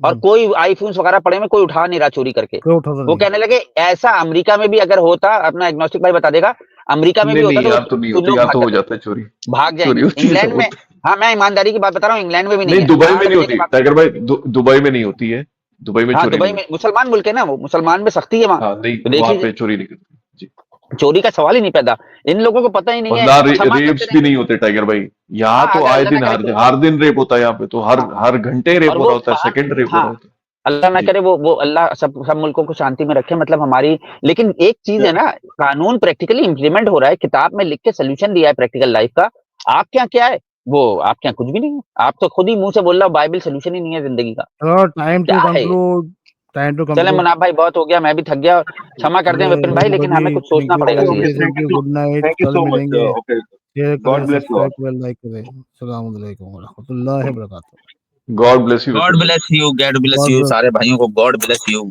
और कोई आईफोन्स वगैरह पड़े में कोई उठा नहीं रहा चोरी करके। कोई उठाता वो नहीं। कहने लगे ऐसा अमेरिका में भी अगर होता, अपना एग्नोस्टिक भाई बता देगा, अमेरिका में भी नहीं होता नहीं, तो यहाँ तो नहीं वो होती, लोग यहाँ भाग तो हो जाते, जाता है चोरी। भाग चोरी जाएंगे होती है, इंग्लैंड सब में। होता हाँ मैं ईमानदारी की बात बता रहा हूँ, इंग्लैंड में भी है। नहीं नहीं, है, दुबई में 8 नहीं बजे के होती बाद। टाइगर भाई, दुबई में नहीं होती है, दुबई में हाँ चोरी दुबई नहीं में, होती। मुसलमान मुल्क है ना वो, मुसलमान में सख्ती है वहां, हाँ नहीं, तो देख वहां लीजिए, पे चोरी नहीं करती। जी। चोरी का सवाल ही नहीं पैदा। इन लोगों को पता ही नहीं और है, ना क्षमा करते रेप्स भी रहेंगे। नहीं होते टाइगर भाई, यहाँ हाँ तो अगर आए अल्लाह ना दिन, करे कोई, हर दिन रेप होता है यहाँ पे, तो हर हाँ हाँ, हर घंटे रेप और हो वो रहा होता है, सेकंड रेप हो रहा हाँ, होता अल्लाह ना है। जी। करे वो अल्लाह सब सब मुल्कों को शांति में रखे, मतलब हमारी। लेकिन एक चीज है ना, कानून प्रैक्टिकली इंप्लीमेंट हो रहा है, किताब में लिख के सोल्यूशन दिया है प्रैक्टिकल लाइफ का। आप क्या है वो, आप क्या कुछ भी नहीं है, आप तो खुद ही मुंह से बोल रहे हो बाइबल सोल्यूशन ही नहीं है जिंदगी का, चलो, टाइम टू क्या है ये। कंक्लूड, टाइम टू चले कंक्लूड। मुनाफ भाई, बहुत हो गया, मैं भी थक गया, क्षमा कर दें चलो विपिन भाई, लेकिन हमें एवरीबॉडी, कुछ सोचना थैंक यू पड़ेगा for okay, seriously. Thank you, good night, thank you कल सो मच। मिलेंगे। ओके, शेयर गॉड करें, ब्लेस यू सब्सक्राइब ऑल। करें, लाइक करें। अस्सलाम वालेकुम व रहमतुल्लाहि व बरकातहू। God bless you God Vipin भाई। Bless you, God bless God you, bless. सारे भाइयों को गॉड ब्लेस यू।